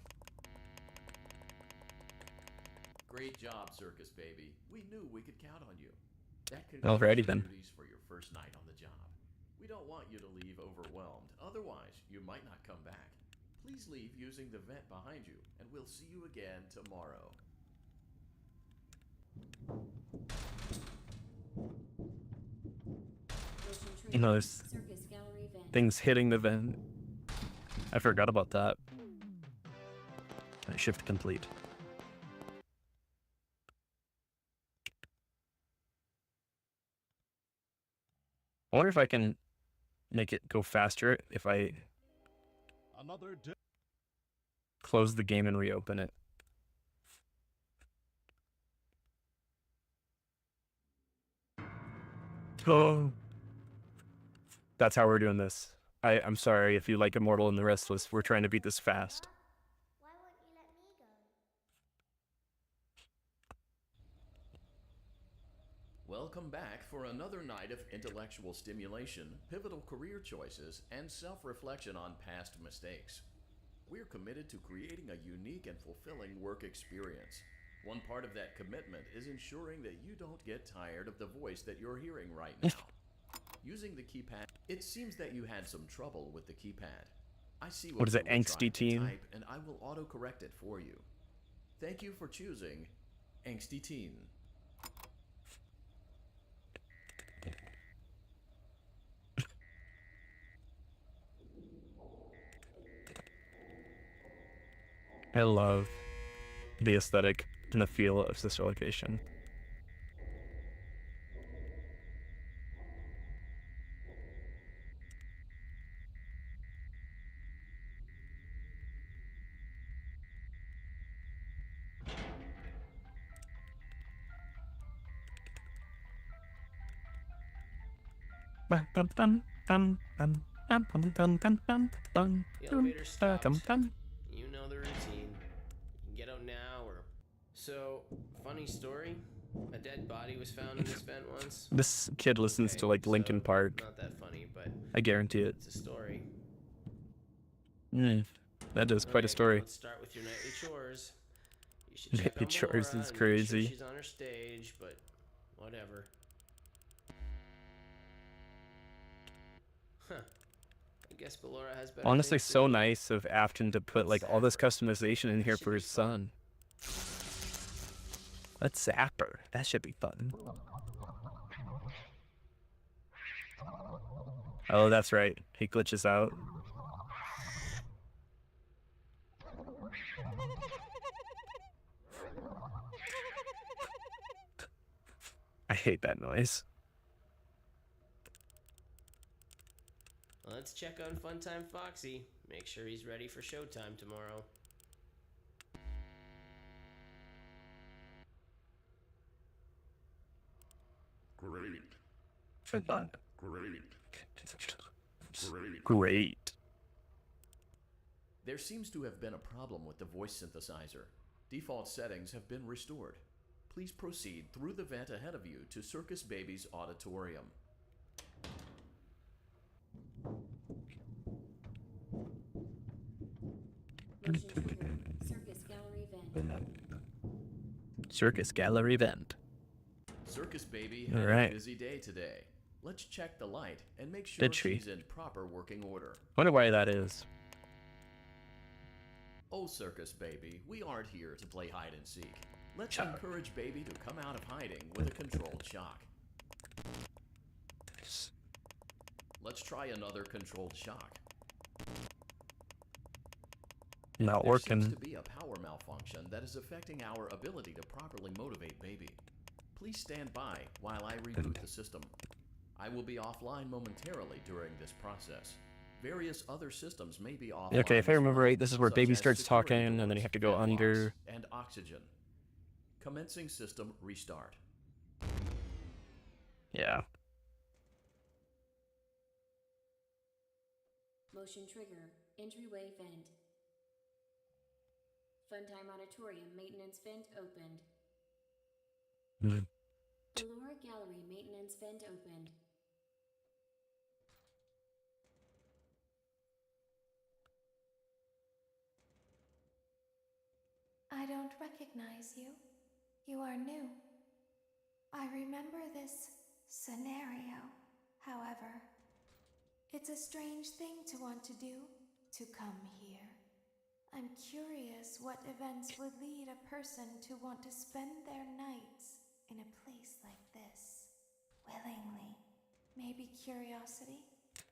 Great job, Circus Baby. We knew we could count on you. That concludes Alrighty your then. duties for your first night on the job. We don't want you to leave overwhelmed. Otherwise, you might not come back. Please leave using the vent behind you, and we'll see you again tomorrow. You know, there's Circus Gallery vent. things hitting the vent. I forgot about that. Shift complete. I wonder if I can make it go faster if I close the game and reopen it. Oh, that's how we're doing this. I'm sorry if you like Immortal and the Restless. We're trying to beat this fast. Why won't you let me go? Welcome back for another night of intellectual stimulation, pivotal career choices, and self-reflection on past mistakes. We're committed to creating a unique and fulfilling work experience. One part of that commitment is ensuring that you don't get tired of the voice that you're hearing right now. Using the keypad, it seems that you had some trouble with the keypad. I see What is it, you were angsty trying to teen? type, and I will auto-correct it for you. Thank you for choosing Angsty Teen. I love the aesthetic and the feel of this location. The elevator stopped. You know the routine. You can get out now or... So, funny story. A dead body was found in this vent once. This kid listens Okay, to like Linkin so, Park. Not that funny, but I guarantee it. it's a story. That is quite a Okay, story. Let's start with your nightly chores. You should check Nightly on chores Ballora is and make crazy. Sure she's on her stage, but whatever. Huh. I guess Ballora has better Honestly, things to so do. nice of Afton to put like all this customization in here for his son. Let's zap her. That should be fun. Oh, that's right. He glitches out. I hate that noise. Let's check on Funtime Foxy. Make sure he's ready for showtime tomorrow. Great. Fun. Great. Great. Great. There seems to have been a problem with the voice synthesizer. Default settings have been restored. Please proceed through the vent ahead of you to Circus Baby's auditorium. Motion trigger. Circus gallery vent. Circus gallery vent. Circus Baby had Alright. a busy day today. Let's check the light and make sure Did she? she's in proper working order. Wonder why that is. Oh, Circus Baby, we aren't here to play hide and seek. Let's Shock. encourage Baby to come out of hiding with a controlled shock. Let's try another controlled shock. Not There working. seems to be a power malfunction that is affecting our ability to properly motivate Baby. Please stand by while I reboot the system. I will be offline momentarily during this process. Various other systems may be offline. Okay, if I as remember well, right, this is where such Baby as starts security talking, and then doors, you have to go vent locks, under. and oxygen. Commencing system restart. Yeah. Motion trigger. Entryway vent. Funtime auditorium maintenance vent opened. Mm. Ballora gallery maintenance vent opened. I don't recognize you. You are new. I remember this scenario, however. It's a strange thing to want to do, to come here. I'm curious what events would lead a person to want to spend their nights in a place like this. Willingly. Maybe curiosity?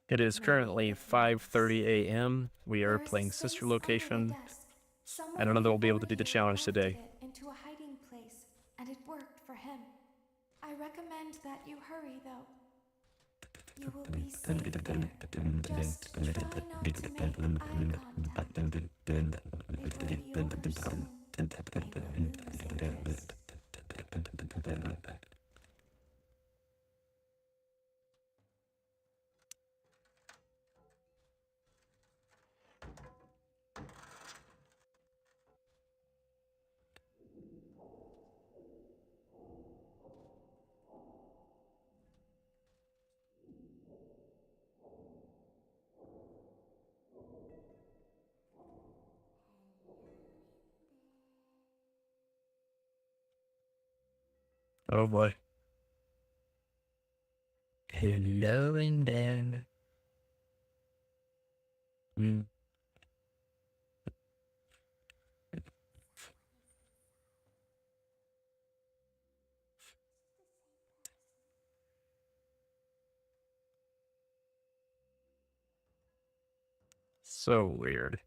It is currently 5:30 a.m. We are There is playing a Sister space under the Location. desk. I don't know that we'll be able to do the before challenge you today. crafted it into a hiding place, and it worked for him. I recommend that you hurry, though. You will be safe there. Just try not to make eye contact. It will be over soon. They will lose interest. Oh boy. Hello in there. Mm. So weird.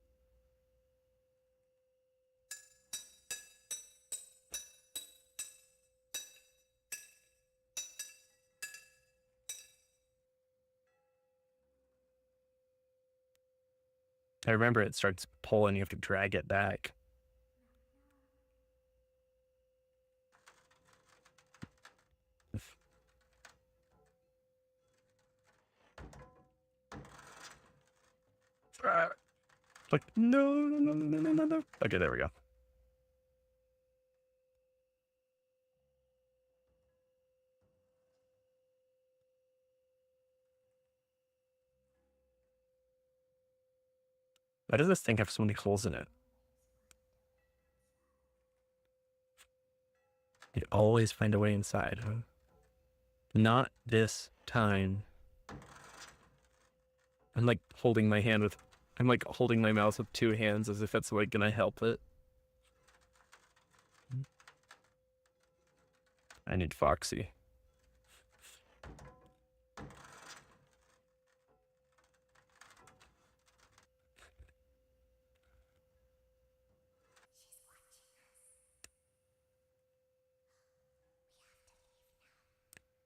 I remember it starts pulling, you have to drag it back. Like, no, no, no, no, no, no, no. Okay, there we go. Why does this thing have so many holes in it? You always find a way inside, huh? Not this time. I'm like holding my hand with... I'm like holding my mouse with two hands as if it's like gonna help it. I need Foxy.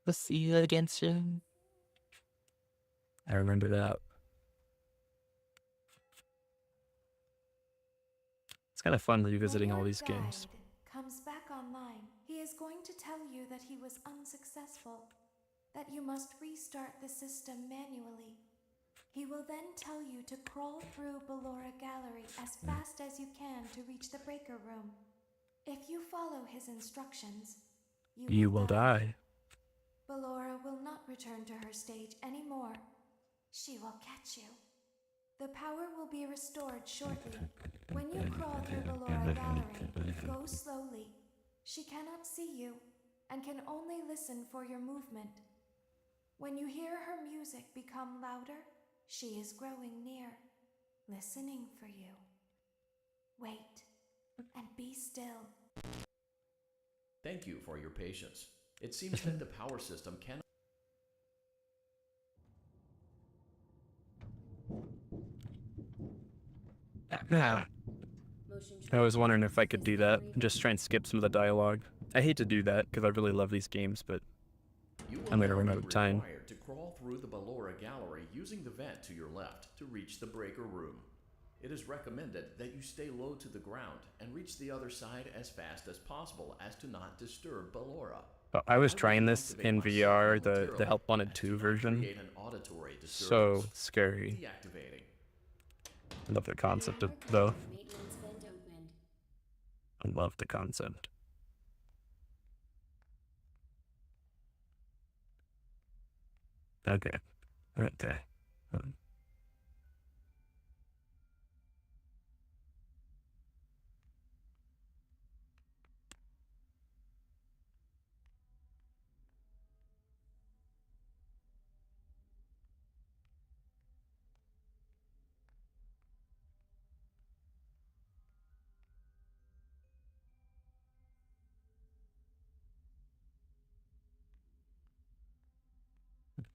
Let's see you again soon. I remember that. It's kind of fun revisiting When all your these games. guide comes back online, he is going to tell you that he was unsuccessful, that you must restart the system manually. He will then tell you to crawl through Ballora Gallery as fast as you can to reach the breaker room. If you follow his instructions, You will die. Ballora will not return to her stage anymore. She will catch you. The power will be restored shortly. When you crawl through Ballora Gallery, go slowly. She cannot see you and can only listen for your movement. When you hear her music become louder, she is growing near, listening for you. Wait and be still. Thank you for your patience. It seems that the power system cannot. Motion I was wondering if I trigger, could do circus that gallery and just vent. try and skip some of the dialogue. I hate to do that because I really love these games, but You will I'm gonna now run be out of time. required to crawl through the Ballora Gallery using the vent to your left to reach the breaker room. It is recommended that you stay low to the ground and reach the other side as fast as possible as to not disturb Ballora. Oh, I was will trying this deactivate in my sight VR, the momentarily Help Wanted as to 2 not version. create an auditory So disturbance. scary. Deactivating. I love the concept of Breaker though. room maintenance vent opened. I love the concept. Okay. Right there.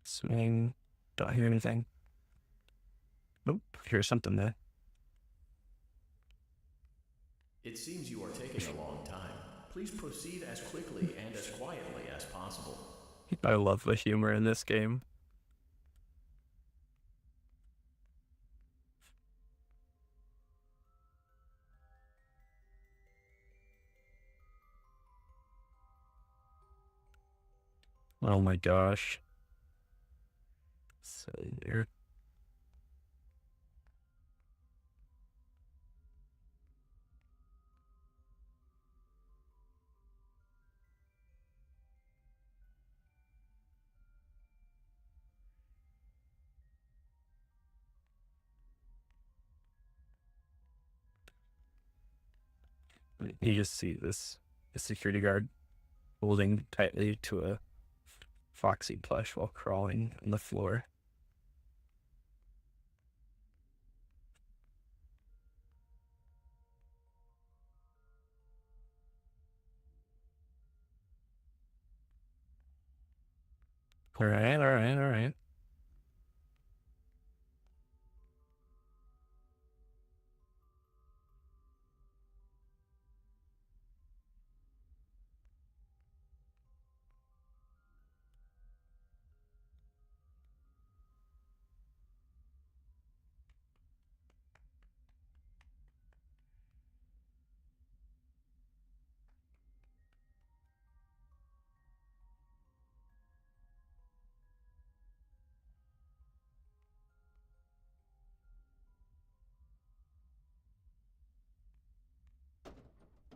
Swing. Don't hear anything. Nope. Here's something there. It seems you are taking a long time. Please proceed as quickly and as quietly as possible. I love the humor in this game. Oh my gosh. So there. You just see this security guard holding tightly to a Foxy plush while crawling on the floor. All right.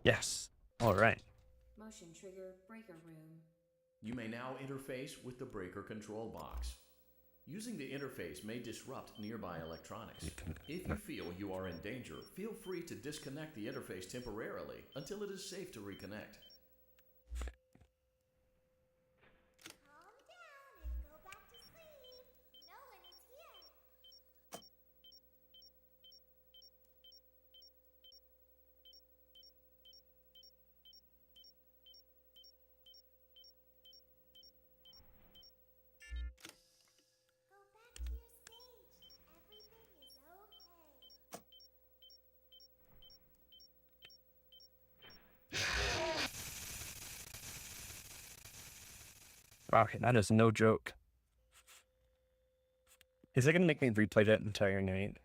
Yes. All right. Motion trigger breaker room. You may now interface with the breaker control box. Using the interface may disrupt nearby electronics. If you feel you are in danger, feel free to disconnect the interface temporarily until it is safe to reconnect. Calm down and go back to sleep. No one is here. Go back to your stage. Everything is okay. Wow, that is no joke. Is it gonna make me replay that entire night?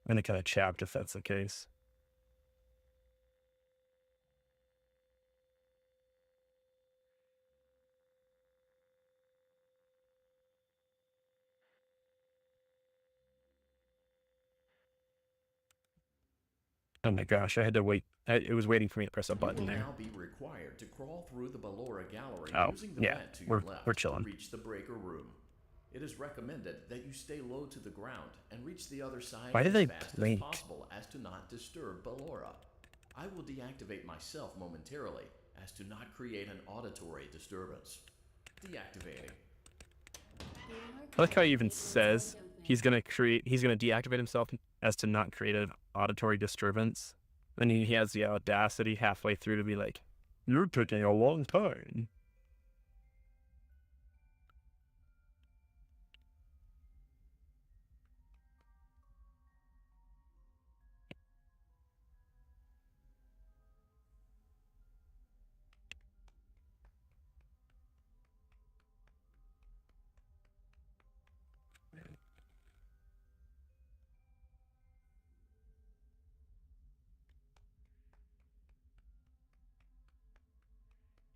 I'm gonna kind of chapped if that's the case. Oh my gosh, I had to wait It was waiting for me to press a You button will there. now be required to crawl through the Ballora gallery Oh, using the yeah, vent to your left we're to chilling. reach the breaker room. It is recommended that you stay low to the ground and reach the other side Why do as they fast blink? as possible as to not disturb Ballora. I will deactivate myself momentarily as to not create an auditory disturbance. Deactivating. I like how he even says he's gonna deactivate himself as to not create an auditory disturbance. Then he has the audacity halfway through to be like, "You're taking a long time."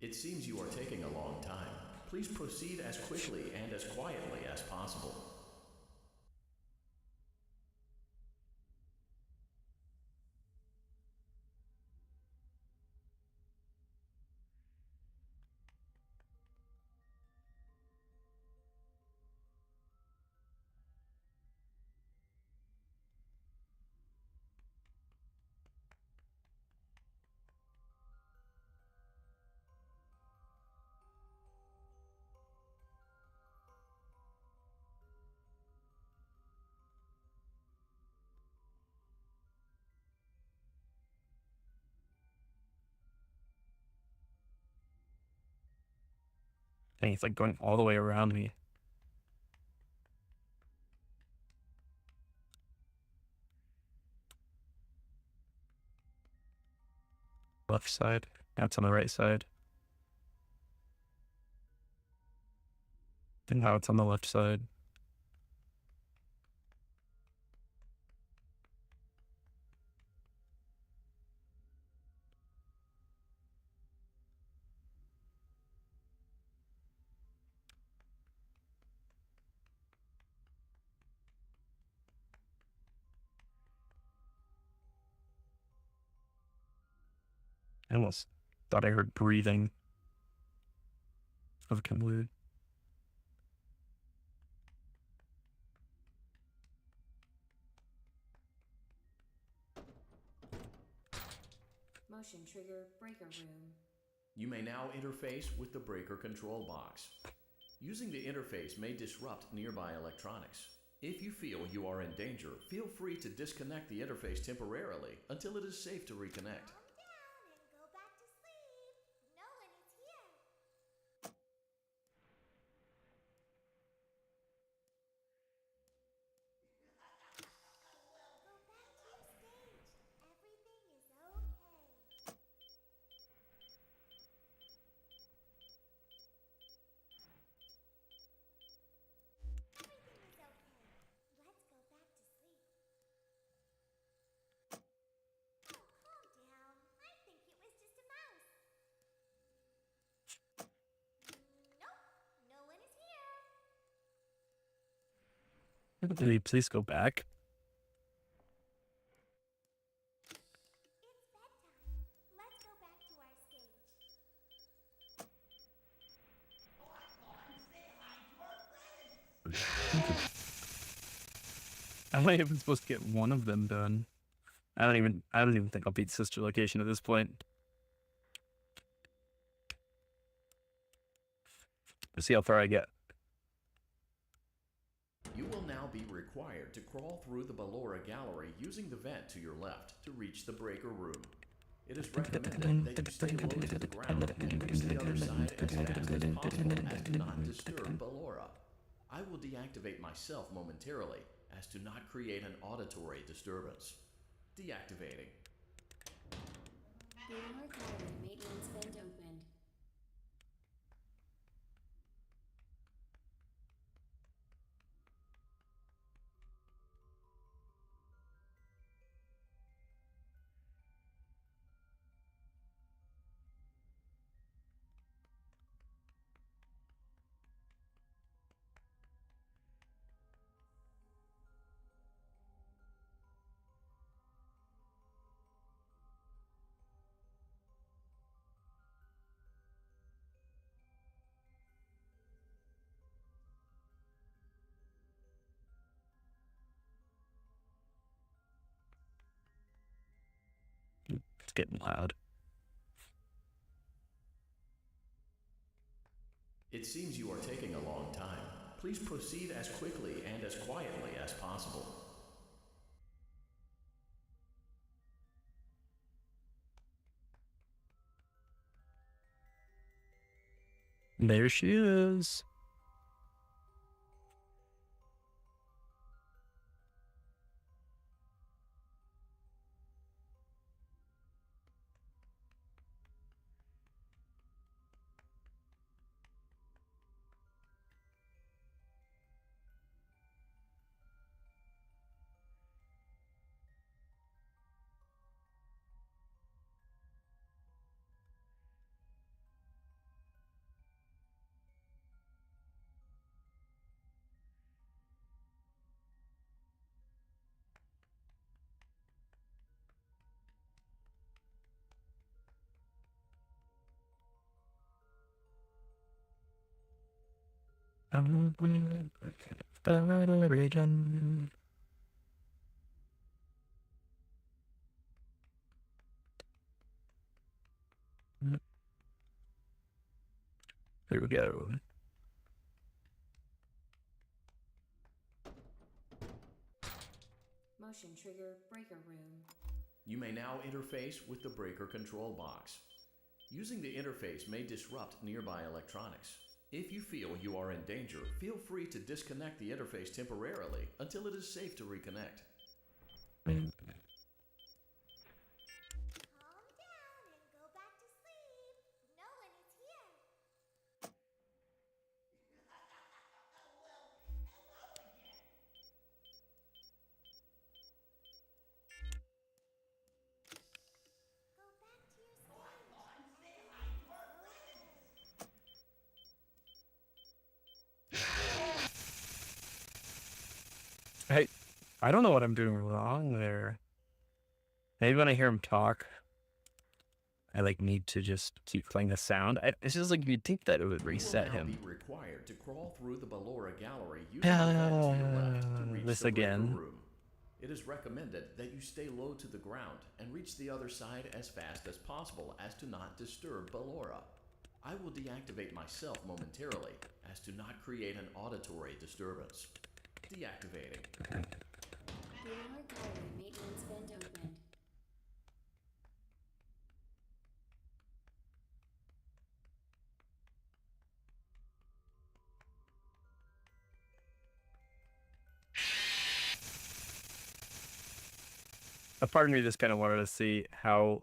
It seems you are taking a long time. Please proceed as quickly and as quietly as possible. And he's like going all the way around me. Left side. That's on the right side. And now it's on the left side. I almost thought I heard breathing. Of kind of weird. Motion trigger breaker room. You may now interface with the breaker control box. Using the interface may disrupt nearby electronics. If you feel you are in danger, feel free to disconnect the interface temporarily until it is safe to reconnect. Calm down and go back to sleep. No one is here. Go back to your stage. Everything is okay. Everything is okay. Let's go back to sleep. Oh, calm down. I think it was just a mouse. Nope, no one is here. Did he please go back? It's bedtime. Let's go back to our stage. I'm not even supposed to get one of them done. I don't even think I'll beat Sister Location at this point. Let's see how far I get. You will now be required to crawl through the Ballora gallery using the vent to your left to reach the breaker room. It is recommended that you stay low to the ground and reach the other side as fast as possible as to not disturb Ballora. I will deactivate myself momentarily as to not create an auditory disturbance. Deactivating. Ballora gallery maintenance vent opened. getting loud. It seems you are taking a long time. Please proceed as quickly and as quietly as possible. There she is. Region. There we go. Motion trigger breaker room. You may now interface with the breaker control box. Using the interface may disrupt nearby electronics. If you feel you are in danger, feel free to disconnect the interface temporarily until it is safe to reconnect. Calm down and go back to sleep. No one is here. Go back to your stage. Hey, I don't know what I'm doing wrong there. Maybe when I hear him talk, I like need to just keep playing the sound. It's just like you'd think that it would reset You will now him. be required to crawl through the Ballora gallery using the vent to your left to reach This the breaker again. room. It is recommended that you stay low to the ground and reach the other side as fast as possible as to not disturb Ballora. I will deactivate myself momentarily as to not create an auditory disturbance. Deactivating. Ballora gallery maintenance vent opened. A part of me just kind of wanted to see how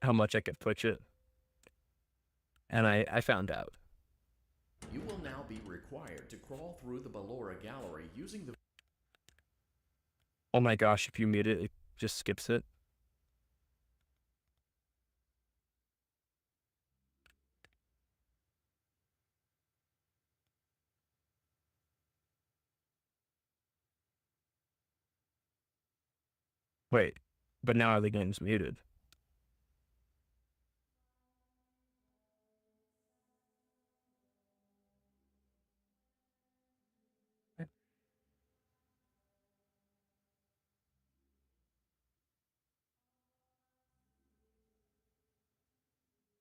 much I could push it, and I found out. You will now be required to crawl through the Ballora gallery using the... Oh my gosh, if you mute it, it just skips it. Wait, but now the game's muted.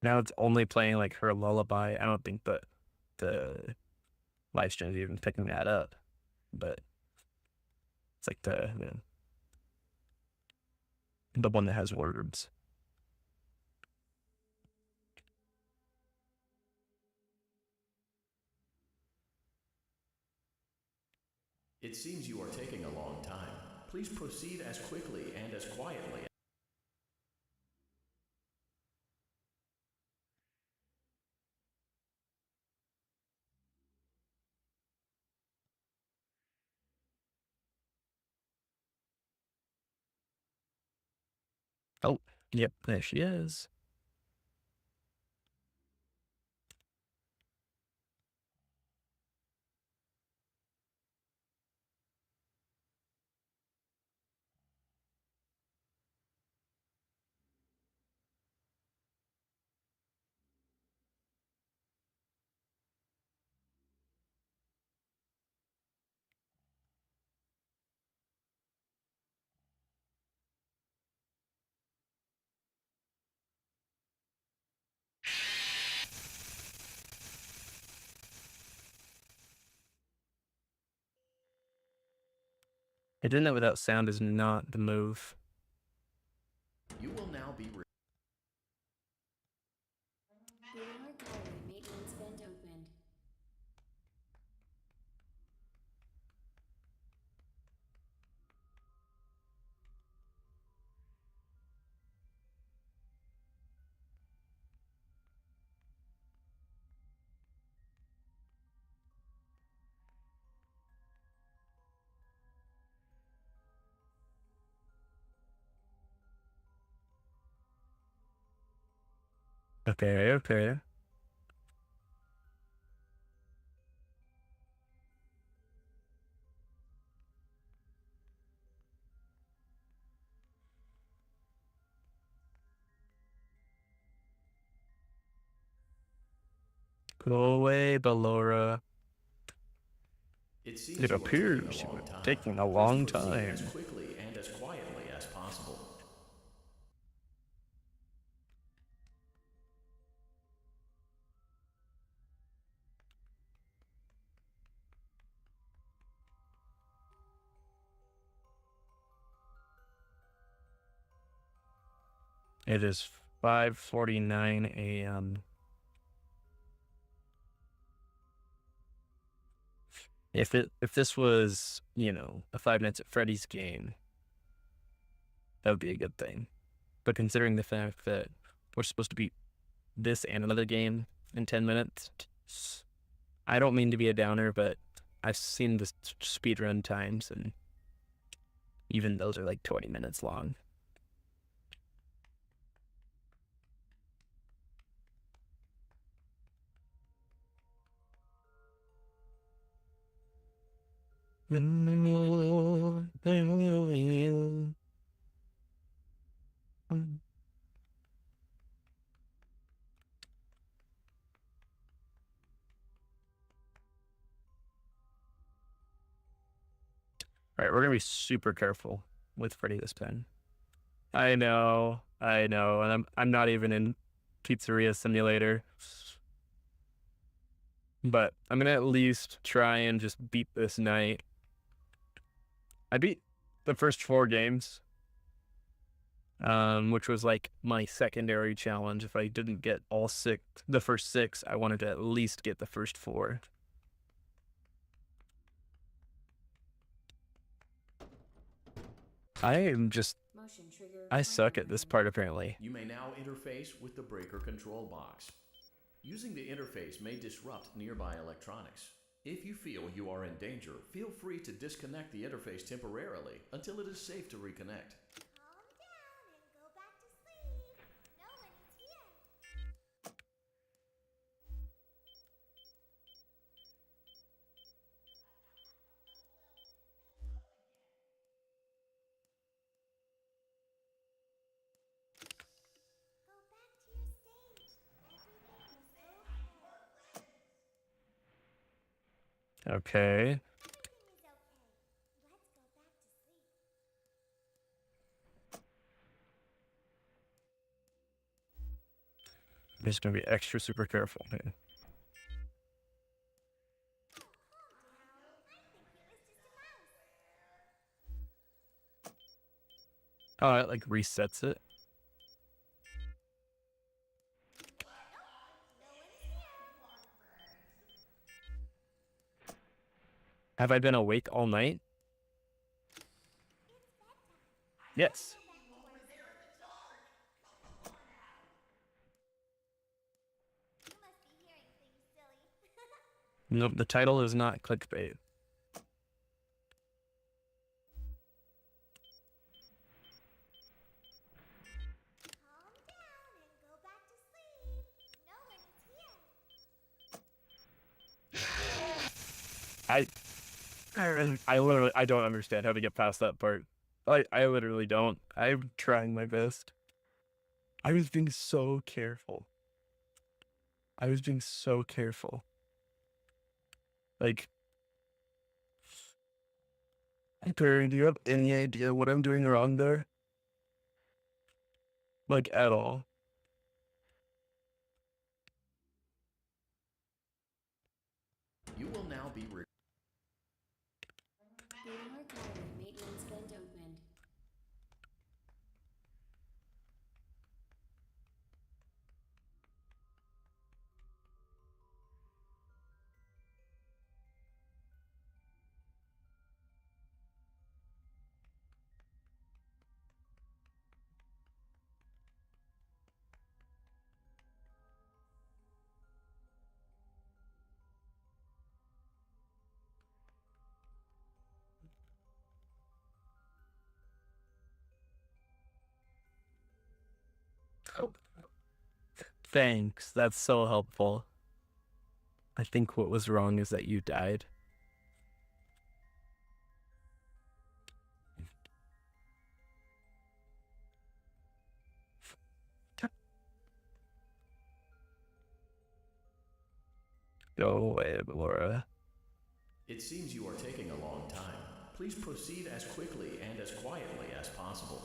Now it's only playing like her lullaby. I don't think that the live stream is even picking that up, but it's like the one that has words. It seems you are taking a long time. Please proceed as quickly and as quietly. Oh, yep, there she is. Hitting it without sound is not the move. You will now be Boulevard Gallery maintenance vent opened. Okay. Go away, Ballora. It seems It you are taking appears a you long are time. taking a Please long proceed as time. quickly and as quietly as possible. It is 5:49 a.m. If this was, a Five Nights at Freddy's game, that would be a good thing. But considering the fact that we're supposed to beat this and another game in 10 minutes, I don't mean to be a downer, but I've seen the speedrun times, and even those are like 20 minutes long. All right, we're gonna be super careful with Freddy this time. I know, and I'm not even in Pizzeria Simulator, but I'm gonna at least try and just beat this night. I beat the first 4 games, which was like my secondary challenge. If I didn't get the first 6, I wanted to at least get the first 4. Motion trigger. I suck at this part apparently. You may now interface with the breaker control box. Using the interface may disrupt nearby electronics. If you feel you are in danger, feel free to disconnect the interface temporarily until it is safe to reconnect. Calm down and go back to sleep. No one is here. Go back to your stage. Everything is okay. Okay. Everything is okay. Let's go back to sleep. I'm just gonna be extra super careful here. Calm down. I think it was just a mouse. Oh, it like resets it. No one is here. Have I been awake all night? It's bedtime. Yes. Go back to work. You must be hearing things, silly. Nope, the title is not clickbait. Calm down and go back to sleep. No one is here. I don't understand how to get past that part. I literally don't. I'm trying my best. I was being so careful. Like, Perry, do you have any idea what I'm doing wrong there? Like, at all? You will now be Boulevard Gallery maintenance Thanks. That's so helpful. I think what was wrong is that you died. Go away, Laura. It seems you are taking a long time. Please proceed as quickly and as quietly as possible.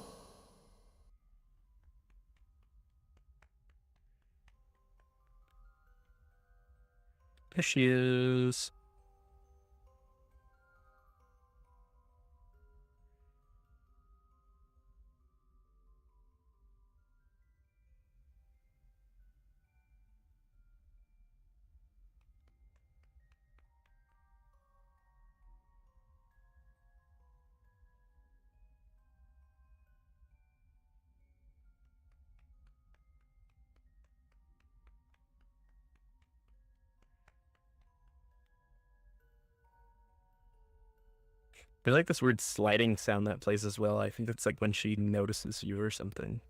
Issues. I like this weird sliding sound that plays as well. I think that's like when she notices you or something.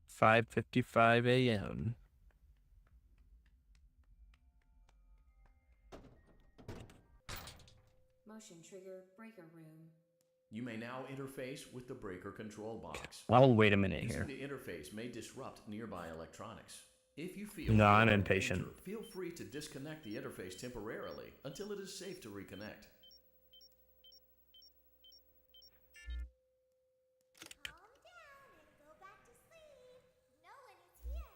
"5:55 a.m." Motion trigger breaker room. You may now interface with the breaker control box. I'll wait a minute Using here. the interface may disrupt nearby electronics. If you feel No, you I'm are in impatient. danger, feel free to disconnect the interface temporarily until it is safe to reconnect. Calm down and go back to sleep. No one is here.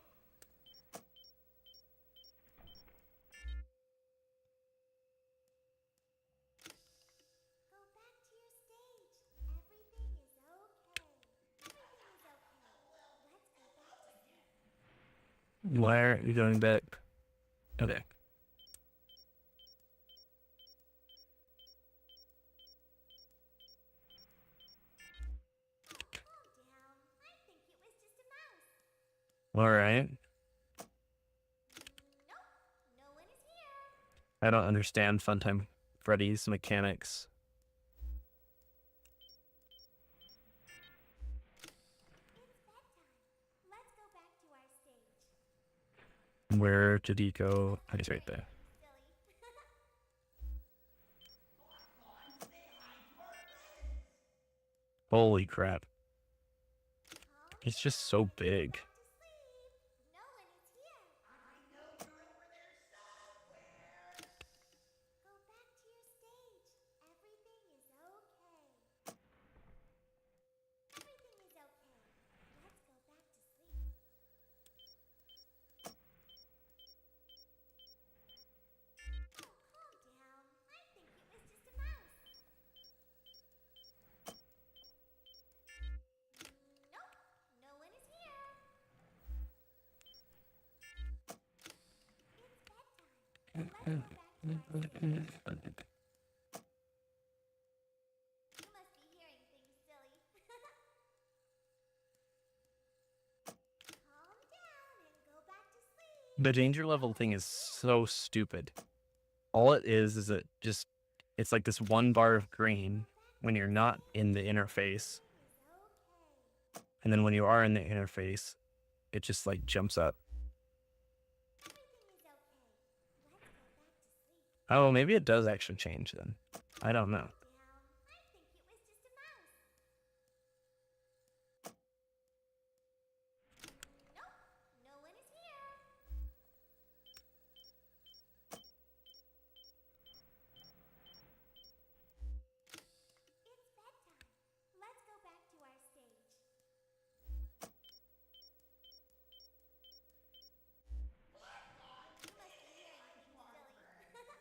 Go back to your stage. Everything is okay. Everything is okay. Let's go back to sleep. Why aren't you going back? Okay. Calm down. I think it was just a mouse. Alright. Nope. No one is here. I don't understand Funtime Freddy's mechanics. It's bedtime. Let's go back to our stage. Where did he go? Oh, he's right there. Silly. Holy crap. Calm It's just so big. back to sleep. No one is here. I know you're over there somewhere. Go back to your stage. Everything is okay. Everything is okay. Let's go back to sleep. Oh, calm down. I think it was just a mouse. Nope. No one is here. It's bedtime. Let's go back to our stage. You must be hearing things, silly. Calm down and go back to sleep. The danger level thing is so stupid. All it is it just, it's like this one bar of green when you're not in the interface. It's okay. And then when you are in the interface, it just like jumps up. Everything is okay. Let's go back to sleep. Oh, maybe it does actually change then. I don't know. Down. I think it was just a mouse. Nope. No one is here. It's bedtime. Let's go back to our stage. You must be hearing things, silly.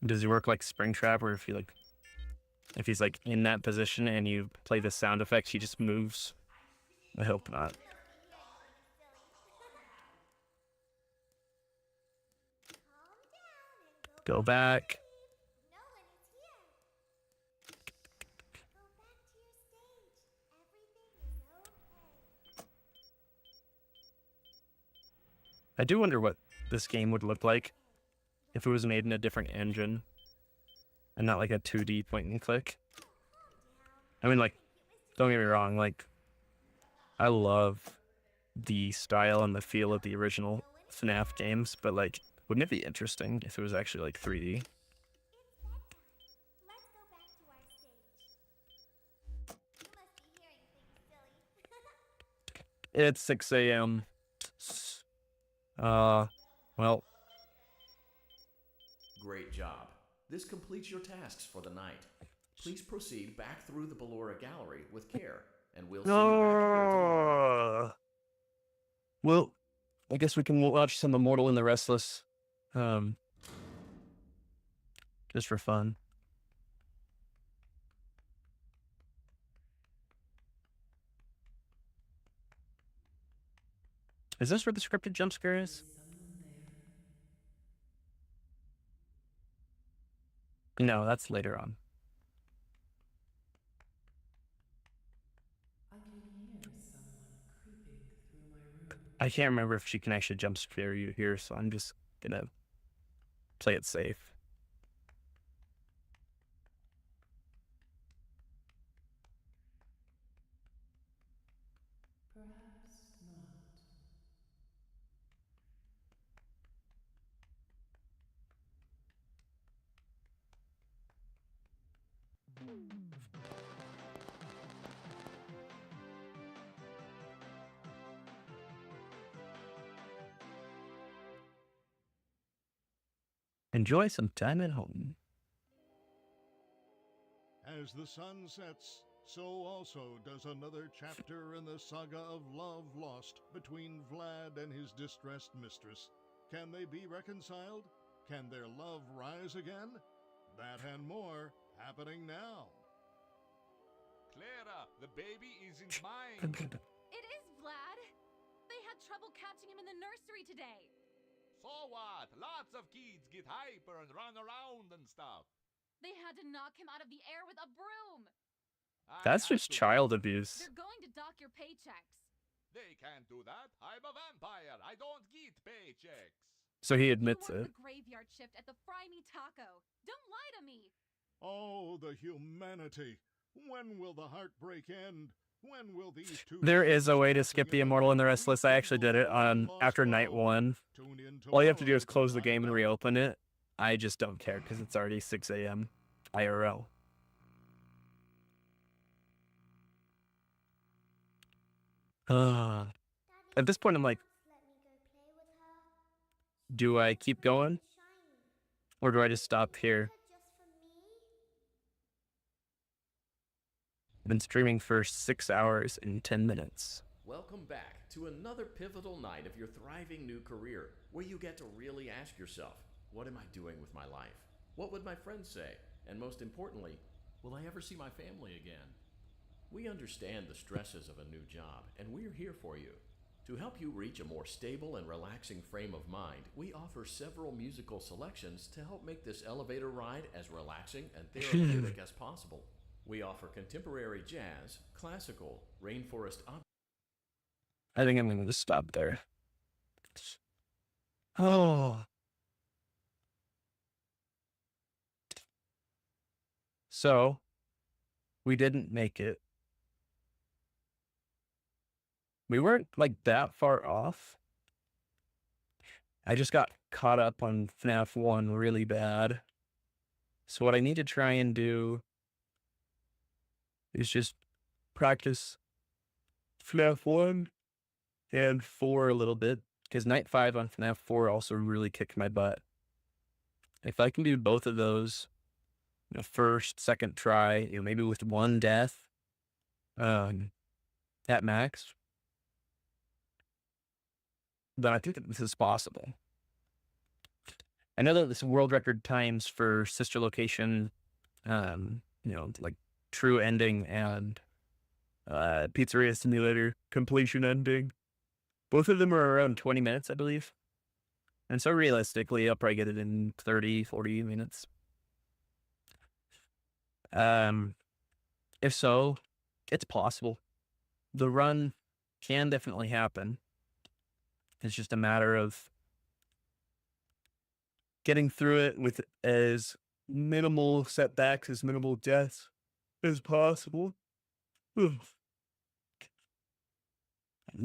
Does he work like Springtrap, or if he's like in that position and you play the sound effects, he just moves? I hope not. You must be hearing things, silly. Calm down and Go back. No one is here. Go back to your stage. Everything is okay. I do wonder what this game would look like if it was made in a different engine and not like a 2D point and click. I mean, like, don't get me wrong, like, I love the style and the feel of the original FNAF games, but like, wouldn't it be interesting if it was actually like 3D? It's bedtime. Let's go back to our stage. You must be hearing things, silly. It's 6 a.m. Well, Great job. This completes your tasks for the night. Please proceed back through the Ballora Gallery with care, and we'll see you back here tomorrow. well, I guess we can watch some Immortal and the Restless, just for fun. Is this where the scripted jump scare is? No, that's later on. I can hear someone creeping through my room. I can't remember if she can actually jump scare you here, so I'm just gonna play it safe. Perhaps not. Enjoy some time at home. As the sun sets, so also does another chapter in the saga of love lost between Vlad and his distressed mistress. Can they be reconciled? Can their love rise again? That and more happening now. Clara, the baby isn't mine. It is Vlad. They had trouble catching him in the nursery today. So what? Lots of kids get hyper and run around and stuff. They had to knock him out of the air with a broom. That's just child abuse. They're going to dock your paychecks. They can't do that. I'm a vampire. I don't get paychecks. So he admits You it. work the graveyard shift at the Fry Me Taco. Don't lie to me. Oh, the humanity. When will the heartbreak end? When will these two... There is a way to skip the Immortal and the Restless. I actually did it on after night 1. All you have to do is close the game and reopen it. I just don't care because it's already 6 a.m. IRL. At this point, I'm like, do I keep going? Or do I just stop here? I've been streaming for 6 hours and 10 minutes. Welcome back to another pivotal night of your thriving new career, where you get to really ask yourself, what am I doing with my life? What would my friends say? And most importantly, will I ever see my family again? We understand the stresses of a new job, and we're here for you. To help you reach a more stable and relaxing frame of mind, we offer several musical selections to help make this elevator ride as relaxing and therapeutic as possible. We offer contemporary jazz, classical, rainforest opera. I think I'm going to just stop there. Oh. So, we didn't make it. We weren't like that far off. I just got caught up on FNAF 1 really bad. So what I need to try and do is just practice FNAF 1 and 4 a little bit, because Night 5 on FNAF 4 also really kicked my butt. If I can do both of those, first, second try, maybe with one death, at max, then I think that this is possible. I know that this world record times for sister location, like true ending and pizzeria simulator completion ending. Both of them are around 20 minutes, I believe. And so realistically, I'll probably get it in 30, 40 minutes. If so, it's possible. The run can definitely happen. It's just a matter of getting through it with as minimal setbacks, as minimal deaths as possible. But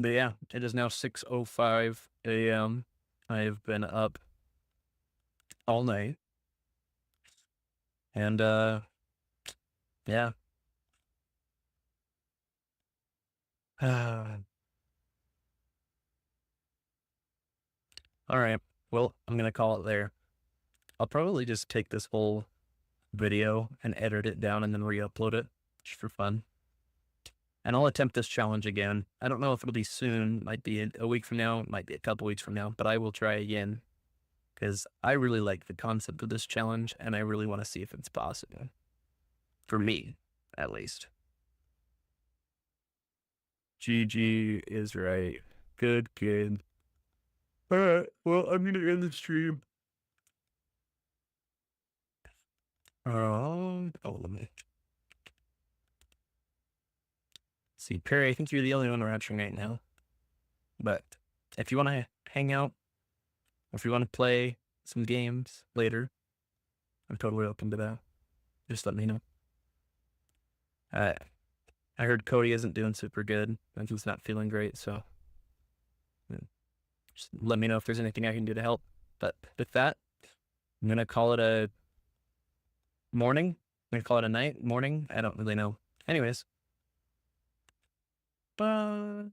yeah, it is now 6:05 a.m. I have been up all night. And yeah. All right. Well, I'm going to call it there. I'll probably just take this whole video and edit it down and then re-upload it just for fun. And I'll attempt this challenge again. I don't know if it'll be soon. Might be a week from now. Might be a couple weeks from now. But I will try again because I really like the concept of this challenge and I really want to see if it's possible. For me, at least. GG is right. Good. All right. Well, I'm going to end the stream. Let me see. Perry, I think you're the only one watching right now. But if you want to hang out, or if you want to play some games later, I'm totally open to that. Just let me know. I heard Cody isn't doing super good, and he's not feeling great, so just let me know if there's anything I can do to help. But with that, I'm going to call it a morning. I'm going to call it a night, morning. I don't really know. Anyways. Bye.